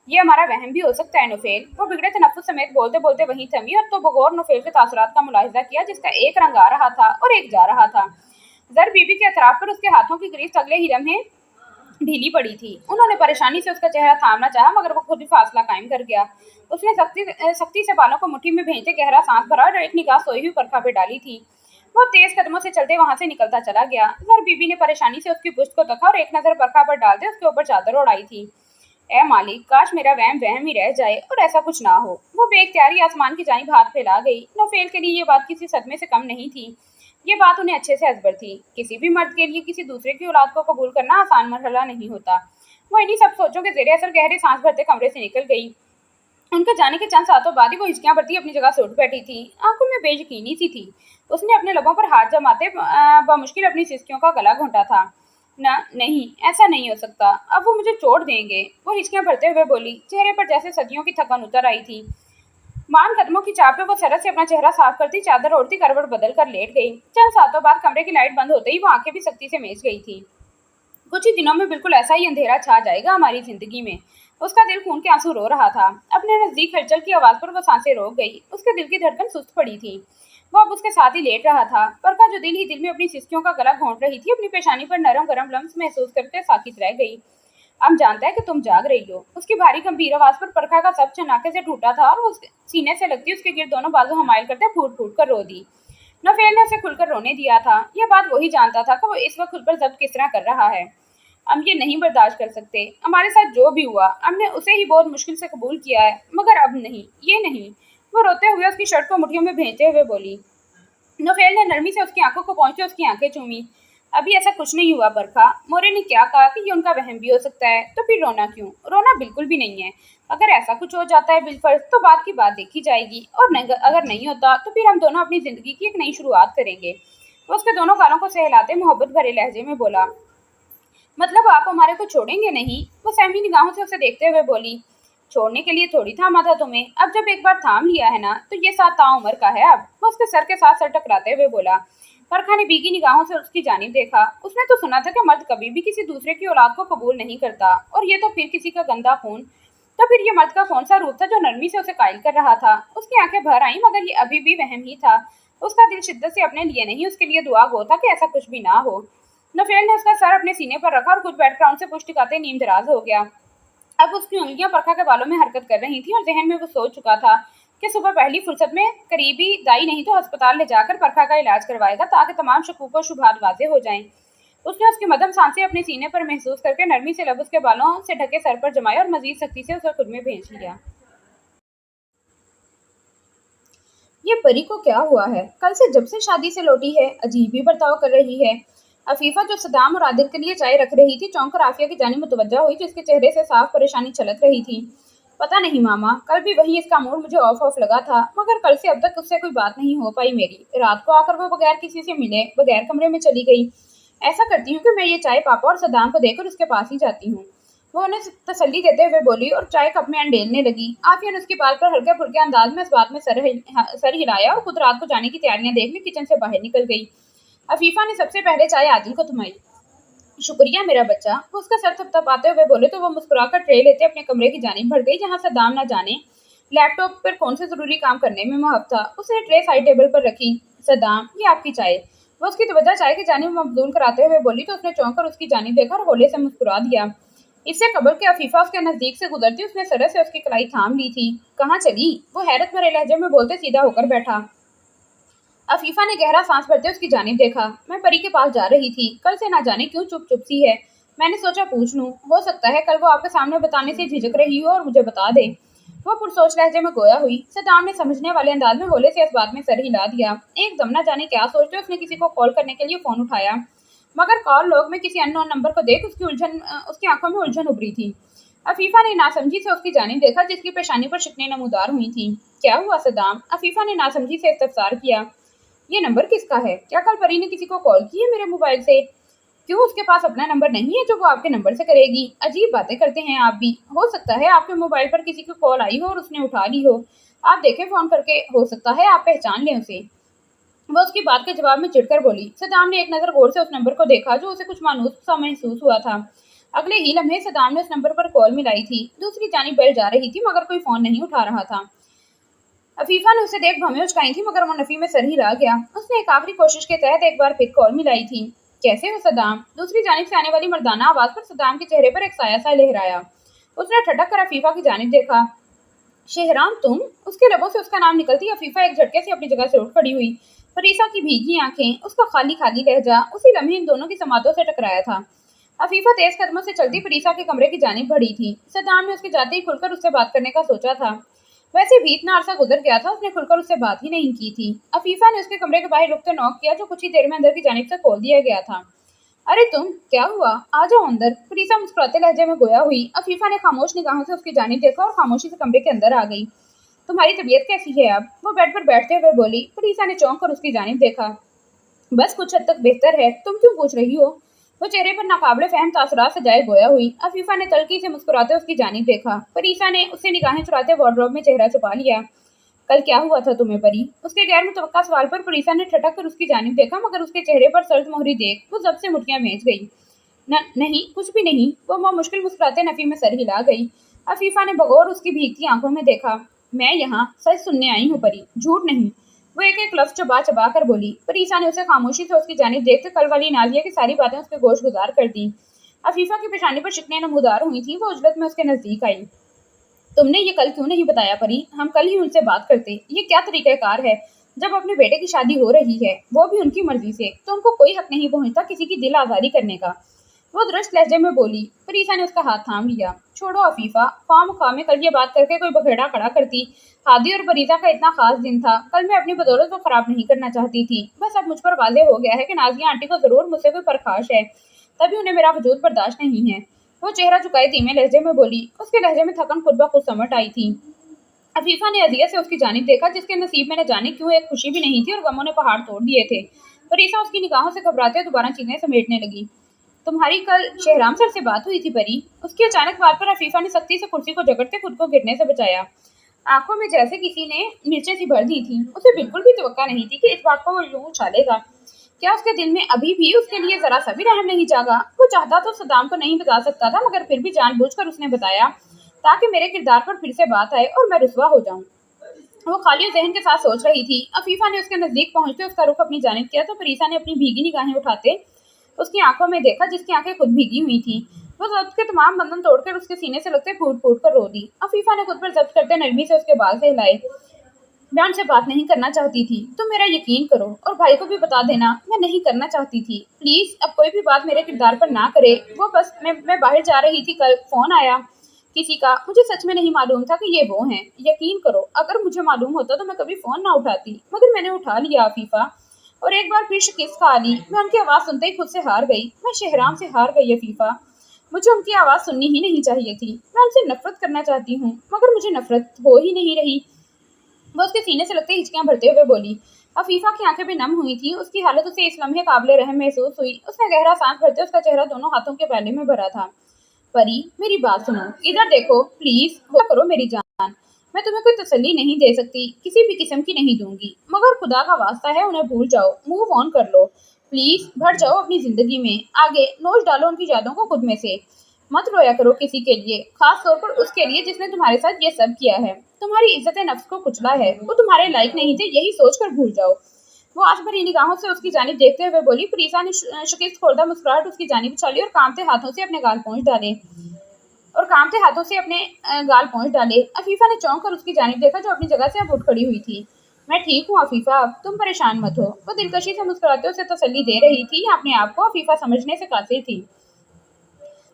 ये हमारा वहम भी हो सकता है नुफेल। वो बिगड़े तनफ्फुस समेत बोलते बोलते वहीं थमी और तो बगौर नुफेल के तासुरात का मुलाहिजा किया, जिसका एक रंग आ रहा था और एक जा रहा था। जर बीबी के अतराफ पर उसके हाथों की ग्रीस अगले ही लम्हे ढीली पड़ी थी। उन्होंने परेशानी से उसका चेहरा थामना चाहा, मगर वो खुद ही फासला कायम कर गया। उसने सख्ती से बालों को मुट्ठी में भेजते गहरा सांस भरा और एक निगाह सोई हुई परखा पे डाली थी। वो तेज कदमों से चलते वहां से निकलता चला गया। जर बीबी ने परेशानी से उसकी पुश्त को तका और एक नजर परखा पर डालते उसके ऊपर चादर उड़ाई थी। ए मालिक, काश मेरा वहम वहम ही रह जाए और ऐसा कुछ ना हो। वो बेख्तियारी आसमान की जानिब हाथ फैला गई। नौफेल के लिए ये बात किसी सदमे से कम नहीं थी। ये बात उन्हें अच्छे से अजबर थी। किसी भी मर्द के लिए किसी दूसरे की औलाद को कबूल करना आसान मरहला नहीं होता। वो इन्हीं सब सोचों के ज़ेरे असर गहरे सांस भरते कमरे से निकल गई। उनके जाने के चंद सालों बाद ही वो हिचकियां भरती अपनी जगह से उठ बैठी थी। आंखों में बेयकीनी सी थी। उसने अपने लबों पर हाथ जमाते बमुश्किल अपनी सिसकियों का गला घोंटा था। ना, नहीं, ऐसा नहीं हो सकता। अब वो मुझे छोड़ देंगे, वो हिचकियां भरते हुए बोली। चेहरे पर जैसे सदियों की थकान उतर आई थी। मान कदमों की चाप पे वो सरस से अपना चेहरा साफ करती, चादर ओढ़ती, करवट बदल कर लेट गई। चंद सालों बाद कमरे की लाइट बंद होते ही वो आंखें भी सख्ती से मेज गई थी। कुछ ही दिनों में बिल्कुल ऐसा ही अंधेरा छा जाएगा हमारी जिंदगी में। उसका दिल खून के आंसू रो रहा था। अपने नजदीक हलचल की आवाज पर वो सांसें रोक गई। उसके दिल की धड़कन सुस्त पड़ी थी। वो अब उसके साथ ही लेट रहा था। परका जो दिल ही दिल में अपनी सिसकियों का गला घोंट रही थी, अपनी पेशानी पर नरम गरम लम्स महसूस करके साकित रह गई। अब जानता है कि तुम जाग रही हो। उसकी भारी गंभीर आवाज पर परखा का सब चनाके से टूटा था और उसके सीने से लगती उसके गिर्द दोनों बाजू हमायल करते फूट फूट कर रो दी। नफेल ने उसे खुलकर रोने दिया था। यह बात वही जानता था कि वो इस वक्त खुद पर जब्त किस तरह कर रहा है। हम ये नहीं बर्दाश्त कर सकते। हमारे साथ जो भी हुआ, हमने उसे ही बहुत मुश्किल से कबूल किया है, मगर अब नहीं, ये नहीं। वो रोते हुए उसकी शर्ट को मुट्ठियों में भेजते हुए बोली। नोफेल ने नरमी से उसकी आंखों को पहुंचते उसकी आंखें चूमी। अभी ऐसा कुछ नहीं हुआ बरखा। मोरे ने क्या कहा कि ये उनका वहम भी हो सकता है, तो फिर रोना क्यों? रोना बिल्कुल भी नहीं है। अगर ऐसा कुछ हो जाता है बिलफर्ज, तो बात की बात देखी जाएगी, और अगर नहीं होता तो फिर हम दोनों अपनी जिंदगी की एक नई शुरुआत करेंगे। वो उसके दोनों गालों को सहलाते मोहब्बत भरे लहजे में बोला। मतलब आप हमारे को छोड़ेंगे नहीं? वो सहमी निगाहों से उसे देखते हुए बोली। छोड़ने के लिए थोड़ी थामा था तुम्हें। अब जब एक बार थाम लिया है ना, तो ये साथ ताउम्र का है। अब वो उसके सर के साथ सर टकराते हुए बोला। फरखा ने भीगी निगाहों से उसकी जानिब देखा। उसने तो सुना था कि मर्द कभी भी किसी दूसरे की औलाद को कबूल नहीं करता, और ये तो फिर किसी का गंदा खून। तो फिर ये मर्द का कौन सा रूप था जो नरमी से उसे कायल कर रहा था? उसकी आंखें भर आईं, मगर ये अभी भी वहम ही था। उसका दिल शिद्दत से अपने लिए नहीं, उसके लिए दुआ गो था कि ऐसा कुछ भी ना हो। नफेल ने उसका सर अपने सीने पर रखा और कुछ बैकग्राउंड से पुष्टि खाते नीम दराज हो गया। अब उसकी उंगलियां परखा के बालों में हरकत कर रही थी, और जहन में वो सोच चुका था कि सुबह पहली फुर्सत में करीबी दाई नहीं तो अस्पताल ले जाकर परखा का इलाज करवाएगा, ताकि तमाम शकूक व शुबहात वाजे हो जाएं। उसने उसकी मध्यम सांसें अपने सीने पर महसूस करके नरमी से लब उसके बालों से ढके सर पर जमाए और मजीद सख्ती से उसे खुद में भेज लिया। ये परी को क्या हुआ है? कल से जब से शादी से लौटी है, अजीब ही बर्ताव कर रही है। अफीफा जो सदाम और आदिल के लिए चाय रख रही थी, चौंक कर आफिया की जानिब मुतवज्जा हुई, जिसके चेहरे से साफ परेशानी छलक रही थी। पता नहीं मामा, कल भी वही इसका मूड मुझे ऑफ ऑफ लगा था, मगर कल से अब तक उससे कोई बात नहीं हो पाई मेरी। रात को आकर वो बगैर किसी से मिले बगैर कमरे में चली गई। ऐसा करती हूँ कि मैं ये चाय पापा और सदाम को देकर उसके पास ही जाती हूँ। वो उन्हें तसल्ली देते हुए बोली और चाय कप में अंडेलने लगी। आफिया ने उसकी बात पर हल्के फुल्के अंदाज में इस बात में सर हिलाया और खुद रात को जाने की तैयारियां देखने किचन से बाहर निकल गई। अफीफा ने सबसे पहले चाय आदिल को थमाई। शुक्रिया मेरा बच्चा, वो उसका सर थपथपाते हुए बोले तो वो मुस्कुराकर ट्रे लेते अपने कमरे की जानिब बढ़ गई, जहां सद्दाम न जाने लैपटॉप पर कौन से जरूरी काम करने में मुहफ था। उसने ट्रे साइड टेबल पर रखी। सद्दाम, ये आपकी चाय। वो उसकी तवज्जो चाय की जानिब मबजूल कराते हुए बोली तो उसने चौंक कर उसकी जानिब देखा और होले से मुस्कुरा दिया। इससे कबल के अफीफा उसके नजदीक से गुजरती उसने सरह से उसकी कलाई थाम ली थी। कहाँ चली? वो हैरत भरे लहजे में बोलते सीधा होकर बैठा। अफीफा ने गहरा सांस भरते उसकी जानिब देखा। मैं परी के पास जा रही थी। कल से ना जाने क्यों चुप चुप सी है। मैंने सोचा पूछ लूं। हो सकता है कल वो आपके सामने बताने से झिझक रही हो और मुझे बता दे। वो पुरसोच लहजे में गोया हुई। सदाम ने समझने वाले अंदाज में होले से इस बात में सर हिला दिया। एकदम ना जाने क्या सोचते उसने किसी को कॉल करने के लिए फोन उठाया, मगर कॉल लॉग में किसी अननोन नंबर को देख उसकी आंखों में उलझन उभरी थी। अफीफा ने नासमझी से उसकी जानिब देखा, जिसकी पेशानी पर शिकने नमूदार हुई थी। क्या हुआ सदाम? अफीफा ने नासमझी से इस्तफसार किया। ये नंबर किसका है? क्या कल परी ने किसी को कॉल की है मेरे मोबाइल से? क्यों, उसके पास अपना नंबर नहीं है जो वो आपके नंबर से करेगी? अजीब बातें करते हैं आप भी। हो सकता है आपके मोबाइल पर किसी की कॉल आई हो और उसने उठा ली हो। आप देखें फोन करके, हो सकता है आप पहचान लें उसे। वो उसकी बात के जवाब में चिढ़कर बोली। सदाम ने एक नजर गौर से उस नंबर को देखा, जो उसे कुछ मानूस सा महसूस हुआ था। अगले ही लम्हे सदाम ने उस नंबर पर कॉल मिलाई थी। दूसरी जानिब बेल जा रही थी मगर कोई फोन नहीं उठा रहा था। अफीफा ने उसे देख भवें उचकाई थी मगर वो नफी में सर हिला गया। उसने एक आखिरी कोशिश के तहत एक बार फिर कॉल मिलाई थी। कैसे हो सदाम? दूसरी जानिब से आने वाली मर्दाना आवाज पर सदाम के चेहरे पर एक साया सा लहराया। उसने ठटक कर अफीफा की जानिब देखा। शेहराम तुम? उसके लबों से उसका नाम निकलती अफीफा एक झटके से अपनी जगह से उठ खड़ी हुई। फरीसा की भीगी आंखें, उसका खाली खाली लहजा उसी लम्हे इन दोनों की समातों से टकराया था। अफीफा तेज कदमों से चलती फरीसा के कमरे की जानिब बढ़ी थी। सदाम ने उसके जाते ही खुलकर उससे बात करने का सोचा था। वैसे भी इतना अरसा गुजर गया था उसने खुलकर उससे बात ही नहीं की थी। अफीफा ने उसके कमरे के बाहर रुकते नॉक किया जो कुछ ही देर में अंदर की जानिब से खोल दिया गया था। अरे तुम, क्या हुआ? आ जाओ अंदर। फरीसा मुस्कुराते लहजे में गोया हुई। अफीफा ने खामोश निगाहों से उसकी जानिब देखा और खामोशी से कमरे के अंदर आ गई। तुम्हारी तबीयत कैसी है अब? वो बेड पर बैठते हुए बोली। फरीसा ने चौंक कर उसकी जानिब देखा। बस कुछ हद तक बेहतर है, तुम क्यों पूछ रही हो? वो चेहरे पर नाकाबिले फहम तासुरात सजाए गोया हुई। अफीफा ने तल्खी से मुस्कुराते उसकी जानिब देखा। फरीसा ने उससे निगाहें चुराते वार्डरोब में चेहरा छुपा लिया। कल क्या हुआ था तुम्हें परी? उसके गैर मुतवक्का सवाल पर फरीसा ने ठटक कर उसकी जानिब देखा मगर उसके चेहरे पर सर्द मोहरी देख वो जब से मुठियां भेज गई। नहीं, कुछ भी नहीं। वो मुश्किल मुस्कुराते नफी में सर हिला गई। अफीफा ने बगौर उसकी भीगती आंखों में देखा। मैं यहाँ सच सुनने आई हूँ परी, झूठ नहीं। वो एक एक लफ्ज चबा चबा कर बोली। फरीसा ने उसे खामोशी से उसकी जानिब देखते कल वाली नाजिया की सारी बातें उसके गोश गुजार कर दी। अफीफा की पेशानी पर शिकने नमूदार हुई थी। वो उजलत में उसके नजदीक आई। तुमने ये कल क्यों नहीं बताया परी? हम कल ही उनसे बात करते। ये क्या तरीकाकार है? जब अपने बेटे की शादी हो रही है, वो भी उनकी मर्जी से, तो उनको कोई हक नहीं पहुंचता किसी की दिल आजारी करने का। वो दुरुस्त लहजे में बोली। फरीसा ने उसका हाथ थाम लिया। छोड़ो अफीफा, ख्वाह में कल ये बात करके कोई बखेड़ा खड़ा करती। हादी और फरीसा का इतना खास दिन था। कल मैं अपनी बदौलत को खराब नहीं करना चाहती थी। बस अब मुझ पर वाजे हो गया है कि नाजिया आंटी को जरूर मुझसे कोई परखाश है, तभी उन्हें मेरा वजूद बर्दाश्त नहीं है। वो चेहरा झुकाए धीमे लहजे में बोली। उसके लहजे में थकन खुद ब खुद समट आई थी। अफीफा ने अजियत से उसकी जानिब देखा जिसके नसीब में न जाने क्यों एक खुशी भी नहीं थी और गमों ने पहाड़ तोड़ दिए थे। फरीसा उसकी निगाहों से घबराते दोबारा चीजें समेटने लगी। तुम्हारी कल शेहराम सर से बात हुई थी परी? उसकी अचानक बात पर अफीफा ने सख्ती से कुर्सी को जकड़ते खुद को गिरने से बचाया। आंखों में जैसे किसी ने मिर्चें सी भर दी थी। उसे बिल्कुल भी तवक्का नहीं थी कि इस बात को वो यूं उछालेगा। क्या उसके दिल में अभी भी उसके लिए जरा सा भी रहम नहीं जागा? वो चाहता तो सदाम को नहीं बता सकता था मगर फिर भी जानबूझकर उसने बताया ताकि मेरे किरदार पर फिर से बात आए और मैं रुसवा हो जाऊं। वो खाली जहन के साथ सोच रही थी। अफीफा ने उसके नजदीक पहुंचते उसका रुख अपनी जानिब किया तो फरीसा ने अपनी भीगी निगाहें उठाते उसकी आंखों में देखा जिसकी आंखें खुद भीगी हुई थी। वो जब्त के तमाम बंधन तोड़कर उसके सीने से लगते फूट फूट कर रो दी। अफीफा ने खुद पर जब्त करते नरमी से उसके बाल से हिलाए। मैं उनसे बात नहीं करना चाहती थी, तुम मेरा यकीन करो और भाई को भी बता देना मैं नहीं करना चाहती थी। प्लीज अब कोई भी बात मेरे किरदार पर ना करे। वो बस मैं बाहर जा रही थी, कल फोन आया किसी का, मुझे सच में नहीं मालूम था कि ये वो हैं। यकीन करो अगर मुझे मालूम होता तो मैं कभी फोन ना उठाती, मगर मैंने उठा लिया अफीफा। और एक बार फिर शिकस्त खा ली। मैं उनकी आवाज़ सुनते ही खुद से हार गई। मैं शेहराम से हार गई अफीफा। मुझे उनकी आवाज़ सुननी ही नहीं चाहिए थी। मैं उनसे नफरत करना चाहती हूँ मगर मुझे नफरत हो ही नहीं रही। वो उसके सीने से लगते हिचकियां भरते हुए बोली। अफीफा की आंखें भी नम हुई थी। उसकी हालत उसे इस लम्हे काबिले रहम महसूस हुई। उसने गहरा सांस भरते उसका चेहरा दोनों हाथों के पहले में भरा था। परी मेरी बात सुनो, इधर देखो प्लीज, हो करो मेरी जान। मैं तुम्हें कोई तसल्ली नहीं दे सकती, किसी भी किस्म की नहीं दूंगी, मगर खुदा का वास्ता है उन्हें भूल जाओ, मूव ऑन कर लो। प्लीज भर जाओ अपनी जिंदगी में, आगे नोच डालो उनकी यादों को खुद में से। मत रोया करो किसी के लिए, खास तौर पर उसके लिए जिसने तुम्हारे साथ ये सब किया है, तुम्हारी इज्जत नफ्स को कुचला है। वो तुम्हारे लायक नहीं थे, यही सोचकर भूल जाओ। वो आस भरी निगाहों से उसकी जानिब देखते हुए बोली। फरीसा ने शिकस्त खोरदा मुस्कुराहट उसकी जानिब उछाली और कांपते हाथों से अपने गाल पहुंच डाले। अफीफा ने चौंक कर उसकी जानिब देखा जो अपनी जगह से अब उठ खड़ी हुई थी। मैं ठीक हूँ अफीफा, अब तुम परेशान मत हो। वो दिलकशी से मुस्कुराते उसे तसल्ली दे रही थी। अपने आप को अफीफा समझने से कासिर थी।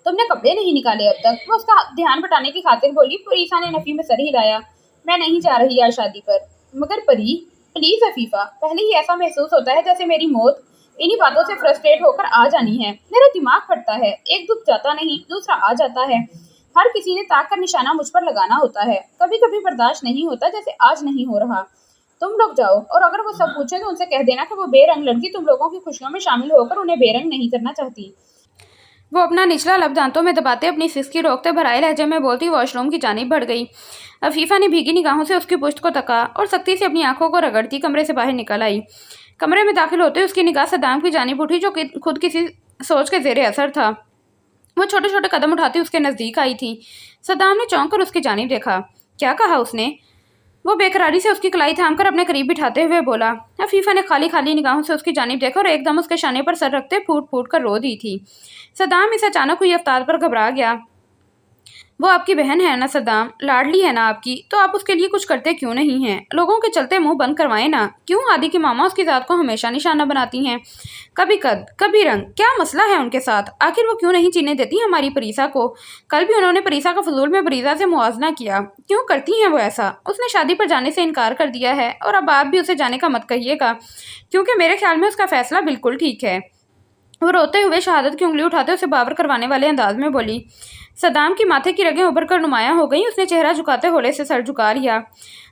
तुमने कपड़े नहीं निकाले अब तक? वो उसका ध्यान बटाने की खातिर बोली। फरीसा ने नफी में सर हिलाया। मैं नहीं जा रही आज शादी पर। मगर परी प्लीज अफीफा, पहले ही ऐसा महसूस होता है जैसे मेरी मौत इन्हीं बातों से फ्रस्ट्रेट होकर आ जानी है। मेरा दिमाग फटता है, एक दुख जाता नहीं दूसरा आ जाता है। हर किसी ने ताक का निशाना मुझ पर लगाना होता है। कभी कभी बर्दाश्त नहीं होता जैसे आज नहीं हो रहा। तुम लोग जाओ और अगर वो सब पूछे तो उनसे कह देना कि वो बेरंग लड़की तुम लोगों की खुशियों में शामिल होकर उन्हें बेरंग नहीं करना चाहती। वो अपना निचला लब दांतों में दबाते अपनी सिसकी रोकते भराए लहजे में बोलती वॉशरूम की जानिब बढ़ गई। अफीफा ने भीगी निगाहों से उसकी पुश्त को तका और सख्ती से अपनी आंखों को रगड़ती कमरे से बाहर निकल आई। कमरे में दाखिल होते उसकी निगाह सदाम की जानिब उठी जो खुद किसी सोच के जेरे असर था। वो छोटे छोटे कदम उठाती उसके नज़दीक आई थी। सद्दाम ने चौंक कर उसकी जानिब देखा। क्या कहा उसने? वो बेकरारी से उसकी कलाई थामकर अपने करीब बिठाते हुए बोला। अफीफा ने खाली खाली निगाहों से उसकी जानिब देखा और एकदम उसके शाने पर सर रखते फूट फूट कर रो दी थी। सद्दाम इस अचानक हुई अवतार पर घबरा गया। वो आपकी बहन है ना सद्दाम, लाडली है ना आपकी, तो आप उसके लिए कुछ करते क्यों नहीं हैं? लोगों के चलते मुंह बंद करवाएं ना। क्यों आदि की मामा उसकी जात को हमेशा निशाना बनाती हैं? कभी कद कभी रंग, क्या मसला है उनके साथ? आखिर वो क्यों नहीं जीने देती हमारी परीसा को? कल भी उन्होंने परीसा का फजूल में बरीजा से मुआवजा किया। क्यों करती हैं वो ऐसा? उसने शादी पर जाने से इनकार कर दिया है और अब आप भी उसे जाने का मत कहिएगा, क्योंकि मेरे ख्याल में उसका फैसला बिल्कुल ठीक है। वो रोते हुए शहादत की उंगली उठाते उसे बावर करवाने वाले अंदाज में बोली। सद्दाम की माथे की रगें उभर कर नुमायां हो गईं। उसने चेहरा झुकाते होले से सर झुका लिया।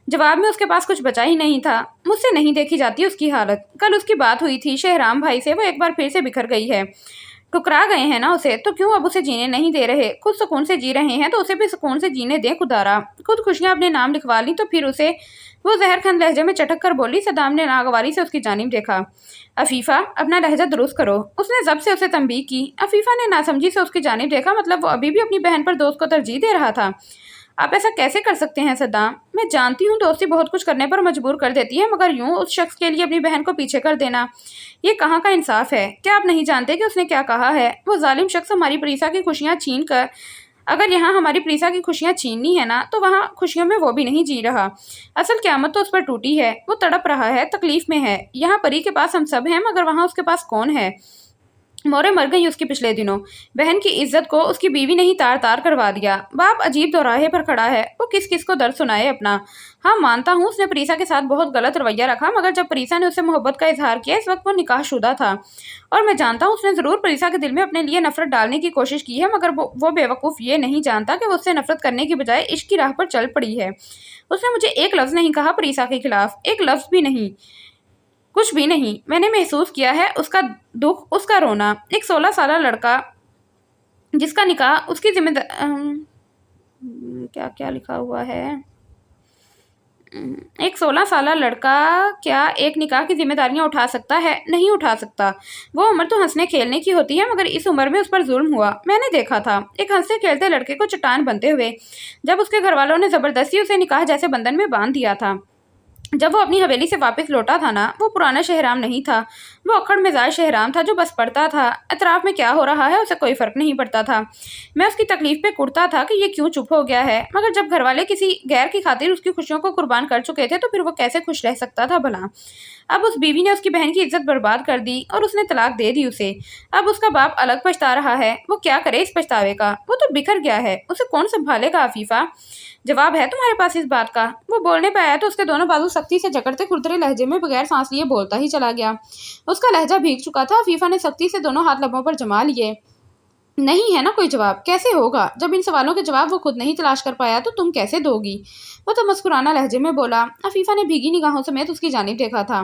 जवाब में उसके पास कुछ बचा ही नहीं था। मुझसे नहीं देखी जाती उसकी हालत। कल उसकी बात हुई थी शहराम भाई से, वो एक बार फिर से बिखर गई है। ठुकरा गए हैं ना उसे, तो क्यों अब उसे जीने नहीं दे रहे? खुद सुकून से जी रहे हैं तो उसे भी सुकून से जीने दें खुदारा। खुद खुशियां अपने नाम लिखवा ली तो फिर उसे। वो जहरखंद लहजे में चटक कर बोली। सद्दाम ने नागवारी से उसकी जानिब देखा। अफीफा, अपना लहजा दुरुस्त करो। उसने जब से उसे तंबीह की। अफीफा ने नासमझी से उसकी जानिब देखा। मतलब वो अभी भी अपनी बहन पर दोस्त को तरजीह दे रहा था। आप ऐसा कैसे कर सकते हैं सद्दाम? मैं जानती हूँ दोस्ती बहुत कुछ करने पर मजबूर कर देती है, मगर यूं उस शख्स के लिए अपनी बहन को पीछे कर देना, ये कहाँ का इंसाफ है? क्या आप नहीं जानते कि उसने क्या कहा है? वो जालिम शख्स हमारी प्रीसा की खुशियाँ छीन कर, अगर यहाँ हमारी प्रीसा की खुशियाँ छीननी है ना, तो वहाँ खुशियों में वो भी नहीं जी रहा। असल क़यामत तो उस पर टूटी है। वो तड़प रहा है, तकलीफ में है। यहाँ परी के पास हम सब हैं, मगर वहाँ उसके पास कौन है? मोरे मर गई उसकी पिछले दिनों। बहन की इज्जत को उसकी बीवी ने ही तार तार करवा दिया। बाप अजीब दोराहे पर खड़ा है। वो किस किस को दर्द सुनाए अपना। हाँ, मानता हूँ उसने परीसा के साथ बहुत गलत रवैया रखा, मगर जब परीसा ने उससे मोहब्बत का इजहार किया, इस वक्त वो निकाहशुदा था। और मैं जानता हूँ उसने ज़रूर परीसा के दिल में अपने लिए नफरत डालने की कोशिश की है, मगर वो बेवकूफ़ ये नहीं जानता कि वो उससे नफरत करने की बजाय इश्क की राह पर चल पड़ी है। उसने मुझे एक लफ्ज़ नहीं कहा परीसा के खिलाफ, एक लफ्ज़ भी नहीं, कुछ भी नहीं। मैंने महसूस किया है उसका दुख, उसका रोना। एक 16 साल लड़का जिसका निकाह उसकी जिम्मेदार क्या क्या लिखा हुआ है, एक 16 साल लड़का क्या एक निकाह की जिम्मेदारियां उठा सकता है? नहीं उठा सकता। वो उम्र तो हंसने खेलने की होती है, मगर इस उम्र में उस पर जुल्म हुआ। मैंने देखा था एक हंसते खेलते लड़के को चट्टान बनते हुए, जब उसके घर वालों ने जबरदस्ती उसे निकाह जैसे बंधन में बांध दिया था। जब वो अपनी हवेली से वापस लौटा था ना, वो पुराना शहराम नहीं था। वो अक्खड़ मिजाज शहराम था जो बस पड़ता था। अतराफ में क्या हो रहा है उसे कोई फर्क नहीं पड़ता था। मैं उसकी तकलीफ पे कुड़ता था कि ये क्यों चुप हो गया है, मगर जब घरवाले किसी गैर की खातिर उसकी खुशियों को कुर्बान कर चुके थे, तो फिर वो कैसे खुश रह सकता था भला? अब उस बीवी ने उसकी बहन की इज्जत बर्बाद कर दी और उसने तलाक दे दी उसे। अब उसका बाप अलग पछता रहा है। वो क्या करे इस पछतावे का? वो तो बिखर गया है, उसे कौन संभालेगा? अफीफा, जवाब है तुम्हारे पास इस बात का? वो बोलने पे आया तो उसके दोनों बाजू सख्ती से जकड़ते खुरदरे लहजे में बगैर सांस लिए बोलता ही चला गया। उसका लहजा भीग चुका था। अफीफा ने सख्ती से दोनों हाथ लबों पर जमा लिए। नहीं है ना कोई जवाब? कैसे होगा? जब इन सवालों के जवाब वो खुद नहीं तलाश कर पाया तो तुम कैसे दोगी? वो तो मुस्कुराना लहजे में बोला। अफीफा ने भीगी निगाहों समेत उसकी जानिब देखा था।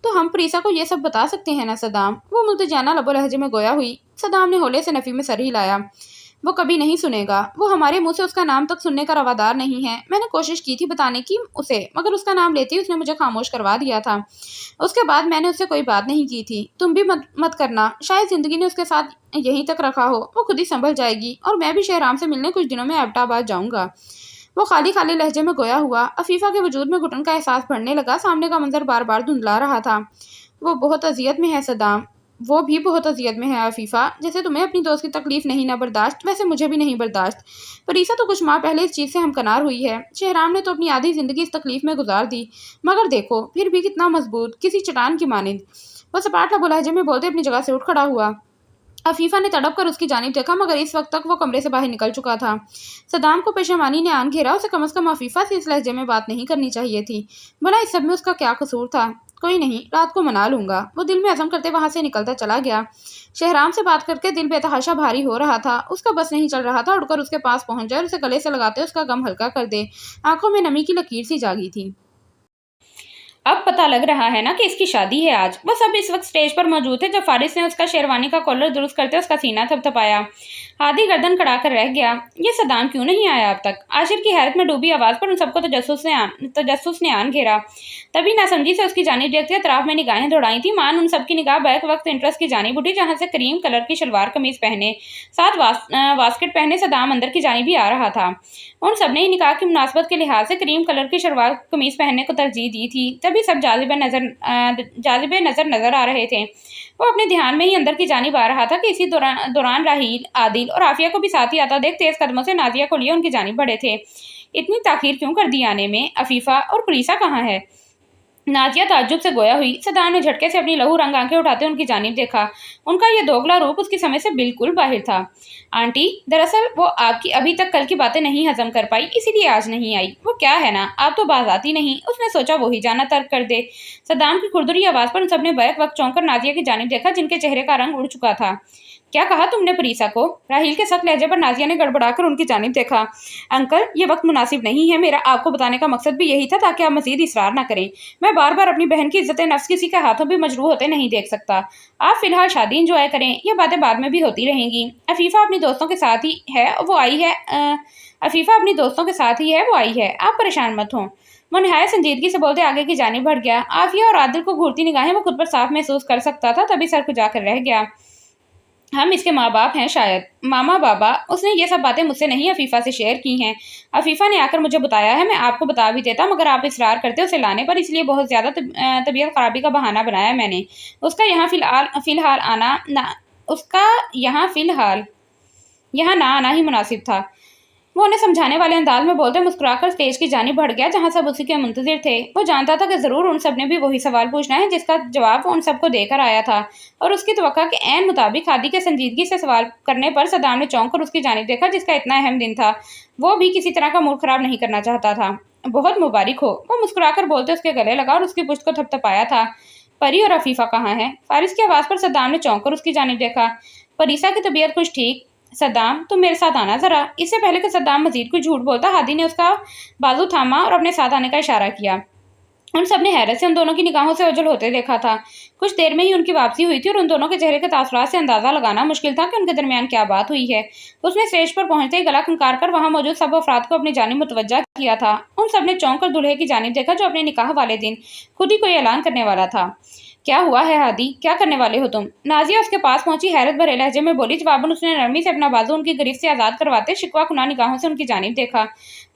तो हम प्रीसा को ये सब बता सकते हैं ना सद्दाम? वो मुल्तजाना लबो लहजे में गोया हुई। सद्दाम ने होले से नफी में सर हिलाया। वो कभी नहीं सुनेगा। वो हमारे मुंह से उसका नाम तक सुनने का रवादार नहीं है। मैंने कोशिश की थी बताने की उसे, मगर उसका नाम लेते ही उसने मुझे खामोश करवा दिया था। उसके बाद मैंने उससे कोई बात नहीं की थी। तुम भी मत करना। शायद जिंदगी ने उसके साथ यहीं तक रखा हो। वो खुद ही संभल जाएगी। और मैं भी शहराम से मिलने कुछ दिनों में एबटाबाद जाऊंगा। वो खाली खाली लहजे में गोया हुआ। अफीफा के वजूद में घुटन का एहसास बढ़ने लगा। सामने का मंजर बार बार धुंधला रहा था। वो बहुत अजियत में है सद्दाम। वो भी बहुत अजियत में है अफीफा। जैसे तुम्हें अपनी दोस्त की तकलीफ नहीं ना बर्दाश्त, वैसे मुझे भी नहीं बर्दाश्त। परीसा तो कुछ माह पहले इस चीज़ से हमकनार हुई है। शहराम ने तो अपनी आधी जिंदगी इस तकलीफ में गुजार दी, मगर देखो फिर भी कितना मजबूत, किसी चट्टान की मानिंद। वो सपाट लबो लहजे में बोलते अपनी जगह से उठ खड़ा हुआ। अफीफा ने तड़प कर उसकी जानिब देखा, मगर इस वक्त तक वो कमरे से बाहर निकल चुका था। सद्दाम को पेशेमानी ने आन घेरा। उसे कम से कम अफीफा से इस लहजे में बात नहीं करनी चाहिए थी। भला इस सब में उसका क्या कसूर था? कोई नहीं, रात को मना लूंगा। वो दिल में अज़म करते वहां से निकलता चला गया। शहराम से बात करके दिल बेतहाशा भारी हो रहा था। उसका बस नहीं चल रहा था उड़कर उसके पास पहुंच जाए और उसे गले से लगाते उसका गम हल्का कर दे। आंखों में नमी की लकीर सी जागी थी। अब पता लग रहा है ना कि इसकी शादी है आज। वो सब इस वक्त स्टेज पर मौजूद थे जब फारिस ने उसका शेरवानी का कॉलर दुरुस्त करते उसका सीना थपथपाया। हादी गर्दन कड़ा कर रह गया। ये सद्दाम क्यों नहीं आया अब तक? आशिर की हैरत में डूबी आवाज पर उन सबको तजस्सुस ने आन घेरा। तभी नासमझी से उसकी जानिब देखते अतराफ में निगाहें दौड़ाई थी। मान उन सबकी निगाह बैक वक्त इंटरेस्ट की जानिब उठी जहां से क्रीम कलर की शलवार कमीज पहने साथ वास्केट पहने सद्दाम अंदर की जानिब ही आ रहा था। उन सबने ही निकाह की मुनासबत के लिहाज से क्रीम कलर की शलवार कमीज पहनने को तरजीह दी थी। तभी सब जाजिबे नजर नजर आ रहे थे। वो अपने ध्यान में ही अंदर की जानिब आ रहा था कि इसी दौरान राहील, आदिल और आफिया को भी साथ ही आता देख तेज कदमों से नाजिया को लिए उनकी जानिब बढ़े थे। इतनी ताखीर क्यों कर दी आने में? अफीफा और पुलिसा कहाँ है? नाजिया ताज्जुब से गोया हुई। सद्दाम ने झटके से अपनी लहू रंग आंखें उठाते उनकी जानिब देखा। उनका यह दोगला रूप उसकी समझ से बिल्कुल बाहर था। आंटी, दरअसल वो आपकी अभी तक कल की बातें नहीं हजम कर पाई, इसीलिए आज नहीं आई। वो क्या है ना, आप तो बाज आती नहीं। उसने सोचा वो ही जाना तर्क कर दे। सद्दाम की खुरदुरी आवाज पर उन सबने बैक वक्त चौंक कर नाजिया की जानिब देखा जिनके चेहरे का रंग उड़ चुका था। क्या कहा तुमने परीसा को? राहील के सख्त लहजे पर नाजिया ने गड़बड़ाकर उनकी जानिब देखा। अंकल, ये वक्त मुनासिब नहीं है। मेरा आपको बताने का मकसद भी यही था ताकि आप मजीद इसरार न करें। मैं बार बार अपनी बहन की इज्जत नफ्स किसी के हाथों भी मजरूह होते नहीं देख सकता। आप फिलहाल शादी इंजॉय करें, ये बातें बाद में भी होती रहेंगी। अफीफा अपनी दोस्तों के साथ ही है, वो आई है। अफीफा अपनी दोस्तों के साथ ही है, वो आई है। आप परेशान मत हों। वो निहायत संजीदगी से बोलते आगे की जानिब बढ़ गया। आफिया और आदिल को घूरती निगाहें वो खुद पर साफ महसूस कर सकता था, तभी सर खुजा कर रह गया। हम इसके माँ बाप हैं शायद, मामा बाबा। उसने ये सब बातें मुझसे नहीं अफीफा से शेयर की हैं। अफीफा ने आकर मुझे बताया है, मैं आपको बता भी देता मगर आप इसरार करते उसे लाने पर, इसलिए बहुत ज़्यादा तबीयत खराबी का बहाना बनाया मैंने। उसका यहाँ फ़िलहाल आना ना उसका यहाँ ना आना ही मुनासिब था। वो उन्हें समझाने वाले अंदाज में बोलते मुस्कुराकर स्टेज की जानिब बढ़ गया जहां सब उसी के मुंतजिर थे। वो जानता था कि जरूर उन सब ने भी वही सवाल पूछना है जिसका जवाब वो उन सबको देकर आया था, और उसकी तवक्का के ऐन मुताबिक हादी के संजीदगी से सवाल करने पर सद्दाम ने चौंक कर उसकी जानिब देखा जिसका इतना अहम दिन था। वो भी किसी तरह का मूड खराब नहीं करना चाहता था। बहुत मुबारक हो, वो मुस्कुराकर बोलते उसके गले लगा और उसकी पुश्त को थपथपाया था। परी और अफीफा कहाँ है? फारिस की आवाज़ पर सद्दाम ने चौंक कर उसकी जानिब देखा। परीसा की तबीयत कुछ ठीक। सद्दाम, तुम मेरे साथ आना जरा। इससे पहले कि सद्दाम मजीद कुछ झूठ बोलता, हादी ने उसका बाजू थामा और अपने साथ आने का इशारा किया। उन सब ने हैरत से उन दोनों की निगाहों से ओझल होते देखा था। कुछ देर में ही उनकी वापसी हुई थी और उन दोनों के चेहरे के तासुरात से अंदाजा लगाना मुश्किल था कि उनके दरमियान क्या बात हुई है। उसने स्टेज पर पहुंचते ही गला खंकार कर वहां मौजूद सब अफराद को अपनी जानिब मुतवज्जा किया था। उन सब ने चौंक कर दूल्हे की जानिब देखा जो अपने निकाह वाले दिन खुद ही कोई ऐलान करने वाला था। क्या हुआ है हादी, क्या करने वाले हो तुम? नाजिया उसके पास पहुंची हैरत भरे लहजे में बोली। जवाबन उसने नरमी से अपना बाजू उनकी गिरफ्त से आजाद करवाते शिकवा खुना निगाहों से उनकी जानिब देखा।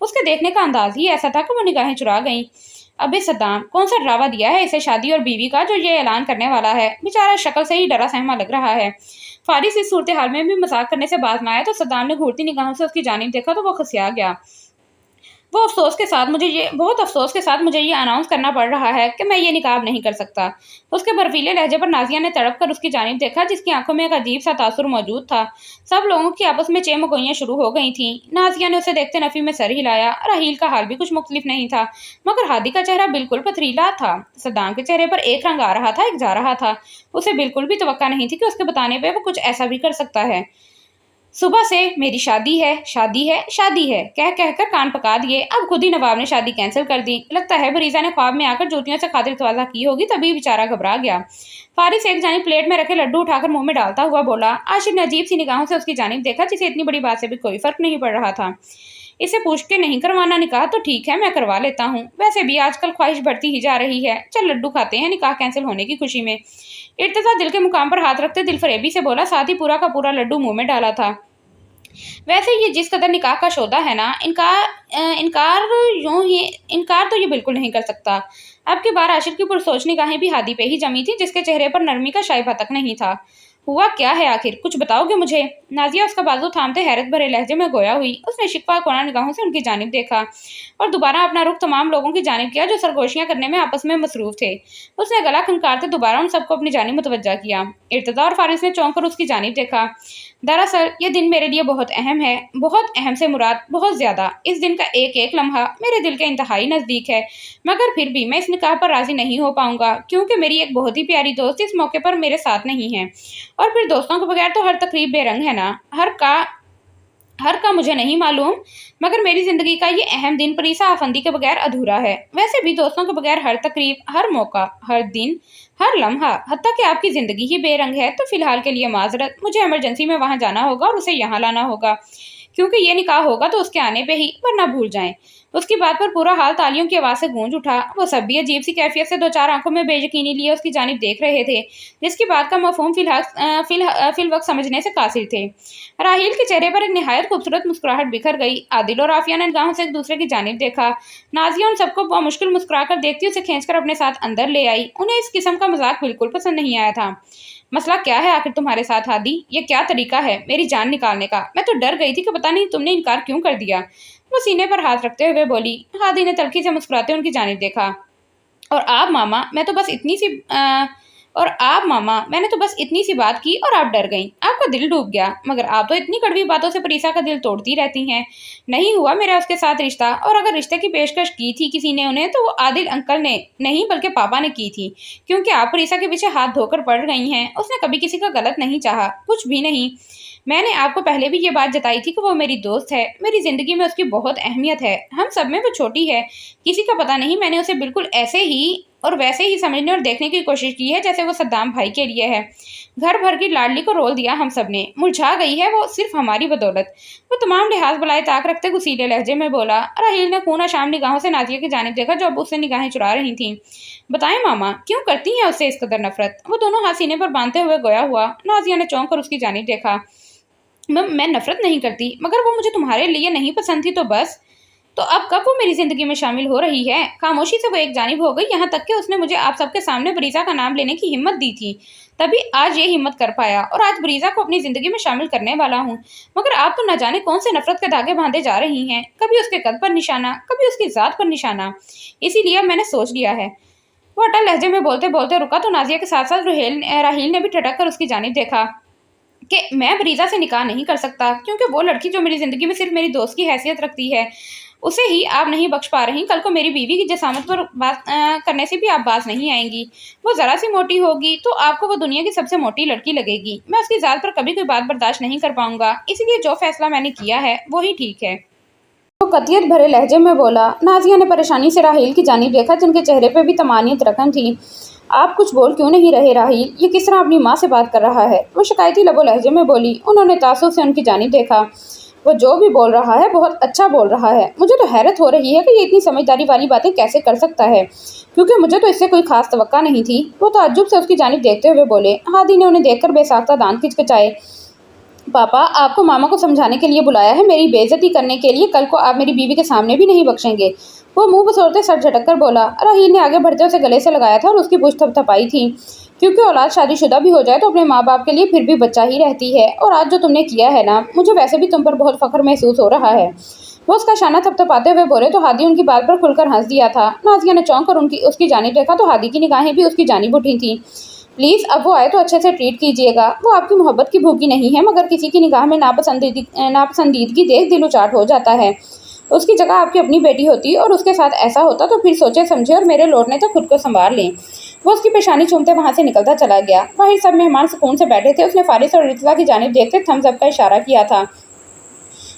उसके देखने का अंदाज ही ऐसा था कि वो निगाहें चुरा गईं। अबे सद्दाम, कौन सा ड्रावा दिया है इसे शादी और बीवी का जो ये ऐलान करने वाला है? बेचारा शक्ल से ही डरा सहमा लग रहा है। फारिस इस सूरत हाल में भी मजाक करने से बाज न आया तो सद्दाम ने घूरती निगाहों से उसकी जानिब देखा तो वो खसिया गया। बहुत अफसोस के साथ मुझे ये अनाउंस करना पड़ रहा है कि मैं ये निकाब नहीं कर सकता। उसके बर्फीले लहजे पर नाजिया ने तड़प कर उसकी जानिब देखा जिसकी आंखों में एक अजीब सा तासुर मौजूद था। सब लोगों की आपस में चेमगोइयां शुरू हो गई थीं। नाजिया ने उसे देखते नफी में सर हिलाया। राहील का हाल भी कुछ मुख्तलिफ नहीं था, मगर हादी का चेहरा बिल्कुल पथरीला था। सद्दाम के चेहरे पर एक रंग आ रहा था, एक जा रहा था। उसे बिल्कुल भी तवक्का नहीं थी कि उसके बताने पर वो कुछ ऐसा भी कर सकता है। सुबह से मेरी शादी है, शादी है, शादी है कह कहकर कान पका दिए। अब खुद ही नवाब ने शादी कैंसिल कर दी। लगता है बरीजा ने ख्वाब में आकर जूतियों से खातिर तवाज़ा की होगी, तभी बेचारा घबरा गया। फारिस एक जानिब प्लेट में रखे लड्डू उठाकर मुंह में डालता हुआ बोला। आशिर ने अजीब सी निगाहों से उसकी जानिब देखा जिसे इतनी बड़ी बात से भी कोई फर्क नहीं पड़ रहा था। इसे पूछ के नहीं करवाना निकाह तो ठीक है, मैं करवा लेता हूँ। वैसे भी आजकल ख्वाहिश बढ़ती ही जा रही है। चल लड्डू खाते हैं निकाह कैंसिल होने की खुशी में। इर्तिजा दिल के मुकाम पर हाथ रखते दिलफरेबी से बोला, साथ ही पूरा का पूरा लड्डू मुंह में डाला था। वैसे ये जिस कदर निकाह का सौदा है ना, इनकार तो ये बिल्कुल नहीं कर सकता। अब की बार आशिर की पुरसोच निगाहें भी हादी पे ही जमी थी जिसके चेहरे पर नरमी का शाइबा तक नहीं था। हुआ क्या है आखिर, कुछ बताओगे मुझे? नाजिया उसका बाजू थामते हैरत भरे लहजे में गोया हुई। उसने शिकवा कोना निगाहों से उनकी जानिब देखा और दोबारा अपना रुख तमाम लोगों की जानिब किया जो सरगोशियां करने में आपस में मसरूफ थे। उसने गला खंकारते दोबारा उन सबको अपनी जानिब मुतवज्जा किया। इर्तिजा और फारिस ने चौंक कर उसकी जानिब देखा। दरअसल ये दिन मेरे लिए बहुत अहम है, बहुत अहम से मुराद बहुत ज्यादा। इस दिन का एक एक लम्हा मेरे दिल के इंतहाई नजदीक है, मगर फिर भी मैं इस निकाह पर राजी नहीं हो पाऊंगा क्योंकि मेरी एक बहुत ही प्यारी दोस्त इस मौके पर मेरे साथ नहीं है। और फिर दोस्तों के बगैर तो हर तकरीब बेरंग है ना। हर का मुझे नहीं मालूम, मगर मेरी ज़िंदगी का ये अहम दिन परीसा आफंदी के बगैर अधूरा है। वैसे भी दोस्तों के बगैर हर तकरीब, हर मौका, हर दिन, हर लम्हा, हत्ता कि आपकी ज़िंदगी ही बेरंग है, तो फ़िलहाल के लिए माज़रत, मुझे इमरजेंसी में वहाँ जाना होगा और उसे यहाँ लाना होगा। क्योंकि ये निकाह होगा तो उसके आने पे ही, वरना भूल जाएं। उसकी बात पर पूरा हाल तालियों की आवाज़ से गूंज उठा। वो सब भी अजीब सी कैफियत से दो चार आंखों में बेयकीनी लिए उसकी जानिब देख रहे थे, जिसकी बात का मफहूम फिल वक्त समझने से कासिर थे। राहील के चेहरे पर एक निहायत खूबसूरत मुस्कुराहट बिखर गई। आदिल और आफिया ने निगाहों से एक दूसरे की जानिब देखा। नाजिया उन सबको मुश्किल मुस्कुराकर देखती उसे खींचकर अपने साथ अंदर ले आई। उन्हें इस किस्म का मजाक बिल्कुल पसंद नहीं आया था। मसला क्या है आखिर तुम्हारे साथ हादी? ये क्या तरीका है मेरी जान निकालने का? मैं तो डर गई थी कि पता नहीं तुमने इनकार क्यों कर दिया। वो सीने पर हाथ रखते हुए बोली। हादी ने तल्खी से मुस्कुराते उनकी जानिब देखा। और आप मामा मैं तो बस इतनी सी और आप मामा मैंने तो बस इतनी सी बात की और आप डर गईं। आपका दिल डूब गया, मगर आप तो इतनी कड़वी बातों से परीसा का दिल तोड़ती रहती हैं। नहीं हुआ मेरा उसके साथ रिश्ता, और अगर रिश्ते की पेशकश की थी किसी ने उन्हें, तो वो आदिल अंकल ने नहीं बल्कि पापा ने की थी। क्योंकि आप परीसा के पीछे हाथ धोकर पड़ गई हैं। उसने कभी किसी का गलत नहीं चाहा, कुछ भी नहीं। मैंने आपको पहले भी ये बात जताई थी कि वो मेरी दोस्त है, मेरी जिंदगी में उसकी बहुत अहमियत है। हम सब में वो छोटी है, किसी का पता नहीं। मैंने उसे बिल्कुल ऐसे ही और वैसे ही समझने और देखने की कोशिश की है जैसे वो सद्दाम भाई के लिए है। घर भर की लाडली को रोल दिया हम सब ने। मुरझा गई है वो सिर्फ हमारी बदौलत। वो तमाम लिहाज बुलाए ताक रखते गुस्सीले लहजे में बोला। राहील ने खूना शाम निगाहों से नाजिया की जानिब देखा जो अब उससे निगाहें चुरा रही थीं। बताएं मामा, क्यों करती हैं उससे इस कदर नफरत? वो दोनों हाथ सीने पर बांधते हुए गोया हुआ। नाजिया ने चौंक कर उसकी जानिब देखा। मैं नफरत नहीं करती, मगर वो मुझे तुम्हारे लिए नहीं पसंद थी तो बस। तो अब कब वो मेरी जिंदगी में शामिल हो रही है? खामोशी से वो एक जानिब हो गई, यहाँ तक कि उसने मुझे आप सबके सामने बरीजा का नाम लेने की हिम्मत दी थी। तभी आज ये हिम्मत कर पाया और आज बरीजा को अपनी जिंदगी में शामिल करने वाला हूँ। मगर आप तो न जाने कौन से नफरत के धागे बांधे जा रही हैं। कभी उसके कद पर निशाना, कभी उसकी जात पर निशाना। इसीलिए अब मैंने सोच लिया है। वो अटल लहजे में बोलते बोलते रुका तो नाजिया के साथ साथ राहील ने भी ठटक कर उसकी जानिब देखा कि मैं बरीजा से निकाह नहीं कर सकता, क्योंकि वो लड़की जो मेरी जिंदगी में सिर्फ मेरी दोस्त की हैसियत रखती है, उसे ही आप नहीं बख्श पा रही। कल को मेरी बीवी की जसामत पर बात करने से भी आप बाज नहीं आएंगी। वो जरा सी मोटी होगी तो आपको वो दुनिया की सबसे मोटी लड़की लगेगी। मैं उसकी जात पर कभी कोई बात बर्दाश्त नहीं कर पाऊंगा। इसलिए जो फैसला मैंने किया है वो ही ठीक है। वो कतियत भरे लहजे में बोला। नाजिया ने परेशानी से राहील की जानिब देखा, जिनके चेहरे पे भी तमानियत रकम थी। आप कुछ बोल क्यों नहीं रहे राहील? ये किस तरह अपनी माँ से बात कर रहा है? वो शिकायती लबो लहजे में बोली। उन्होंने तासुब से उनकी जानिब देखा। वो जो भी बोल रहा है बहुत अच्छा बोल रहा है। मुझे तो हैरत हो रही है कि ये इतनी समझदारी वाली बातें कैसे कर सकता है, क्योंकि मुझे तो इससे कोई खास तवक्का नहीं थी। वो ताज्जुब से उसकी जानिब देखते हुए बोले। हादी ने उन्हें देखकर बेसाख्ता दांत खिचखिचाए। पापा, आपको मामा को समझाने के लिए बुलाया है, मेरी बेइज्जती करने के लिए। कल को आप मेरी बीवी के सामने भी नहीं बख्शेंगे। वो मुंह बसोरते सर झटक कर बोला। राहील ने आगे बढ़ते उसे गले से लगाया था और उसकी पूछ थपथपाई थी, क्योंकि औलाद शादीशुदा भी हो जाए तो अपने माँ बाप के लिए फिर भी बच्चा ही रहती है। और आज जो तुमने किया है ना, मुझे वैसे भी तुम पर बहुत फख्र महसूस हो रहा है। वो उसका शाना थपथपाते हुए बोले तो हादी उनकी बात पर खुलकर हंस दिया था। नाजिया ने चौंक कर उसकी जानिब देखा तो हादी की निगाहें भी उसकी जानिब उठी थी। प्लीज़ अब वो आए तो अच्छे से ट्रीट कीजिएगा। वो आपकी मोहब्बत की भूखी नहीं है, मगर किसी की निगाह में नापसंदीदगी देख दिल उचाट हो जाता है। उसकी जगह आपकी अपनी बेटी होती और उसके साथ ऐसा होता तो फिर सोचे समझे और मेरे लौटने तक खुद को संभाल लें। वो उसकी पेशानी चूमते वहाँ से निकलता चला गया। बाहर सब मेहमान सुकून से बैठे थे। उसने फारिस और रितला की जानिब देखते थम्स अप का इशारा किया था।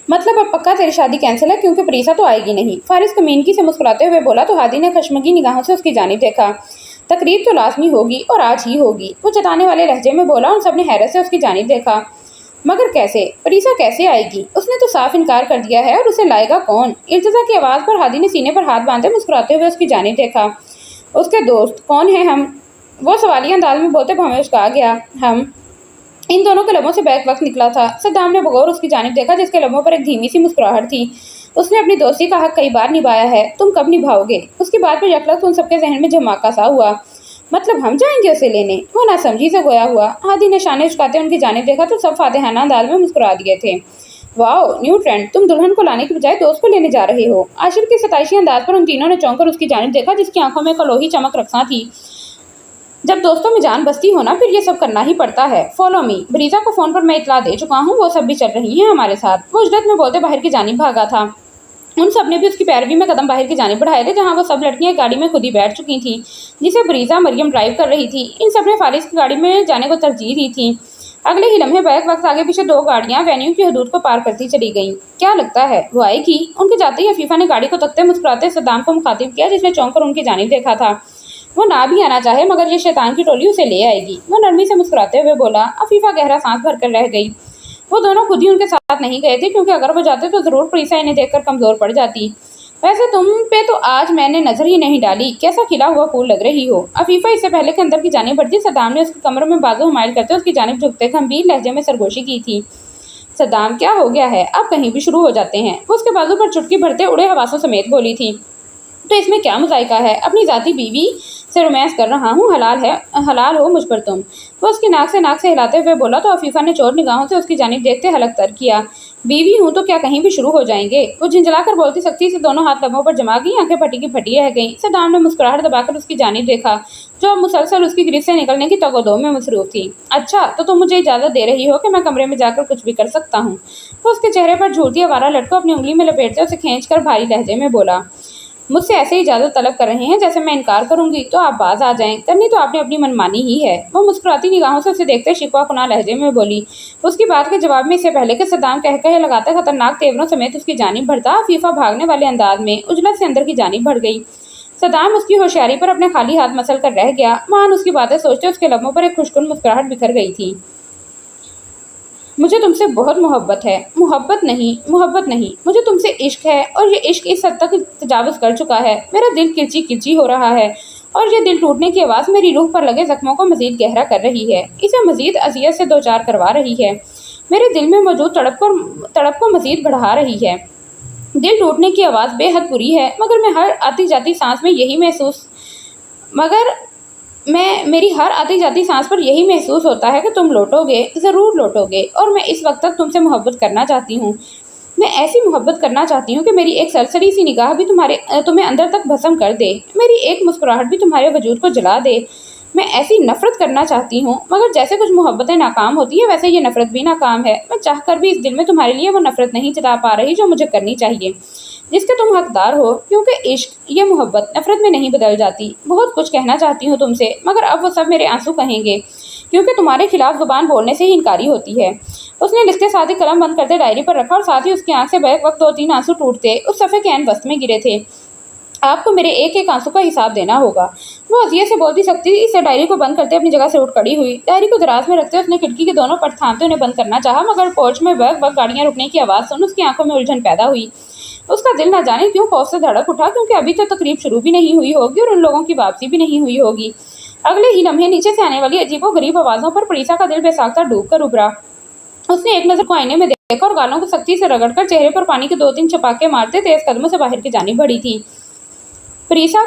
मतलब अब पक्का तेरी शादी कैंसिल है, क्योंकि प्रीसा तो आएगी नहीं। फारिस कमीनगी से मुस्कुराते हुए बोला तो हादी ने खशमगी निगाहों से उसकी जानिब देखा। तकरीब तो लाजमी होगी और आज ही होगी, वो जताने वाले लहजे में बोला। उन सबने हैरत से उसकी जानिब देखा। मगर कैसे? प्रीसा कैसे आएगी? उसने तो साफ इनकार कर दिया है, और उसे लाएगा कौन? इर्तिजा की आवाज़ पर हादी ने सीने पर हाथ बांधे मुस्कुराते हुए उसकी जानिब देखा। उसके दोस्त कौन है हम? वो सवालिया अंदाज में बोलते भवें उसका गया। हम इन दोनों के लबों से बैक वक्त निकला था। सद्दाम ने बगौर उसकी जानिब देखा, जिसके लबों पर एक धीमी सी मुस्कुराहट थी। उसने अपनी दोस्ती का हक कई बार निभाया है, तुम कब निभाओगे? उसकी बात पर यकलख्त उन सबके जहन में झमाका सा हुआ। मतलब हम जाएंगे उसे लेने? वो ना समझी से गोया हुआ। हादी ने शाने झुकाते उनकी जानिब देखा तो सब फातिहाना अंदाज में मुस्कुरा दिए थे। वाओ, न्यू ट्रेंड, तुम दुल्हन को लाने की बजाय दोस्त को लेने जा रहे हो। आशिर के सताइशी अंदाज पर उन तीनों ने चौंक कर उसकी जानिब देखा, जिसकी आंखों में कलोही चमक रखसा थी। जब दोस्तों में जान बसती हो ना, फिर ये सब करना ही पड़ता है। Follow me. बरीजा को फोन पर मैं इतला दे चुका हूँ, वो सब भी चल रही हैं हमारे साथ। वो उजरत में बोलते बाहर की जानिब भागा था। उन सब ने भी उसकी पैरवी में कदम बाहर की जानिब बढ़ाए थे, जहाँ वो सब लड़कियां गाड़ी में खुद ही बैठ चुकी थीं, जिसे बरीजा मरियम ड्राइव कर रही थी। इन सब ने फारिस की गाड़ी में जाने को तरजीह दी थी। अगले ही लम्हे बैक वक्त आगे पीछे 2 गाड़ियां वेन्यू की हदूद को पार करती चली गईं। क्या लगता है वो आएगी? उनके जाते ही अफीफा ने गाड़ी को तकते मुस्कुराते सद्दाम को मुखातिब किया, जिसने चौंक कर उनकी जानिब देखा था। वो ना भी आना चाहे मगर ये शैतान की टोली उसे ले आएगी। वो नरमी से मुस्कुराते हुए बोला। अफीफा गहरा सांस भरकर रह गई। वो दोनों खुद ही उनके साथ नहीं गए थे, क्योंकि अगर वो जाते तो जरूर प्रीसा इन्हें देखकर कमजोर पड़ जाती। वैसे तुम पे तो आज मैंने नजर ही नहीं डाली, कैसा खिला हुआ फूल लग रही हो। अफीफा इससे पहले के अंदर की जानिब बढ़ती, सद्दाम ने उसके कमर में बाजू हमायल करते उसकी जानिब झुकते गंभीर लहजे में सरगोशी की थी। सद्दाम क्या हो गया है, अब कहीं भी शुरू हो जाते हैं। वो उसके बाजू पर चुटकी भरते उड़े हवासों समेत बोली थी। तो इसमें क्या मुज़ायका है, अपनी ज़ाती बीवी से रोमांस कर रहा हूँ, हलाल हो मुझ पर तुम। वो उसकी नाक से हिलाते हुए बोला तो अफीफा ने चोर निगाहों से उसकी जानिब देखते हलक तर किया। बीवी हूँ तो क्या कहीं भी शुरू हो जाएंगे। वो झिंझलाकर बोलती सख्ती से दोनों हाथ लबों पर जमा गई, आंखें फटी की फटी रह गईं। सद्दाम ने मुस्कुराहट दबाकर उसकी जानिब देखा, जो अब मुसलसल उसकी गिरफ्त से निकलने की तगोदो में मसरूफ थी। अच्छा तो तुम मुझे इजाज़त दे रही हो कि मैं कमरे में जाकर कुछ भी कर सकता हूँ। वो उसके चेहरे पर झूलती आवारा लटको अपनी उंगली में लपेटते उसे खींचकर भारी लहजे में बोला। मुझसे ऐसे इजाज़त तलब कर रहे हैं जैसे मैं इनकार करूंगी तो आप बाज आ जाएं। करनी तो आपने अपनी मनमानी ही है। वो मुस्कुराती निगाहों से उसे देखते शिकवा कुना लहजे में बोली। उसकी बात के जवाब में इससे पहले कि सद्दाम कह कहे लगाते खतरनाक तेवरों समेत उसकी जानिब बढ़ता, अफीफा भागने वाले अंदाज में उजलत से अंदर की जानिब बढ़ गई। सद्दाम उसकी होशियारी पर अपने खाली हाथ मसल कर रह गया। मान उसकी बातें सोचते उसके लबों पर एक खुशकुन मुस्कुराहट बिखर गई थी। मुझे तुमसे बहुत मोहब्बत है। मोहब्बत नहीं, मुझे तुमसे इश्क है, और ये इश्क इस हद तक तजावुज़ कर चुका है। मेरा दिल किरची किरची हो रहा है, और ये दिल टूटने की आवाज़ मेरी रूह पर लगे जख्मों को मजीद गहरा कर रही है, इसे मजीद अजियत से दो चार करवा रही है, मेरे दिल में मौजूद तड़प को मजीद बढ़ा रही है। दिल टूटने की आवाज़ बेहद बुरी है, मगर मैं हर आती जाती सांस में यही मेरी हर आती जाती सांस पर यही महसूस होता है कि तुम लौटोगे, ज़रूर लौटोगे, और मैं इस वक्त तक तुमसे मोहब्बत करना चाहती हूँ। मैं ऐसी मोहब्बत करना चाहती हूँ कि मेरी एक सरसरी सी निगाह भी तुम्हें अंदर तक भस्म कर दे, मेरी एक मुस्कुराहट भी तुम्हारे वजूद को जला दे। मैं ऐसी नफरत करना चाहती हूँ, मगर जैसे कुछ मोहब्बतें नाकाम होती हैं वैसे ये नफरत भी नाकाम है। मैं चाहकर भी इस दिल में तुम्हारे लिए वो नफरत नहीं जता पा रही जो मुझे करनी चाहिए, जिसके तुम हकदार हो, क्योंकि इश्क, ये मोहब्बत नफरत में नहीं बदल जाती। बहुत कुछ कहना चाहती हूँ तुमसे, मगर अब वो सब मेरे आंसू कहेंगे, क्योंकि तुम्हारे खिलाफ जुबान बोलने से ही इनकारी होती है। उसने लिखते साथ ही कलम बंद करते डायरी पर रखा, और साथ ही उसकी आंख से बैक वक्त 2-3 आंसू टूटते उस सफ़े के ऐन वस्त में गिरे थे। आपको मेरे एक एक आंसू का हिसाब देना होगा। वो अजियत से बोलती सकती इसे डायरी को बंद करते अपनी जगह से उठ खड़ी हुई। डायरी को दराज में रखते उसने खिड़की के दोनों पट थामते उन्हें बंद करना चाहा, मगर पोर्च में वक्त गाड़ियां रुकने की आवाज़ सुन उसकी आंखों में उलझन पैदा हुई। उसका दिल न जाने क्यों खौफ से धड़क उठा, क्योंकि अभी तो तकरीब शुरू भी नहीं हुई होगी और उन लोगों की वापसी भी नहीं हुई होगी। अगले ही लम्हे नीचे से आने वाली अजीबो गरीब आवाज़ों पर प्रीसा का दिल बेसाख्ता डूब कर उभरा। उसने एक नज़र को आईने में देखा और गालों को सख्ती से रगड़कर चेहरे पर पानी के 2-3 छपाके मारते तेज कदमों से बाहर की जानिब बढ़ी थी। प्रीसा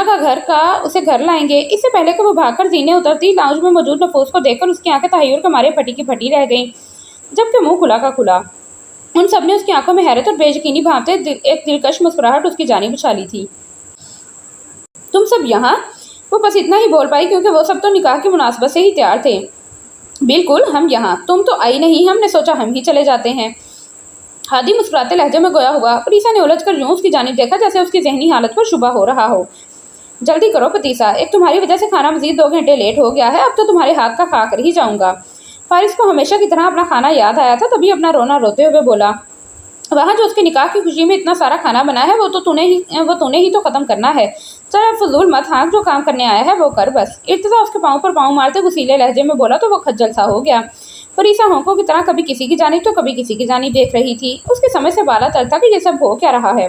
का घर का उसे घर लाएंगे। इससे पहले कि वो भागकर जीने उतरती, लाउंज में मौजूद नफूस को देखकर उसकी आंखें तहय्युर के मारे फटी की फटी रह गईं, जबकि मुंह खुला का खुला। उन सब ने उसकी आंखों में हैरत और बेयकीनी भांपते एक दिलकश मुस्कुराहट उसकी जानिब उछाली थी। तुम सब यहाँ? वो बस इतना ही बोल पाई, क्योंकि वो सब तो निकाह की मुनासबत से ही तैयार थे। बिल्कुल, हम यहाँ। तुम तो आई नहीं, हमने सोचा हम ही चले जाते हैं। हादी मुस्कुराते लहजे में गोया हुआ। प्रीसा ने उलझ कर यूं उसकी जानिब देखा जैसे उसकी जहनी हालत पर शुबा हो रहा हो। जल्दी करो पतीसा, एक तुम्हारी वजह से खाना मजीद 2 घंटे लेट हो गया है, अब तो तुम्हारे हाथ का खा कर ही जाऊंगा। फारिस को हमेशा की तरह अपना खाना याद आया था, तभी अपना रोना रोते हुए बोला। वहाँ जो उसके निकाह की खुशी में इतना सारा खाना बना है वो तूने ही तो खत्म करना है। चल फजूल मत हाँक, जो काम करने आया है वो कर बस। इर्तिजा उसके पाँव पर पाँव मारते गुस्सीले लहजे में बोला तो वो खज्जल सा हो गया। परीसा होंकों की तरह कभी किसी की जानिब तो कभी किसी की जानिब देख रही थी। उसके समझ से बाला तर था कि ये सब हो क्या रहा है।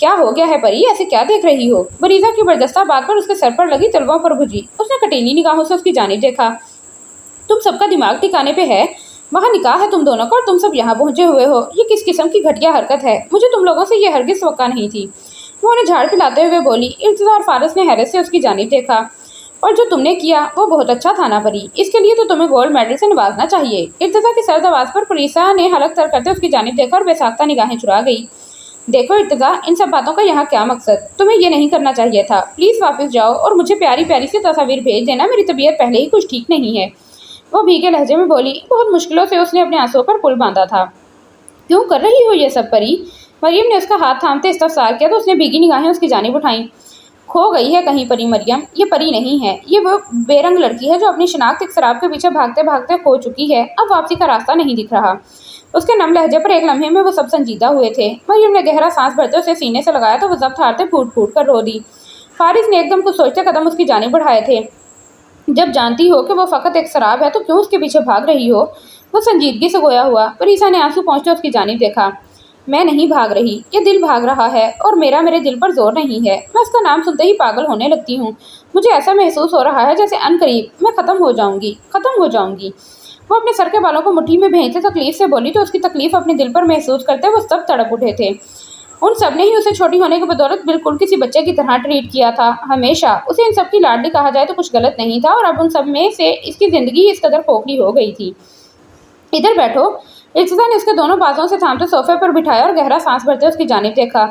क्या हो गया है परी, ऐसे क्या देख रही हो? परीसा की बर्जस्ता बात पर उसके सर पर लगी तलवों पर भुजी। उसने कटीली निगाहों से उसकी जानिब देखा। तुम सबका दिमाग ठिकाने पे है? वहाँ निकाह है तुम दोनों का और तुम सब यहाँ पहुँचे हुए हो। ये किस किस्म की घटिया हरकत है? मुझे तुम लोगों से ये हरगिज़ तवक्का नहीं थी। वो उन्हें झाड़ पिलाते हुए बोली। इर्तिजा और फारिस ने हैरत से उसकी जानिब देखा। और जो तुमने किया वो बहुत अच्छा था ना परी, इसके लिए तो तुम्हें गोल्ड मेडल से नवाजना चाहिए। इर्तिजा की सर्द आवाज़ पर परीसा ने हलक तर करते उसकी जानिब देखा और बेसाख्ता निगाहें चुरा गई। देखो इर्तिजा, इन सब बातों का यहाँ क्या मकसद? तुम्हें ये नहीं करना चाहिए था। प्लीज़ वापस जाओ और मुझे प्यारी प्यारी सी तस्वीर भेज देना, मेरी तबीयत पहले ही कुछ ठीक नहीं है। वो भीगे लहजे में बोली। बहुत मुश्किलों से उसने अपने आंसुओं पर पुल बांधा था। क्यों कर रही हो ये सब परी? मरियम ने उसका हाथ थामते इस्तफसार किया तो उसने भीगी निगाहें उसकी जानिब उठाईं। کھو گئی ہے کہیں پری مریم، یہ پری نہیں ہے، یہ وہ بے رنگ لڑکی ہے جو اپنی شناخت ایک شراب کے پیچھے بھاگتے بھاگتے کھو چکی ہے، اب واپسی کا راستہ نہیں دکھ رہا۔ اس کے نم لہجے پر ایک لمحے میں وہ سب سنجیدہ ہوئے تھے۔ مریم نے گہرا سانس بھرتے اسے سینے سے لگایا تو وہ ضبط ہارتے پھوٹ پھوٹ کر رو دی۔ فارس نے ایک دم کچھ سوچتے قدم اس کی جانب بڑھائے تھے۔ جب جانتی ہو کہ وہ فقط ایک شراب ہے تو کیوں اس کے پیچھے بھاگ رہی ہو؟ وہ سنجیدگی سے گویا ہوا۔ پریسا نے آنسو پہنچتے اس کی جانب دیکھا۔ میں نہیں بھاگ رہی، یہ دل بھاگ رہا ہے، اور میرا میرے دل پر زور نہیں ہے۔ میں اس کا نام سنتے ہی پاگل ہونے لگتی ہوں۔ مجھے ایسا محسوس ہو رہا ہے جیسے ان قریب میں ختم ہو جاؤں گی، ختم ہو جاؤں گی۔ وہ اپنے سر کے بالوں کو مٹھی میں بھینچتے تکلیف سے بولی تو اس کی تکلیف اپنے دل پر محسوس کرتے وہ سب تڑپ اٹھے تھے۔ ان سب نے ہی اسے چھوٹی ہونے کی بدولت بالکل کسی بچے کی طرح ٹریٹ کیا تھا، ہمیشہ۔ اسے ان سب کی لاڈلی کہا جائے تو کچھ غلط نہیں تھا، اور اب ان سب میں سے اس کی زندگی اس قدر کھوکھلی ہو گئی تھی۔ ادھر بیٹھو۔ ارتزا نے اس کے دونوں بازوں سے تھامتے صوفے پر بٹھایا اور گہرا سانس بھرتے اس کی جانب دیکھا۔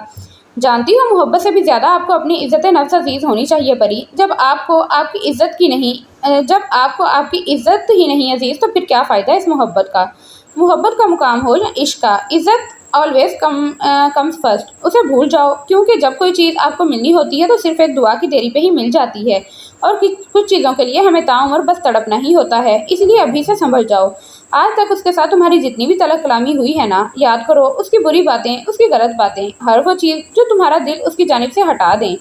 جانتی ہو محبت سے بھی زیادہ آپ کو اپنی عزت نفس عزیز ہونی چاہیے پری۔ جب آپ کو آپ کی عزت ہی نہیں عزیز تو پھر کیا فائدہ اس محبت کا؟ محبت کا مقام ہو یا عشق کا، عزت آلویز کمز فرسٹ۔ اسے بھول جاؤ، کیونکہ جب کوئی چیز آپ کو ملنی ہوتی ہے تو صرف ایک دعا کی دیری پہ ہی مل جاتی ہے، اور کچھ چیزوں کے لیے ہمیں تعمر بس تڑپنا ہی ہوتا ہے۔ اس لیے ابھی سے سنبھل جاؤ۔ آج تک اس کے ساتھ تمہاری جتنی بھی تلخ کلامی ہوئی ہے نا، یاد کرو اس کی بری باتیں، اس کی غلط باتیں، ہر وہ چیز جو تمہارا دل اس کی جانب سے ہٹا دیں۔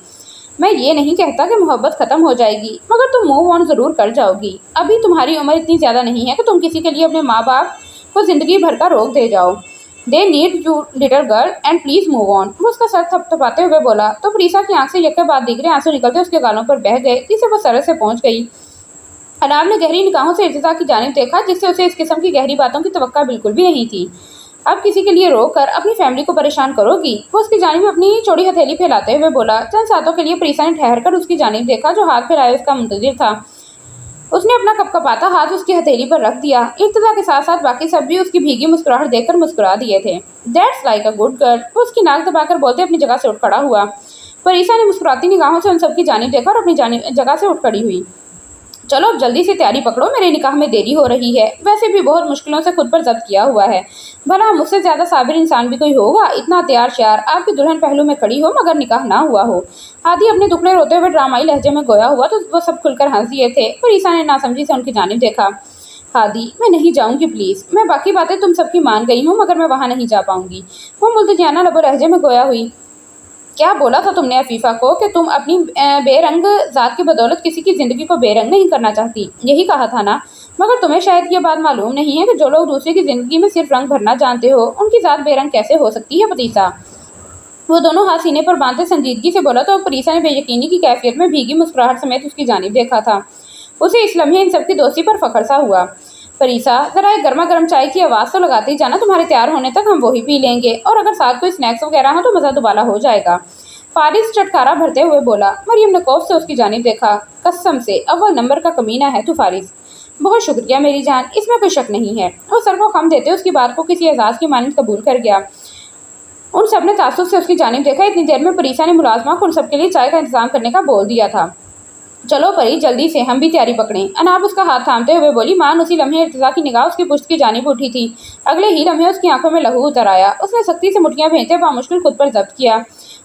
میں یہ نہیں کہتا کہ محبت ختم ہو جائے گی، مگر تم موو آن ضرور کر جاؤ گی۔ ابھی تمہاری عمر اتنی زیادہ نہیں ہے کہ تم کسی کے لیے اپنے ماں باپ کو زندگی بھر کا روک دے جاؤ۔ They need you little girl and please move on. وہ اس کا سر تھپتھپاتے ہوئے بولا تو پریسا کی آنکھ سے یکے بعد دیگرے آنسو نکلتے اس کے گالوں پر بہہ گئے، جس سے وہ سرے سے پہنچ گئی۔ اناب نے گہری نگاہوں سے ارتزا کی جانب دیکھا، جس سے اسے اس قسم کی گہری باتوں کی توقع بالکل بھی نہیں تھی۔ اب کسی کے لیے رو کر اپنی فیملی کو پریشان کرو گی؟ وہ اس کی جانب اپنی چوڑی ہتھیلی پھیلاتے ہوئے بولا۔ چند ساتوں کے لیے پریسا نے ٹھہر کر اس کی جانب دیکھا جو ہاتھ پھیلائے اس کا منتظر تھا۔ اس نے اپنا کپکپاتا ہاتھ اس کی ہتھیلی پر رکھ دیا۔ ارتزا کے ساتھ ساتھ باقی سب بھی اس کی بھیگی مسکراہٹ دیکھ کر مسکرا دیے تھے۔ That's like a good girl. وہ اس کی ناک دبا کر بولتے اپنی جگہ سے اٹھ کھڑا ہوا۔ پریسا نے مسکراتی نگاہوں سے ان سب کی جانب دیکھا اور اپنی جگہ سے اٹھ کھڑی ہوئی۔ چلو اب جلدی سے تیاری پکڑو، میرے نکاح میں دیری ہو رہی ہے۔ ویسے بھی بہت مشکلوں سے خود پر ضبط کیا ہوا ہے۔ بھلا مجھ سے زیادہ صابر انسان بھی کوئی ہوگا؟ اتنا تیار شیار آپ کی دلہن پہلو میں کھڑی ہو مگر نکاح نہ ہوا ہو۔ ہادی اپنے دکڑے روتے ہوئے ڈرامائی لہجے میں گویا ہوا تو وہ سب کھل کر ہنس دیے تھے۔ پریسا نے ناسمجھی سے ان کی جانب دیکھا۔ ہادی میں نہیں جاؤں گی پلیز۔ میں باقی باتیں تم سب کی مان گئی ہوں مگر میں وہاں نہیں جا پاؤں گی۔ وہ ملتجیانہ لب و لہجے میں گویا ہوئی۔ کیا بولا تھا تم نے عفیفہ کو کہ تم اپنی بے رنگ ذات کی بدولت کسی کی زندگی کو بے رنگ نہیں کرنا چاہتی؟ یہی کہا تھا نا؟ مگر تمہیں شاید یہ بات معلوم نہیں ہے کہ جو لوگ دوسرے کی زندگی میں صرف رنگ بھرنا جانتے ہو ان کی ذات بے رنگ کیسے ہو سکتی ہے پتیسا؟ وہ دونوں ہاتھ سینے پر باندھتے سنجیدگی سے بولا تو پریسا نے بے یقینی کی کیفیت میں بھیگی مسکراہٹ سمیت اس کی جانب دیکھا تھا۔ اسے اس لمحے ان سب کی دوستی پر فخر سا ہوا۔ پریسا ذرا ایک گرما گرم چائے کی آواز تو لگاتے ہی جانا، تمہارے تیار ہونے تک ہم وہی پی لیں گے، اور اگر ساتھ کوئی اسنیکس وغیرہ ہو تو مزہ دوبالا ہو جائے گا۔ فارس چٹکارا بھرتے ہوئے بولا۔ مریم نے خوف سے اس کی جانب دیکھا۔ قسم سے اول نمبر کا کمینہ ہے تو فارس۔ بہت شکریہ میری جان، اس میں کوئی شک نہیں ہے۔ وہ سر کو خم دیتے اس کی بات کو کسی اعزاز کی مانند قبول کر گیا۔ ان سب نے تعصب سے اس کی جانب دیکھا۔ اتنی دیر میں پریسا نے ملازمہ کو ان سب کے لیے چائے کا انتظام کرنے کا بول دیا تھا۔ چلو پری جلدی سے، ہم بھی تیاری پکڑیں۔ اناب اس کا ہاتھ تھامتے ہوئے بولی۔ مان اسی لمحے ارتزا کی نگاہ اس کی پشت کی جانب اٹھی تھی۔ اگلے ہی لمحے اس کی آنکھوں میں لہو اتر آیا۔ اس نے سختی سے مٹھیاں بھینچتے بامشکل خود پر ضبط کیا۔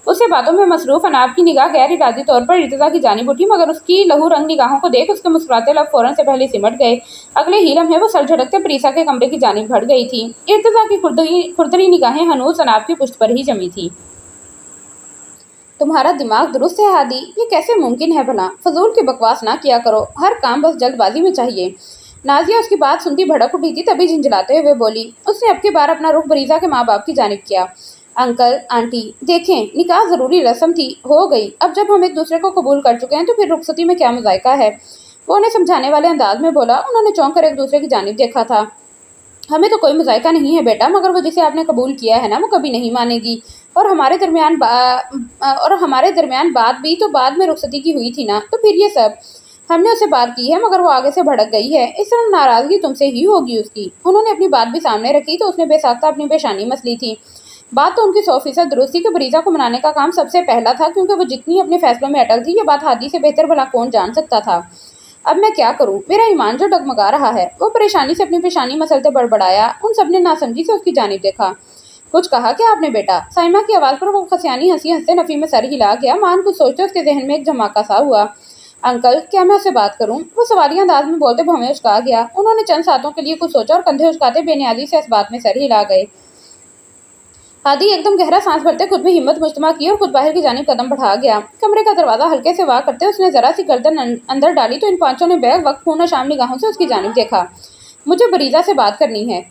اس سے باتوں میں مصروف اناب کی نگاہ غیر ارادی طور پر ارتزا کی جانب اٹھی، مگر اس کی لہو رنگ نگاہوں کو دیکھ اس کے مسکراتے لب فوراً سے پہلے سمٹ گئے۔ اگلے ہی لمحے وہ سر جھٹکتے پریسا کے کمرے کی جانب بڑھ گئی تھی۔ ارتزا کی کھردری نگاہیں ہنوز اناب کی پشت پر ہی جمی تھی۔ تمہارا دماغ درست ہے ہادی؟ یہ کیسے ممکن ہے بھلا؟ فضول کی بکواس نہ کیا کرو، ہر کام بس جلد بازی میں چاہیے۔ نازیہ اس کی بات سنتی بھڑک اٹھی تھی، تبھی جھنجھلاتے ہوئے بولی۔ اس نے اب کی بار اپنا رخ پریسا کے ماں باپ کی جانب کیا۔ انکل آنٹی دیکھیں، نکاح ضروری رسم تھی، ہو گئی۔ اب جب ہم ایک دوسرے کو قبول کر چکے ہیں تو پھر رخصتی میں کیا مذائقہ ہے؟ وہ انہیں سمجھانے والے انداز میں بولا۔ انہوں نے چونک کر ایک دوسرے کی جانب دیکھا تھا۔ ہمیں تو کوئی مذائقہ نہیں ہے بیٹا، مگر وہ جسے آپ نے قبول کیا ہے نا وہ کبھی نہیں مانے گی، اور ہمارے درمیان بات بھی تو بعد میں رخصتی کی ہوئی تھی نا، تو پھر یہ سب ہم نے اسے بات کی ہے مگر وہ آگے سے بھڑک گئی ہے۔ اس طرح ناراضگی تم سے ہی ہوگی اس کی۔ انہوں نے اپنی بات بھی سامنے رکھی تو اس نے بے ساختہ اپنی پیشانی مس لی تھی۔ بات تو ان کی 100% درست تھی کہ پریسا کو منانے کا کام سب سے پہلا تھا، کیونکہ وہ جتنی اپنے فیصلوں میں اٹل تھی یہ بات ہادی سے بہتر بھلا کون جان سکتا تھا۔ اب میں کیا کروں، میرا ایمان جو ڈگمگا رہا ہے۔ وہ پریشانی سے اپنی پیشانی مسلتے بڑبڑایا۔ ان سب نے ناسمجھی سے اس کی جانب دیکھا۔ कुछ कहा क्या आपने बेटा? साइमा की आवाज़ पर वो खसियानी हंसी हंसते नफ़ी में सर हिला गया। मान कुछ सोचते उसके जहन में एक धमाका सा हुआ। अंकल, क्या मैं उससे बात करूं? वो सवालिया अंदाज में बोलते भौहें उचका गया। उन्होंने चंद सातों के लिए कुछ सोचा और कंधे उचकाते बेनियाजी से इस बात में सर हिला गए। हादी एकदम गहरा सांस भरते खुद में हिम्मत मुजतमा की और खुद बाहर की जानिब कदम बढ़ा गया। कमरे का दरवाजा हल्के से वार करते उसने जरा सी गर्दन अंदर डाली तो इन पांचों ने बैग वक्त पूर्ण शाम निगाहों से उसकी जानिब देखा। मुझे बरीजा से बात करनी है।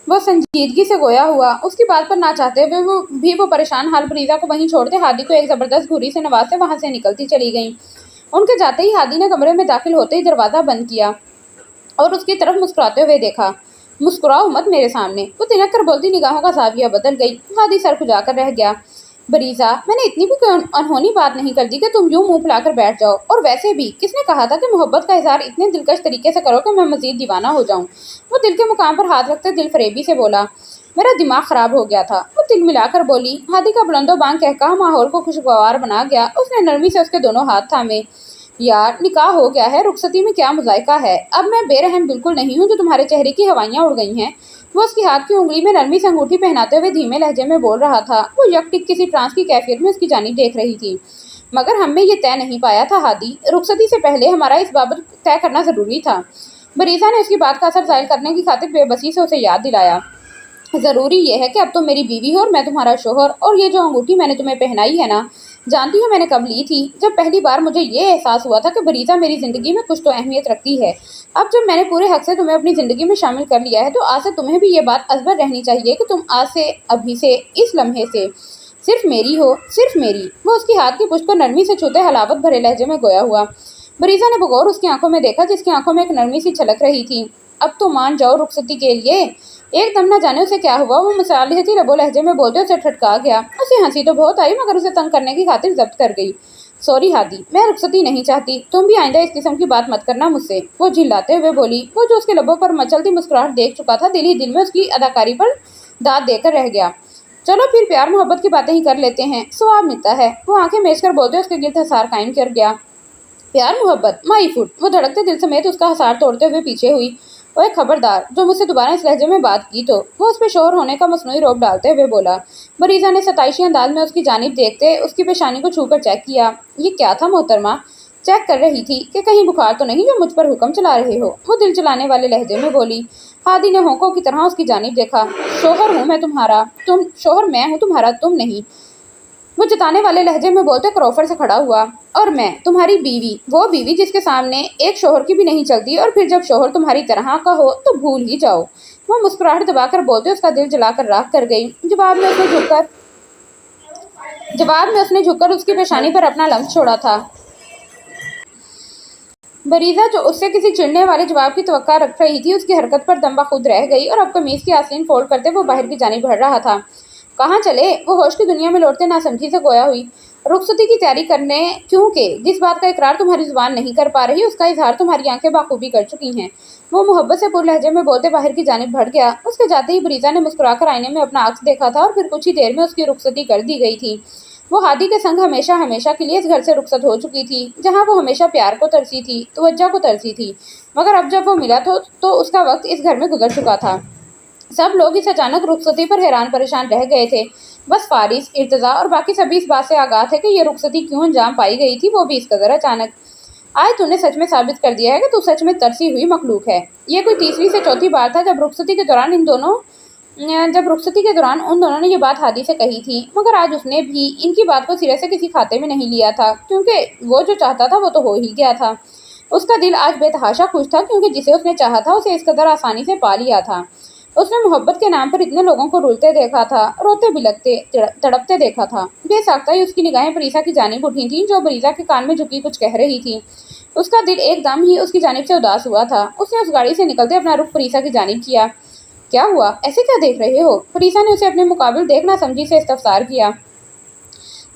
वो संजीदगी से गोया हुआ। उसकी बात पर ना चाहते हुए वो परेशान हाल बरीजा को वहीं छोड़ते हादी को एक जबरदस्त घूरी से नवाजते वहां से निकलती चली गई। उनके जाते ही हादी ने कमरे में दाखिल होते ही दरवाजा बंद किया और उसकी तरफ मुस्कुराते हुए देखा। मुस्कुराओ मत मेरे सामने, वो तिनक कर बोलती निगाहों का जाविया बदल गई। हादी सर खुजाकर रह गया। बरीजा, मैंने इतनी भी कोई अनहोनी बात नहीं कर दी कि तुम यूं मुंह फुलाकर बैठ जाओ। और वैसे भी किसने कहा था कि मोहब्बत का इजहार इतने दिलकश तरीके से करो कि मैं मजीद दीवाना हो जाऊं? वो दिल के मुकाम पर हाथ रखते दिल फरेबी से बोला। मेरा दिमाग खराब हो गया था। वो दिल मिलाकर बोली। हादी का बुलंदो बांग कहका माहौल को खुशगवार बना गया। उसने नरमी से उसके दोनों हाथ थामे। यार, निकाह हो गया है, रुखसती में क्या मुजायका है? अब मैं बेरहम बिल्कुल नहीं हूँ जो तुम्हारे चेहरे की हवाइयाँ उड़ गई हैं। वो उसकी हाथ की उंगली में नरमी से अंगूठी पहनाते हुए धीमे लहजे में बोल रहा था। वो यकटिक किसी ट्रांस की कैफियत में उसकी जानिब देख रही थी। मगर हमने ये तय नहीं पाया था हादी, रुखसती से पहले हमारा इस बाबत तय करना जरूरी था। बरीजा ने उसकी बात का असर जाहिर करने की खातिर बेबसी से उसे याद दिलाया। जरूरी यह है कि अब तुम मेरी बीवी हो और मैं तुम्हारा शोहर। और ये जो अंगूठी मैंने तुम्हें पहनाई है ना, जानती हो मैंने कब ली थी? जब पहली बार मुझे ये एहसास हुआ था कि बरीजा मेरी जिंदगी में कुछ तो अहमियत रखती है। अब जब मैंने पूरे हक से तुम्हें अपनी जिंदगी में शामिल कर लिया है तो आज से तुम्हें भी ये बात अजबर रहनी चाहिए कि तुम आज से, अभी से, इस लम्हे से सिर्फ मेरी हो, सिर्फ मेरी। वो उसकी हाथ की पुष्प को नरमी से छूते हलावत भरे लहजे में गोया हुआ। बरीजा ने बगौर उसकी आंखों में देखा जिसकी आंखों में एक नरमी सी छलक रही थी। अब तो मान जाओ रुखसती के लिए। एकदम न जाने उसे क्या हुआ, वो मुसालिहती लबो लहजे में बोलते उसे ठटका गया। उसे हंसी तो बहुत आई मगर उसे तंग करने की खातिर जब्त कर गई। सॉरी हादी, मैं रुखसती नहीं चाहती। तुम भी आइंदा इस किस्म की बात मत करना मुझसे, वो झिल्लाते हुए बोली। वो जो उसके लबों पर मचलती मुस्कुराहट देख चुका था दिल ही दिल में उसकी अदाकारी पर दाद देकर रह गया। चलो फिर प्यार मोहब्बत की बातें ही कर लेते हैं, स्वाब मिलता है। वो आंखें मेज कर बोलते उसके गिर्द हसार कायम कर गया। प्यार मोहब्बत, माई फुट। वो धड़कते दिल समेत उसका हसार तोड़ते हुए पीछे हुई। ओए खबरदार, जो मुझसे दोबारा इस लहजे में बात की तो। वो उस पर शोर होने का मसनूई रोब डालते हुए बोला। बरीजा ने सताइशी अंदाज में उसकी जानिब देखते उसकी पेशानी को छूकर चेक किया। ये क्या था मोहतरमा? चेक कर रही थी कि कहीं बुखार तो नहीं जो मुझ पर हुक्म चला रहे हो, वो दिल चलाने वाले लहजे में बोली। हादी ने होंकों की तरह उसकी जानिब देखा। शोहर हूँ मैं तुम्हारा, तुम शोहर मैं हूँ तुम्हारा, तुम नहीं। वो जताने वाले लहजे में बोलते क्रॉफर से खड़ा हुआ। और मैं तुम्हारी बीवी, वो बीवी जिसके सामने एक शोहर की भी नहीं चलती, और फिर जब शोहर तुम्हारी तरह का हो तो भूल ही जाओ। वो मुस्कुराहट दबाकर बोलते उसका दिल जलाकर राख कर गई। जवाब में उसने झुककर उसकी पेशानी पर अपना लम्स छोड़ा था। बरीजा जो उससे किसी चिढ़ने वाले जवाब की तवक्का रख रही थी उसकी हरकत पर दम्बा खुद रह गई और अब कमीज की आस्तीन फोल्ड करते वो बाहर की जानिब बढ़ रहा था। कहाँ चले? वो होश की दुनिया में लौटते नासमझी से गोया हुई। रुखसती की तैयारी करने, क्योंकि जिस बात का इकरार तुम्हारी जुबान नहीं कर पा रही उसका इजहार तुम्हारी आंखें बाखूबी कर चुकी हैं। वो मोहब्बत से पुर लहजे में बोलते बाहर की जानिब बढ़ गया। उसके जाते ही बरीजा ने मुस्कुराकर आईने में अपना अक्स देखा था और फिर कुछ ही देर में उसकी रुखसती कर दी गई थी। वो हादी के संग हमेशा हमेशा के लिए इस घर से रुखसत हो चुकी थी जहाँ वो हमेशा प्यार को तरसी थी, तवज्जो को तरसी थी। मगर अब जब वो मिला तो उसका वक्त इस घर में गुजर चुका था। सब लोग इस अचानक रुखसती पर हैरान परेशान रह गए थे। बस फारिस, इर्तजा और बाकी सभी इस बात से आगाह थे कि ये रुखसती क्यों अंजाम पाई गई थी, वो भी इस कदर अचानक। आज तूने सच में साबित कर दिया है कि तू सच में तरसी हुई मखलूक है। ये कोई तीसरी से चौथी बार था जब रुखसती के दौरान उन दोनों ने ये बात हादी से कही थी, मगर आज उसने भी इनकी बात को सिरे से किसी खाते में नहीं लिया था, क्योंकि वो जो चाहता था वो तो हो ही गया था। उसका दिल आज बेतहाशा खुश था क्योंकि जिसे उसने चाहा था उसे इस कदर आसानी से पा लिया था। उसने मोहब्बत के नाम पर इतने लोगों को रुलते देखा था, रोते बिलखते तड़पते देखा था। बेसाख्ता ही उसकी निगाहें बरीजा की जानिब उठी थीं जो बरीजा के कान में झुकी कुछ कह रही थी। उसका दिल एकदम ही उसकी जानिब से उदास हुआ था। उसने उस गाड़ी से निकलते अपना रुख बरीजा की जानिब किया। क्या हुआ? ऐसे क्या देख रहे हो? बरीजा ने उसे अपने मुकाबिल देखना समझी से इस्तफसार किया।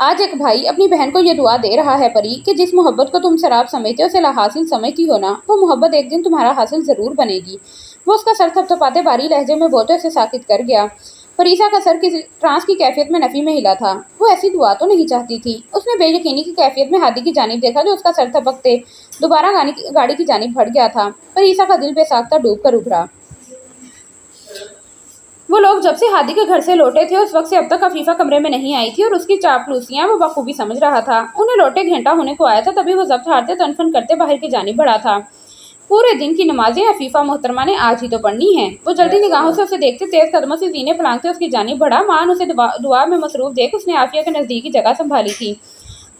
आज एक भाई अपनी बहन को ये दुआ दे रहा है परी कि जिस मोहब्बत को तुम शराब समझते हो उसे हासिल समझती हो ना, वो मोहब्बत एक दिन तुम्हारा हासिल जरूर बनेगी। वो उसका सर थपथपाते बारी लहजे में बोलते उसे साकित कर गया। फरीसा का सर किसी ट्रांस की कैफियत में नफी में हिला था। वो ऐसी दुआ तो नहीं चाहती थी। उसने बेयकीनी की कैफियत में हादी की जानिब देखा जो उसका सर थपकते दोबारा गाड़ी की जानिब बढ़ गया था। फरीसा का दिल बेसाख्ता डूब कर उभरा। वो लोग जब से हादी के घर से लौटे थे उस वक्त से अब तक अफीफा कमरे में नहीं आई थी और उसकी चापलूसियां वो बखूबी समझ रहा था। उन्हें लौटे घंटा होने को आया था तभी वो जब्त हारते तनफन करते बाहर की जानिब बढ़ा था। पूरे दिन की नमाजें अफीफा मोहतरमा ने आज ही तो पढ़नी है। वो जल्दी निगाहों से उसे देखते तेज कदमों से सीने फलांगते उसकी जानिब बढ़ा। मान उसे दुआ में मसरूफ देख उसने आफिया के नज़दीकी जगह संभाली थी।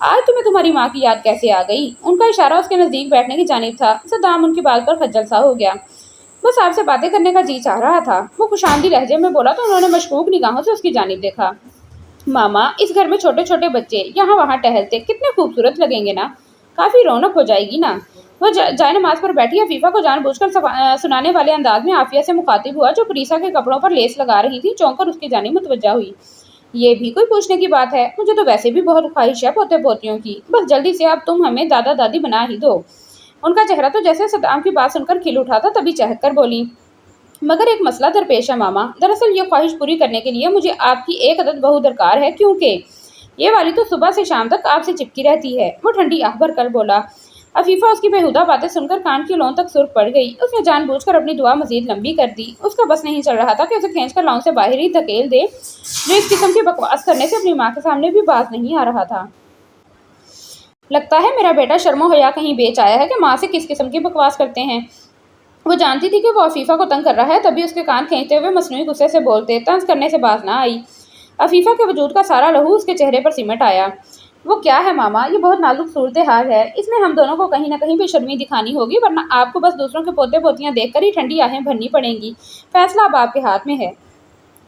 आज तुम्हें तुम्हारी माँ की याद कैसे आ गई? उनका इशारा उसके नज़दीक बैठने की जानिब था। सद्दाम उनकी बात पर खज्जल सा हो गया। बस आपसे बातें करने का जी चाह रहा था, वो खुशामदी लहजे में बोला तो उन्होंने मशकूक निगाहों से उसकी जानिब देखा। मामा, इस घर में छोटे छोटे बच्चे यहाँ वहाँ टहलते कितने खूबसूरत लगेंगे ना, काफ़ी रौनक हो जाएगी ना। वो जाए नमाज पर बैठी अफीफा को जानबूझकर सुनाने वाले अंदाज में आफिया से मुखातिब हुआ जो प्रीसा के कपड़ों पर लेस लगा रही थी। चौंक कर उसकी जानिब मुतवज्जा हुई। ये भी कोई पूछने की बात है, मुझे तो वैसे भी बहुत ख्वाहिश है पोते पोतियों की, बस जल्दी से अब तुम हमें दादा दादी बना ही दो। उनका चेहरा तो जैसे सद्दाम की बात सुनकर खिल उठा था, तभी चहक कर बोली, मगर एक मसला दरपेश है मामा। दरअसल ये ख्वाहिश पूरी करने के लिए मुझे आपकी एक अदद बहू दरकार है, क्योंकि ये वाली तो सुबह से शाम तक आपसे चिपकी रहती है। वो ठंडी आह भर कर बोला। अफीफा उसकी बेहुदा बातें सुनकर कान की लौं तक सुर्ख पड़ गई। उसने जानबूझकर अपनी दुआ मजीद लंबी कर दी। उसका बस नहीं चल रहा था कि उसे खींचकर लौं से बाहर ही धकेल दे, जो इस किस्म की बकवास करने से अपनी माँ के सामने भी बात नहीं आ रहा था। लगता है मेरा बेटा शर्मो हया कहीं बेच आया है कि माँ से किस किस्म की बकवास करते हैं। वो जानती थी कि वो अफीफा को तंग कर रहा है, तभी उसके कान खींचते हुए मसनूई गुस्से से बोलते तंज करने से बात ना आई। अफीफा के वजूद का सारा लहू उसके चेहरे पर सिमट आया। वो क्या है मामा, ये बहुत नाजुक सूरत हाल है, इसमें हम दोनों को कहीं ना कहीं बेशर्मी दिखानी होगी, वरना आपको बस दूसरों के पोते पोतियां देखकर ही ठंडी आहें भरनी पड़ेंगी। फैसला अब आपके हाथ में है।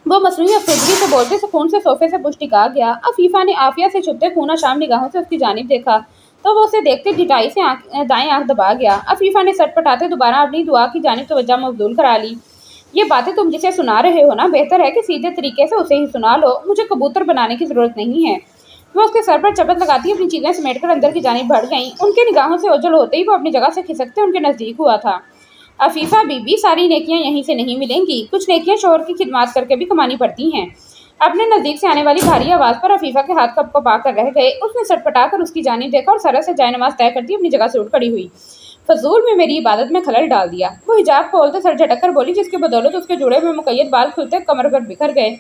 वो मसनूई अफसरदगी से बोलते सुकून से सोफे से पुश टिका गया। अफीफा ने आफिया से छुपते खूना शाम निगाहों से उसकी जानिब देखा तो वो उसे देखते ढिठाई से दाएं आंख दबा गया। अफीफा ने सट पटाते दोबारा अपनी दुआ की जानिब तवज्जो मबदूल करा ली। ये बातें तुम जिसे सुना रहे हो ना, बेहतर है कि सीधे तरीके से उसे ही सुना लो, मुझे कबूतर बनाने की जरूरत नहीं है। वो उसके सर पर चपत लगाती अपनी चीजें समेटकर अंदर की जानिब बढ़ गईं। उनके निगाहों से ओझल होते ही वो अपनी जगह से खिसकते उनके नजदीक हुआ था। अफीफा बीबी, सारी नेकियां यहीं से नहीं मिलेंगी, कुछ नेकियां शोहर की खिदमत करके भी कमानी पड़ती हैं। अपने नजदीक से आने वाली भारी आवाज पर अफीफा के हाथ कप कपा कर रह गए। उसने सटपटा कर उसकी जानिब देखा और सरस से जायनमाज तय करती अपनी जगह से उठ खड़ी हुई। फजूल में मेरी इबादत में खलल डाल दिया, वो हिजाब खोलते सर झटक कर बोली, जिसकी बदौलत उसके जुड़े हुए मुकैयद बाल खुलते कमर पर बिखर गए।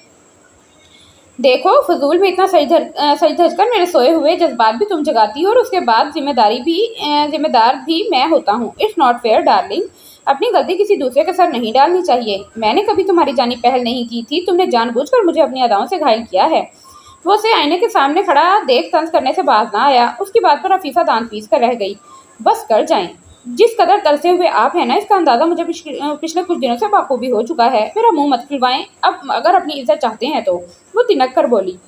देखो, फजूल में इतना सज धज कर मेरे सोए हुए जज्बात भी तुम जगाती हो और उसके बाद जिम्मेदार भी मैं होता हूँ। इट्स नॉट फेयर डार्लिंग, अपनी गलती किसी दूसरे के सर नहीं डालनी चाहिए। मैंने कभी तुम्हारी जानी पहल नहीं की थी, तुमने जानबूझकर मुझे अपनी अदाओं से घायल किया है। वो उसे आईने के सामने खड़ा देख तंज करने से बाज ना आया। उसकी बात पर अफीफा दांत पीस कर रह गई। बस कर जाएं, जिस कदर तरसे हुए आप हैं ना, इसका अंदाजा मुझे पिछले कुछ दिनों से बाखूबी हो चुका है। मेरा मुंह मत खुलवाएं, अब अगर अपनी इज्जत चाहते हैं तो। वो तिनक कर बोली,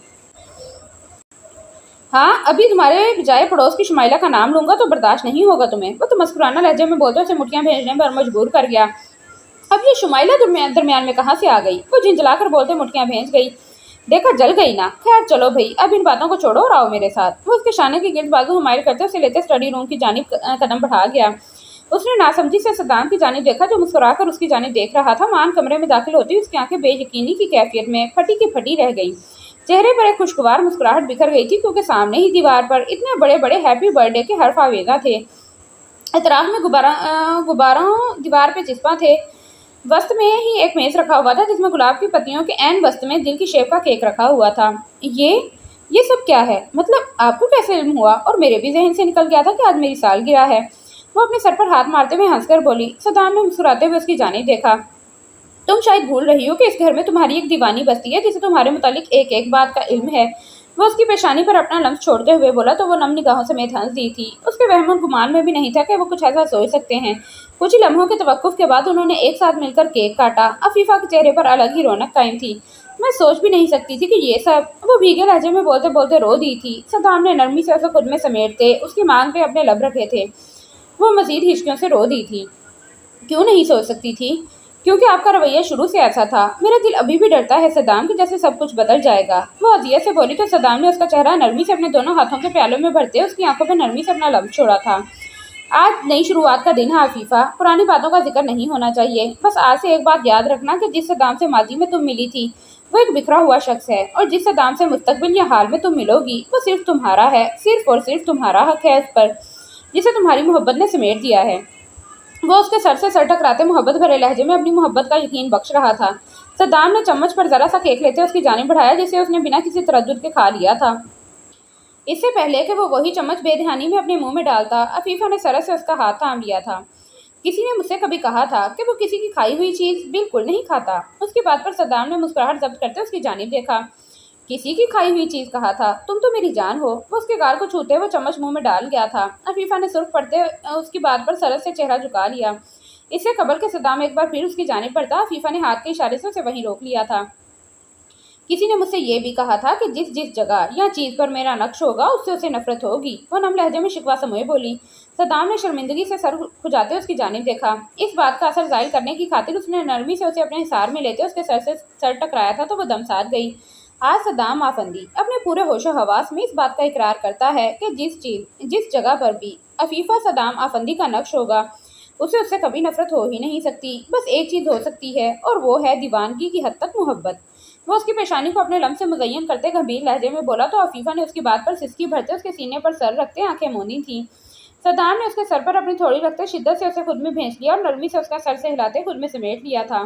हाँ, अभी तुम्हारे बजाय पड़ोस की शुमाइला का नाम लूंगा तो बर्दाश्त नहीं होगा तुम्हें। वो तो मस्कुराना लहजे में बोलते उसे मुठियां भेजने पर मजबूर कर गया। अब ये शुमाइला दरमियान में कहाँ से आ गई? वो झिंझला कर बोलते मुठियां भेज गई। देखा, जल गई ना। खैर चलो भाई, अब इन बातों को छोड़ो और आओ मेरे साथ। वो उसके शाने के गिर्द बाजू हुमायल करते उसे लेते स्टडी रूम की जानिब कदम बढ़ा गया। उसने नासमझी से सद्दाम की जानिब देखा, जो मुस्कुराकर उसकी जानिब देख रहा था। मान कमरे में दाखिल होती उसकी आंखें बेयकीनी की कैफियत में फटी की फटी रह गई। चेहरे पर एक खुशगवार मुस्कुराहट बिखर गई थी, क्योंकि सामने ही दीवार पर इतने बड़े बड़े हैप्पी बर्थडे के हर्फ आवेजा थे। इतराफ में गुब्बारों दीवार पे चिस्पा थे। वस्त में ही एक मेज रखा हुआ था, जिसमें गुलाब की पत्तियों के एन वस्त में दिल की शेप का केक रखा हुआ था। ये सब क्या है? मतलब आपको कैसे इल्म हुआ? और मेरे भी जहन से निकल गया था कि आज मेरी सालगिरह है। वो अपने सर पर हाथ मारते हुए हंसकर बोली। सद्दाम ने मुस्कुराते हुए उसकी जानिब देखा। तुम शायद भूल रही हो कि इस घर में तुम्हारी एक दीवानी बस्ती है, जिसे तुम्हारे मुतालिक एक एक बात का इल्म है। वो उसकी पेशानी पर अपना लम्स छोड़ते हुए बोला तो वो नम निगाहों समेत हंस दी थी। उसके वहम और गुमान में भी नहीं था कि वो कुछ ऐसा सोच सकते हैं। कुछ ही लम्हों के तवक्कुफ के बाद उन्होंने एक साथ मिलकर केक काटा। अफीफा के चेहरे पर अलग ही रौनक कायम थी। मैं सोच भी नहीं सकती थी कि ये सब, वो भीगे लहजे में बोलते बोलते रो दी थी। सद्दाम ने नरमी से उसे खुद में समेटते उसकी मांग पे अपने लब रखे थे। वो मजीद हिचकियों से रो दी थी। क्यों नहीं सोच सकती थी? क्योंकि आपका रवैया शुरू से ऐसा था। मेरा दिल अभी भी डरता है सद्दाम कि जैसे सब कुछ बदल जाएगा। वो अजियत से बोली तो सद्दाम ने उसका चेहरा नरमी से अपने दोनों हाथों के प्यालों में भरते उसकी आंखों पर नरमी से अपना लम्ब छोड़ा था। आज नई शुरुआत का दिन है अफीफा, पुरानी बातों का जिक्र नहीं होना चाहिए। बस आज से एक बात याद रखना कि जिस सद्दाम से माजी में तुम मिली थी वो एक बिखरा हुआ शख्स है, और जिस सद्दाम से मुस्तकबिल या हाल में तुम मिलोगी वो सिर्फ तुम्हारा है। सिर्फ और सिर्फ तुम्हारा हक है उस पर, जिसे तुम्हारी मोहब्बत ने समेट दिया है। वो उसके सर से सर टकराते मोहब्बत भरे लहजे में अपनी मोहब्बत का यकीन बख्श रहा था। सद्दाम ने चम्मच पर जरा सा केक लेते उसकी जानिब बढ़ाया जिसे उसने बिना किसी तरद्दुद के खा लिया था। इससे पहले कि वो वही चम्मच बेध्यानी में अपने मुंह में डालता, अफीफा ने सरस से उसका हाथ थाम लिया था। किसी ने मुझसे कभी कहा था कि वो किसी की खाई हुई चीज बिल्कुल नहीं खाता। उसकी बात पर सद्दाम ने मुस्कुराहट जब्त करते उसकी जानिब देखा। किसी की खाई हुई चीज कहा था? तुम तो मेरी जान हो। वो उसके गाल को छूते वो चम्मच मुंह में डाल गया था। अफीफा ने सुर्ख पड़ते उसकी बात पर सरस से चेहरा झुका लिया। इससे कबल के सद्दाम एक बार फिर उसकी जानिब बढ़ता, अफीफा ने हाथ के इशारे से उसे वहीं रोक लिया था। किसी ने मुझसे ये भी कहा था कि जिस जिस जगह या चीज पर मेरा नक्श होगा उससे उसे नफरत होगी। वो नम लहजे में शिकवा समोए बोली। सद्दाम ने शर्मिंदगी से सर खुजाते उसकी जानिब देखा। इस बात का असर जाहिर करने की खातिर उसने नरमी से उसे अपने हिसार में लेते उसके सर से सर टकराया था तो वो दम साध गई। आज सद्दाम आफंदी अपने पूरे होशो हवास में इस बात का इकरार करता है कि जिस जगह पर भी अफीफा सद्दाम आफंदी का नक्श होगा उसे उससे कभी नफरत हो ही नहीं सकती। बस एक चीज हो सकती है और वो है दीवानगी की हद तक मोहब्बत। वो उसकी पेशानी को अपने लम से मुज़य्यन करते गंभीर लहजे में बोला तो अफीफा ने उसकी बात पर सिसकी भरते उसके सीने पर सर रखते आंखें मूंदी थीं। सद्दाम ने उसके सर पर अपनी थोड़ी रखते शिद्दत से उसे खुद में भेज लिया और नरमी से उसका सर से हिलाते खुद में समेट लिया था।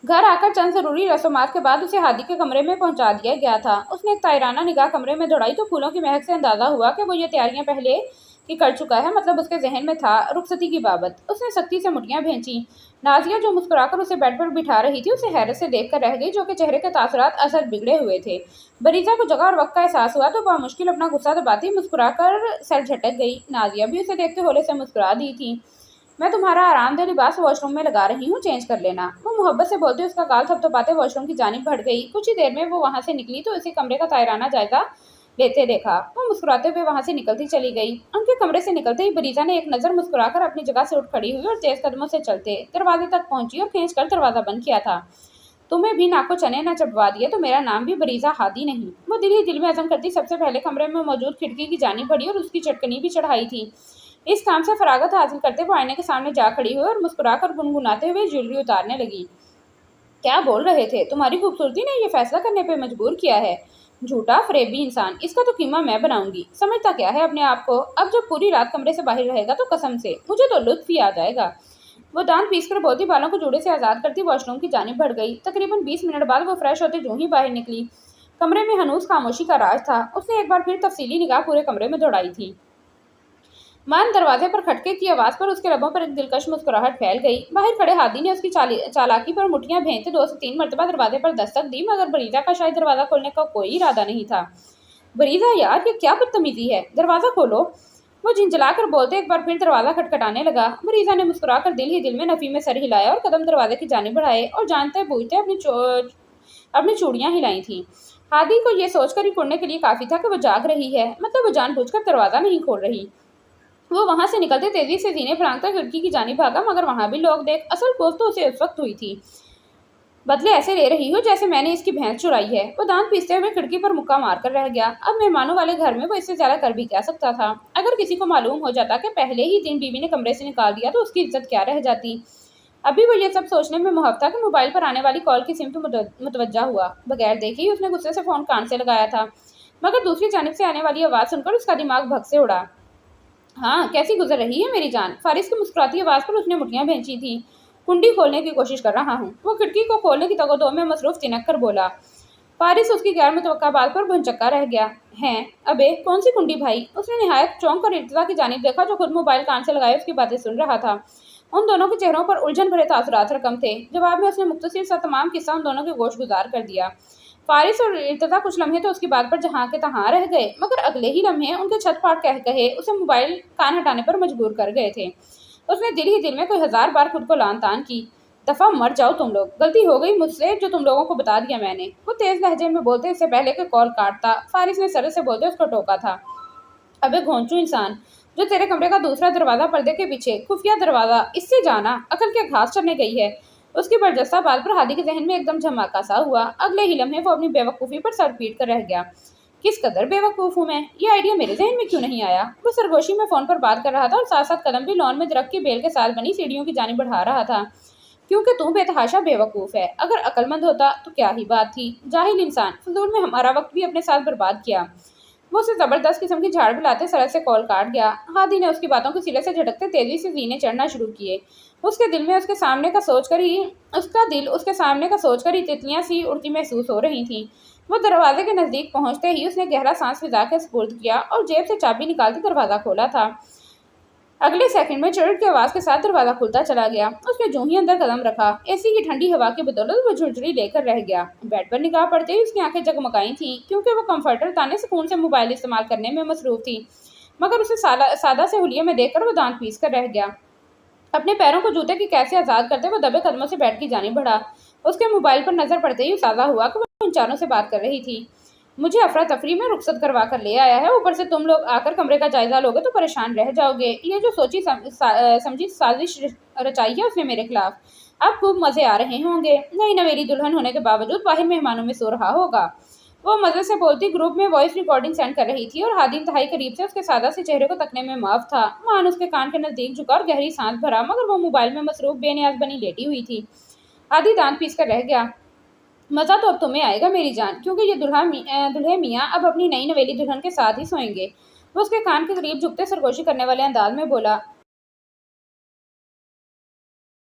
घर आकर चंद जरूरी रस्मात के बाद उसे हादी के कमरे में पहुंचा दिया गया था। उसने एक तायराना निगाह कमरे में दौड़ाई तो फूलों की महक से अंदाजा हुआ कि वो ये तैयारियां पहले ही कर चुका है। मतलब उसके जहन में था रुखसती की बाबत। उसने सख्ती से मुठियां भींची। नाजिया जो मुस्कुराकर उसे बेड पर बिठा रही थी उसे हैरत से देखकर रह गई, जो कि चेहरे के तासुरात असर बिगड़े हुए थे। बरीजा को जगह और वक्त का एहसास हुआ तो बामुश्किल अपना गुस्सा दबाती मुस्कुराकर सर झटक गई। नाजिया भी उसे देखते होले से मुस्कुरा दी थी। मैं तुम्हारा आरामदेह लिबास वॉशरूम में लगा रही हूँ, चेंज कर लेना। वो मोहब्बत से बोलते उसका गाल थपथपाते वॉशरूम की जानिब बढ़ गई। कुछ ही देर में वो वहां से निकली तो इसे कमरे का तायराना जायजा लेते देखा। वो मुस्कुराते हुए वहां से निकलती चली गई। उनके कमरे से निकलते ही बरीजा ने एक नजर मुस्कुराकर अपनी जगह से उठ खड़ी हुई और तेज कदमों से चलते दरवाजे तक पहुंची और खींच कर दरवाजा बंद किया था। तुम्हें भी नाको चने न चबवा दिए तो मेरा नाम भी बरीजा हादी नहीं। वो दिल ही दिल में अज़म करती सबसे पहले कमरे में मौजूद खिड़की की जानिब बढ़ी और उसकी चटकनी भी चढ़ाई थी। इस काम से फरागत हासिल करते वो आईने के सामने जा खड़ी हुई और मुस्कुराकर गुनगुनाते हुए ज्वेलरी उतारने लगी। क्या बोल रहे थे? तुम्हारी खूबसूरती ने ये फैसला करने पे मजबूर किया है। झूठा फरेबी इंसान, इसका तो कीमा मैं बनाऊंगी। समझता क्या है अपने आप को? अब जब पूरी रात कमरे से बाहर रहेगा तो कसम से मुझे तो लुत्फ ही आ जाएगा। वो दांत पीस कर बोलती बालों को जूड़े से आजाद करती वॉशरूम की जानिब बढ़ गई। तकरीबन 20 मिनट बाद वो फ्रेश होते जूं ही बाहर निकली। कमरे में हनूस खामोशी का राज था। उसने एक बार फिर तफसीली निगाह पूरे कमरे में दौड़ाई थी। मान दरवाजे पर खटके की आवाज पर उसके लबों पर एक दिलकश मुस्कुराहट फैल गई। बाहर खड़े हादी ने उसकी चालाकी पर मुठियां भेजते 2 से 3 मरतबा दरवाजे पर दस्तक दी, मगर बरीजा का शायद दरवाजा खोलने का कोई इरादा नहीं था। बरीजा यार, ये क्या बदतमीजी है, दरवाजा खोलो। वो झिंझलाकर बोलते एक बार फिर दरवाजा खटखटाने लगा। बरीजा ने मुस्कुराकर दिल ही दिल में नफी में सर हिलाया और कदम दरवाजे की जानिब बढ़ाए और जानते बूझते अपनी चूड़ियां हिलाई थी। हादी को यह सोचकर ही कुड़ने के लिए काफी था कि वो जाग रही है, मतलब वो जानबूझकर दरवाजा नहीं खोल रही। वो वहां से निकलते तेजी से जीने फरांगता खिड़की की जानिब भागा, मगर वहां भी लोग देख। असल पोज तो उसे उस वक्त हुई थी। बदले ऐसे ले रही हो जैसे मैंने इसकी भैंस चुराई है। वो दांत पीसते हुए खिड़की पर मुक्का मारकर रह गया। अब मेहमानों वाले घर में वो इससे ज्यादा कर भी क्या सकता था। अगर किसी को मालूम हो जाता कि पहले ही दिन बीवी ने कमरे से निकाल दिया तो उसकी इज्जत क्या रह जाती। अभी वो ये सब सोचने में मुहफ था कि मोबाइल पर आने वाली कॉल की सिमत मुतवज्जा हुआ। बगैर देखे ही उसने गुस्से से फोन कान से लगाया था, मगर दूसरी जानिब से आने वाली आवाज सुनकर उसका दिमाग भग से उड़ा। हाँ, कैसी गुजर रही है मेरी जान? फारिस की मुस्कुराती आवाज पर उसने मुठियां भींची थी। कुंडी खोलने की कोशिश कर रहा हूँ। वो खिड़की को खोलने की तगोदो में मसरूफ तिनक कर बोला। फारिस उसकी गैर मुतवक्का बात पर भुनचक्का रह गया। हैं? अबे कौन सी कुंडी भाई? उसने निहायत चौंक कर इर्तिजा की जानिब देखा जो खुद मोबाइल कान से लगाए उसकी बातें सुन रहा था। उन दोनों के चेहरों पर उलझन भरे तासुरात रकम थे। जवाब में उसने मुख्तसर सा तमाम किस्सा उन दोनों के गोश गुजार कर दिया। फारिस और इर्तिजा कुछ लम्हे तो उसकी बात पर जहाँ के तहाँ रह गए, मगर अगले ही लम्हे उनके छत फाड़ कह कहे उसे मोबाइल कान हटाने पर मजबूर कर गए थे। उसने दिल ही दिल में कोई 1000 बार खुद को लान तान की। दफा मर जाओ तुम लोग, गलती हो गई मुझसे जो तुम लोगों को बता दिया मैंने। वो तेज लहजे में बोलते इससे पहले कि कॉल काटता, फारिस ने सर से बोलते उसको टोका था। अबे घोंचू इंसान, जो तेरे कमरे का दूसरा दरवाजा पर्दे के पीछे खुफिया दरवाजा, इससे जाना अकल के घास चढ़ने गई है। उसकी बरजस्ता बात पर हादी के जहन में एकदम झमाका सा हुआ। अगले ही लम्हे वो अपनी बेवकूफ़ी पर सर पीट कर रह गया। किस कदर बेवकूफ़ हूँ मैं, ये आइडिया मेरे जहन में क्यों नहीं आया। वो सरगोशी में फ़ोन पर बात कर रहा था और साथ साथ कदम भी लॉन में दरख्त की बेल के साथ बनी सीढ़ियों की जानिब बढ़ा रहा था। क्योंकि तू बेतहाशा बेवकूफ़ है। अगर अक्लमंद होता तो क्या ही बात थी। जाहिल इंसान, फजूल में हमारा वक्त भी अपने साथ बर्बाद किया। वो उसे ज़बरदस्त किस्म की झाड़ पिलाते सड़क से कॉल काट गया। हादी ने उसकी बातों को सिरे से झटकते तेजी से सीने चढ़ना शुरू किए। उसके दिल में उसका दिल उसके सामने का सोचकर ही तितलियां सी उड़ती महसूस हो रही थीं। वो दरवाजे के नजदीक पहुंचते ही उसने गहरा सांस फिजा के सुपुर्द किया और जेब से चाबी निकालकर दरवाजा खोला था। अगले सेकंड में चढ़ की आवाज के साथ दरवाजा खुलता चला गया। उसने जो ही अंदर कदम रखा, एसी की ठंडी हवा की बदौलत वो झुरझुरी लेकर रह गया। बेड पर निगाह पड़ते ही उसकी आंखें जगमगाई थीं, क्योंकि वो कंफर्टर ताने सुकून से मोबाइल इस्तेमाल करने में मसरूफ थी। मगर उसे सादा से हुलिये में देखकर वो दांत पीस कर रह गया। अपने पैरों को जूते की कैसे आजाद करते वो दबे कदमों से बेड की जाने बढ़ा। उसके मोबाइल पर नजर पड़ते ही सादा हुआ कि वो उन चारों से बात कर रही थी। मुझे अफरा तफरी में रुखसत करवा कर ले आया है, ऊपर से तुम लोग आकर कमरे का जायजा लोगे तो परेशान रह जाओगे। ये जो समझी साजिश रचाई है उसने मेरे खिलाफ। अब खूब मजे आ रहे होंगे। नई नवेली दुल्हन होने के बावजूद बाहर मेहमानों में सो रहा होगा। वो मजे से बोलती ग्रुप में वॉइस रिकॉर्डिंग सेंड कर रही थी और हादी इंतहाई करीब से उसके सादा से चेहरे को तकने में माफ था। मान उसके कान के नजदीक झुका और गहरी सांस भरा, मगर वो मोबाइल में मसरूफ बेनियाज बनी लेटी हुई थी। हादी दांत पीस कर रह गया। मजा तो अब तुम्हें आएगा मेरी जान, क्योंकि ये दुल्हे मियाँ अब अपनी नई नवेली दुल्हन के साथ ही सोएंगे। वो उसके कान के करीब झुकते सरगोशी करने वाले अंदाज में बोला।